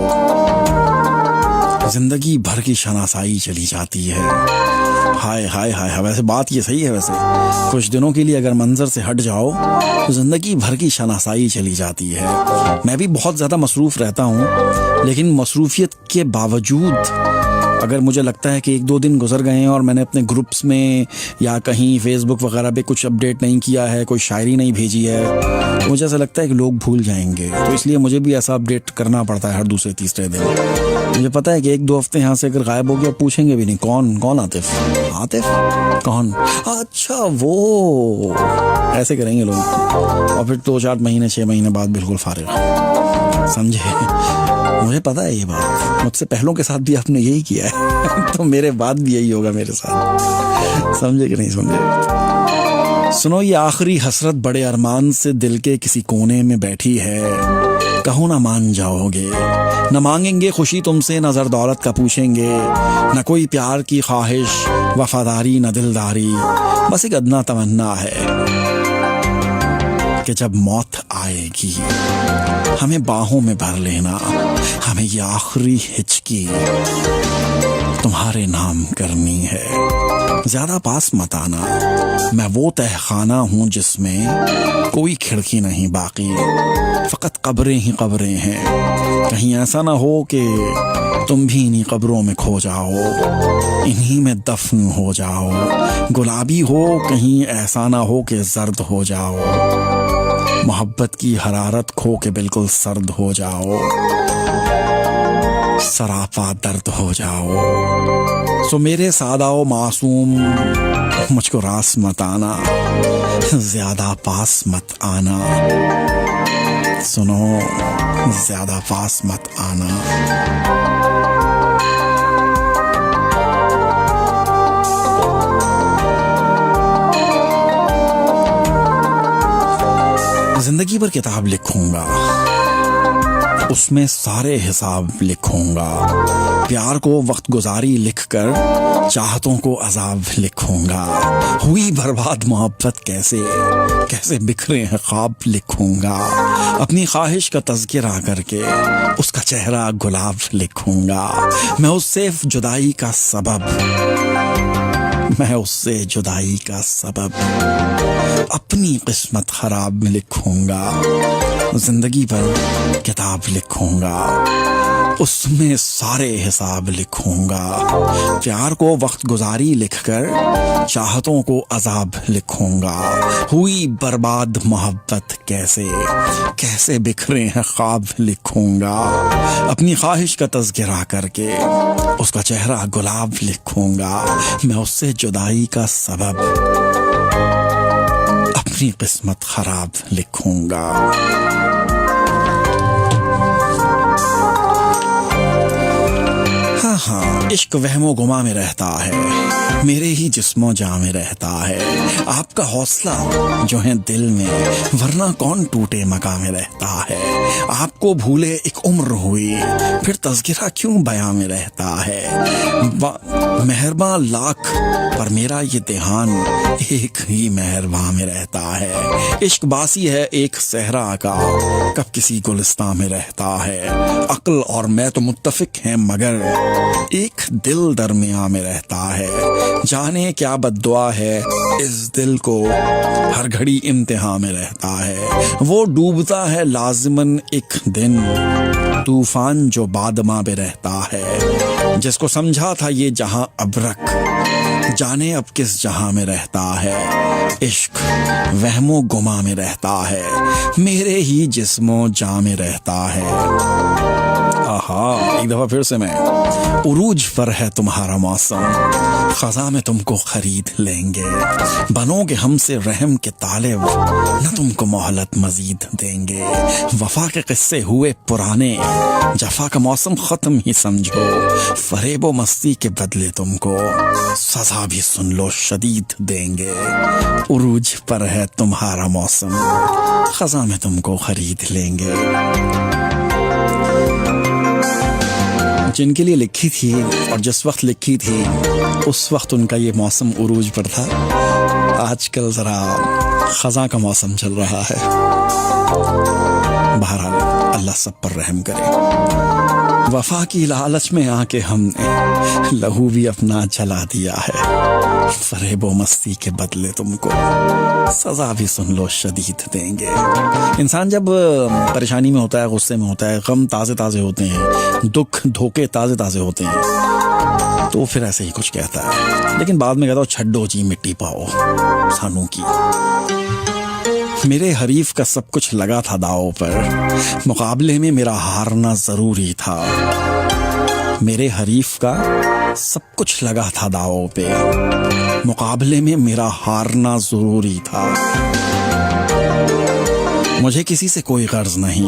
Speaker 1: जिंदगी भर की शनासाई चली जाती है। हाय हाय हाय हाय, वैसे बात ये सही है। वैसे कुछ दिनों के लिए अगर मंजर से हट जाओ तो जिंदगी भर की शनासाई चली जाती है। मैं भी बहुत ज़्यादा मसरूफ़ रहता हूँ, लेकिन मसरूफियत के बावजूद अगर मुझे लगता है कि 1-2 दिन गुजर गए हैं और मैंने अपने ग्रुप्स में या कहीं फेसबुक वगैरह पे कुछ अपडेट नहीं किया है, कोई शायरी नहीं भेजी है, तो मुझे ऐसा लगता है कि लोग भूल जाएंगे। तो इसलिए मुझे भी ऐसा अपडेट करना पड़ता है हर दूसरे तीसरे दिन। मुझे पता है कि 1-2 हफ्ते यहाँ से अगर गायब हो गया, पूछेंगे भी नहीं कौन आतिफ कौन, अच्छा वो, ऐसे करेंगे लोग। और फिर 2-4 महीने 6 महीने बाद बिल्कुल फारिग, समझे। मुझे पता है ये बात, मुझसे पहलों के साथ भी आपने यही किया है तो मेरे बाद भी यही होगा मेरे साथ, समझे कि नहीं समझे। सुनो ये आखिरी हसरत बड़े अरमान से दिल के किसी कोने में बैठी है, कहो ना मान जाओगे, न मांगेंगे खुशी तुमसे, न ज़र दौलत का पूछेंगे, न कोई प्यार की ख्वाहिश, वफादारी न दिलदारी, बस एक अदना तमन्ना है कि जब मौत आएगी हमें बाहों में भर लेना, हमें ये आखिरी हिचकी तुम्हारे नाम करनी है। ज्यादा पास मत आना, मैं वो तहखाना हूँ जिसमें कोई खिड़की नहीं बाकी, फकत कब्रें ही कब्रें हैं। कहीं ऐसा ना हो कि तुम भी इन्हीं कब्रों में खो जाओ, इन्हीं में दफन हो जाओ। गुलाबी हो कहीं ऐसा ना हो कि जर्द हो जाओ, मोहब्बत की हरारत खो के बिल्कुल सर्द हो जाओ, सरापा दर्द हो जाओ। सो मेरे सादाओ मासूम मुझको रास मत आना, ज्यादा पास मत आना, सुनो ज्यादा पास मत आना। जिंदगी भर किताब लिखूंगा, उसमें सारे हिसाब लिखूंगा, प्यार को वक्त गुजारी लिखकर चाहतों को अजाब लिखूंगा, हुई बर्बाद मोहब्बत कैसे बिखरे हैं ख्वाब लिखूंगा, अपनी ख्वाहिश का तज़किरा करके उसका चेहरा गुलाब लिखूंगा, मैं उससे जुदाई का सबब अपनी किस्मत खराब में लिखूंगा, जिंदगी पर किताब लिखूंगा, उसमें सारे हिसाब लिखूंगा, प्यार को वक्त गुजारी लिखकर चाहतों को अजाब लिखूंगा, हुई बर्बाद मोहब्बत कैसे बिखरे हैं ख्वाब लिखूंगा, अपनी ख्वाहिश का तज़किरा करके उसका चेहरा गुलाब लिखूंगा, मैं उससे जुदाई का सबब अपनी किस्मत खराब लिखूंगा। हाँ, इश्क वहमो गुमा में रहता है, मेरे ही जिस्मो जा में रहता है, आपका हौसला जो है दिल में, वरना कौन टूटे मका में रहता है, आपको भूले एक उम्र हुई, फिर तज़किरा क्यों बयां में रहता है, मेहरबान लाख पर मेरा ये ध्यान एक ही मेहरबान में रहता है, इश्क बासी है एक सहरा का, कब किसी गुलिस्तां में रहता है, अक्ल और मैं तो मुत्तफिक हैं मगर एक दिल दरमियां में रहता है, जाने क्या बद्दुआ है इस दिल को हर घड़ी इम्तिहान में रहता है, वो डूबता है लाजिमन एक दिन तूफान जो बादमा पे रहता है, जिसको समझा था ये जहां अबरक जाने अब किस जहां में रहता है, इश्क वहमो गुमा में रहता है, मेरे ही जिस्मो जा में रहता है। आहा, एक दफा फिर से मैं, उरूज पर है तुम्हारा मौसम, खजा में तुमको खरीद लेंगे, बनोगे हमसे रहम के तालिब, न तुमको मोहलत मजीद देंगे, वफा के किस्से हुए पुराने, जफा का मौसम खत्म ही समझो, फरेबो मस्ती के बदले तुमको सजा भी सुन लो शदीद देंगे, उरूज पर है तुम्हारा मौसम, खजा में तुमको खरीद लेंगे। जिनके लिए लिखी थी और जिस वक्त लिखी थी उस वक्त उनका ये मौसम उरूज पर था, आजकल जरा खजा का मौसम चल रहा है। बहरहाल अल्लाह सब पर रहम करे। वफा की लालच में आके हमने लहू भी अपना जला दिया है, फरेबो मस्ती के बदले तुमको सजा भी सुन लो शदीद देंगे। इंसान जब परेशानी में होता है, गुस्से में होता है, गम ताज़े ताज़े होते हैं, दुख धोखे ताज़े ताज़े होते हैं, तो फिर ऐसे ही कुछ कहता है, लेकिन बाद में कहता छड्डो जी मिट्टी पाओ सानू की। मेरे हरीफ का सब कुछ लगा था दाव पर, मुकाबले में मेरा हारना जरूरी था। मेरे हरीफ का सब कुछ लगा था दाव पे, मुकाबले में मेरा हारना जरूरी था। मुझे किसी से कोई गर्ज नहीं,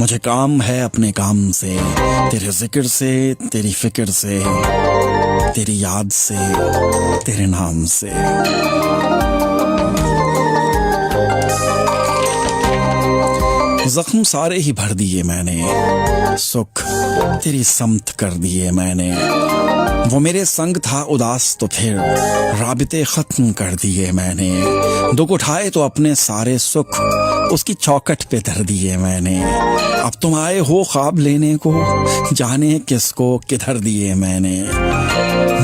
Speaker 1: मुझे काम है अपने काम से, तेरे जिक्र से, तेरी फिक्र से, तेरी याद से, तेरे नाम से। जख्म सारे ही भर दिए मैंने, सुख तेरी समत कर दिए मैंने। वो मेरे संग था उदास तो फिर राबिते खत्म कर दिए मैंने। दुख उठाए तो अपने सारे सुख उसकी चौखट पे धर दिए मैंने। अब तुम आए हो ख्वाब लेने को, जाने किसको किधर दिए मैंने।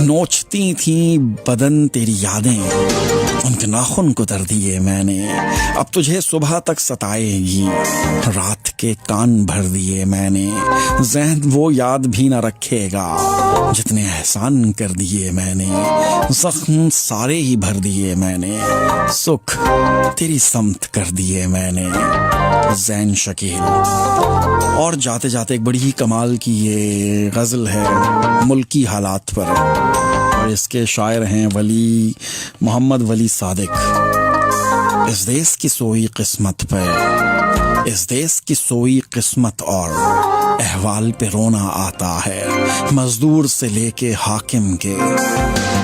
Speaker 1: नोचती थी बदन तेरी यादें, उनके नाखून को दर दिए मैंने। अब तुझे सुबह तक सताएगी, रात के कान भर दिए मैंने। ज़हन वो याद भी न रखेगा जितने एहसान कर दिए मैंने। जख्म सारे ही भर दिए मैंने, सुख तेरी समत कर दिए मैंने। ज़ैन शकील। और जाते जाते एक बड़ी ही कमाल की ये गज़ल है मुल्की हालात पर, और इसके शायर हैं वली मोहम्मद वली सादिक। इस देश की सोई किस्मत पे, इस देश की सोई किस्मत और अहवाल पे रोना आता है। मजदूर से लेके हाकिम के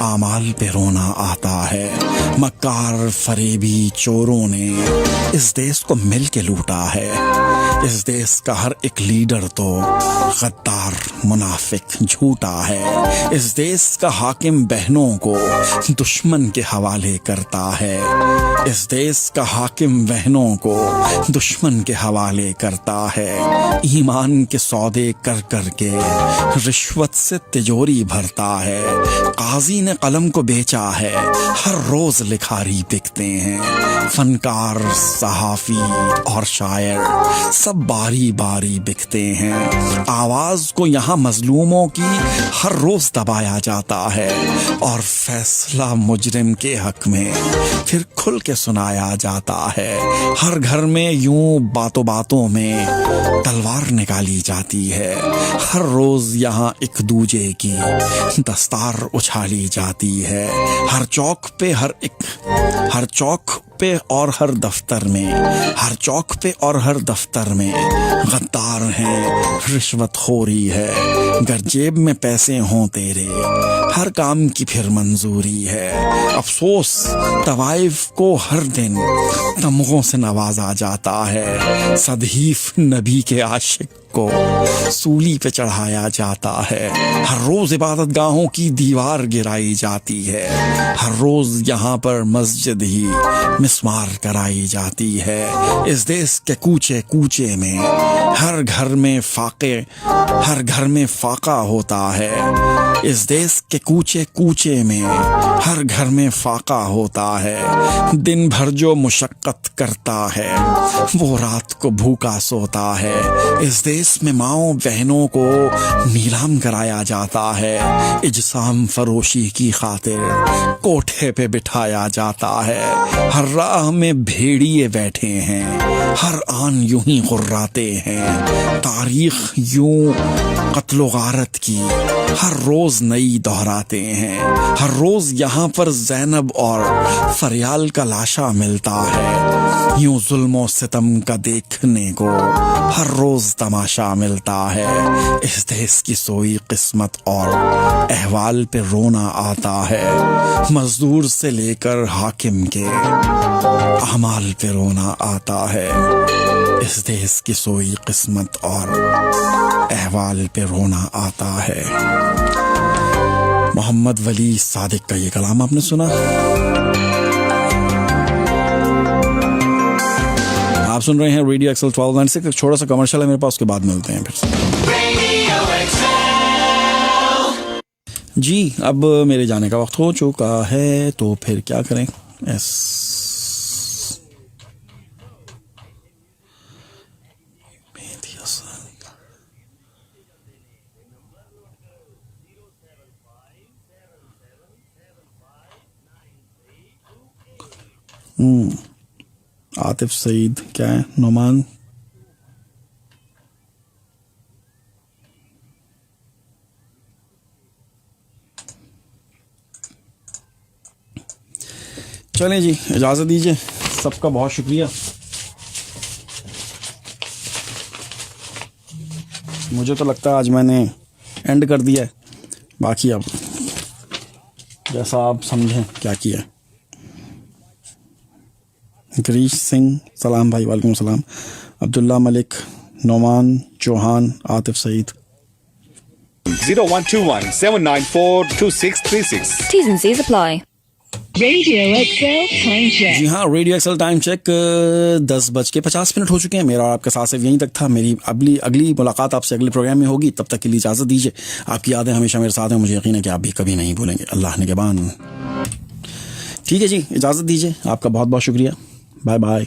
Speaker 1: आमाल पे रोना आता है। मक्कार फरेबी चोरों ने इस देश को मिल के लूटा है। इस देश का हर एक लीडर तो गद्दार मुनाफिक झूठा है। इस देश का हाकिम बहनों को दुश्मन के हवाले करता है। इस देश का हाकिम बहनों को दुश्मन के हवाले करता है। ईमान के सौदे कर कर के रिश्वत से तिजोरी भरता है। काजी ने कलम को बेचा है, हर रोज लिखारी बिकते हैं। फनकार सहाफी और शायर सब बारी बारी बिकते हैं। आवाज को यहाँ मजलूमों की हर रोज दबाया जाता है, और फैसला मुजरिम के हक में फिर खुल के सुनाया जाता है। हर घर में यूं बातों बातों में तलवार निकाली जाती है। हर रोज यहाँ एक दूजे की दस्तार उछाली जाती है। हर चौक पे हर चौक पे और हर दफ्तर में, हर चौक पे और हर दफ्तर में गद्दार हैं, रिश्वतखोरी है। गर जेब में पैसे हों तेरे, हर काम की फिर मंजूरी है। अफसोस तवाइफ को हर दिन तमगों से नवाजा जाता है। सदहीफ नबी के आशिक को सूली पे चढ़ाया जाता है। हर रोज इबादत गाहों की दीवार गिराई जाती है। हर रोज यहाँ पर मस्जिद ही मिस्मार कराई जाती है। इस देश के कूचे कूचे में हर घर में फाका होता है। इस देश के कूचे कूचे में हर घर में फाका होता है। दिन भर जो मुशक्कत करता है वो रात को भूखा सोता है। इस देश में माओ बहनों को नीलाम कराया जाता है। इजसाम फरोशी की खातिर कोठे पे बिठाया जाता है। हर राह में भेड़िए बैठे हैं, हर आन यूं ही गुर्राते हैं। तारीख यूं कत्लो गारत की हर रोज नई दोहराते हैं। हर रोज यहाँ पर ज़ैनब और फरियाल का लाशा मिलता है। यूं जुल्मों सितम का देखने को हर रोज तमाशा मिलता है। इस देश की सोई किस्मत और अहवाल पे रोना आता है। मजदूर से लेकर हाकिम के अमाल पे रोना आता है। इस देश की सोई किस्मत और अहवाल पे रोना आता है। मोहम्मद वली सादिक का ये कलाम आपने सुना। आप सुन रहे हैं रेडियो एक्सल 1296। एक छोटा सा कमर्शियल है मेरे पास, उसके बाद मिलते हैं फिर से। जी अब मेरे जाने का वक्त हो चुका है, तो फिर क्या करें। आतिफ सईद क्या है? नोमान चलें जी, इजाज़त दीजिए। सबका बहुत शुक्रिया। मुझे तो लगता है आज मैंने एंड कर दिया है, बाकी अब जैसा आप समझें क्या किया। गिरीश सिंह सलाम भाई, वालेकुम सलाम। Abdullah Malik, Noman Chauhan, Atif Saeed.
Speaker 12: 0121-794-2636.
Speaker 7: T's and C's apply. Radio XL time check.
Speaker 1: जी हाँ, रेडियो एक्सल टाइम चेक 10:50 हो चुके हैं। मेरा और आपका साथ सिर्फ यहीं तक था। मेरी अगली मुलाकात आपसे अगले प्रोग्राम में होगी। तब तक के लिए इजाज़त दीजिए। आपकी यादें हमेशा मेरे साथ हैं, मुझे यकीन है कि आप भी कभी नहीं भूलेंगे, अल्लाह निगहबान। ठीक है जी, इजाज़त दीजिए। आपका बहुत बहुत शुक्रिया। Bye bye.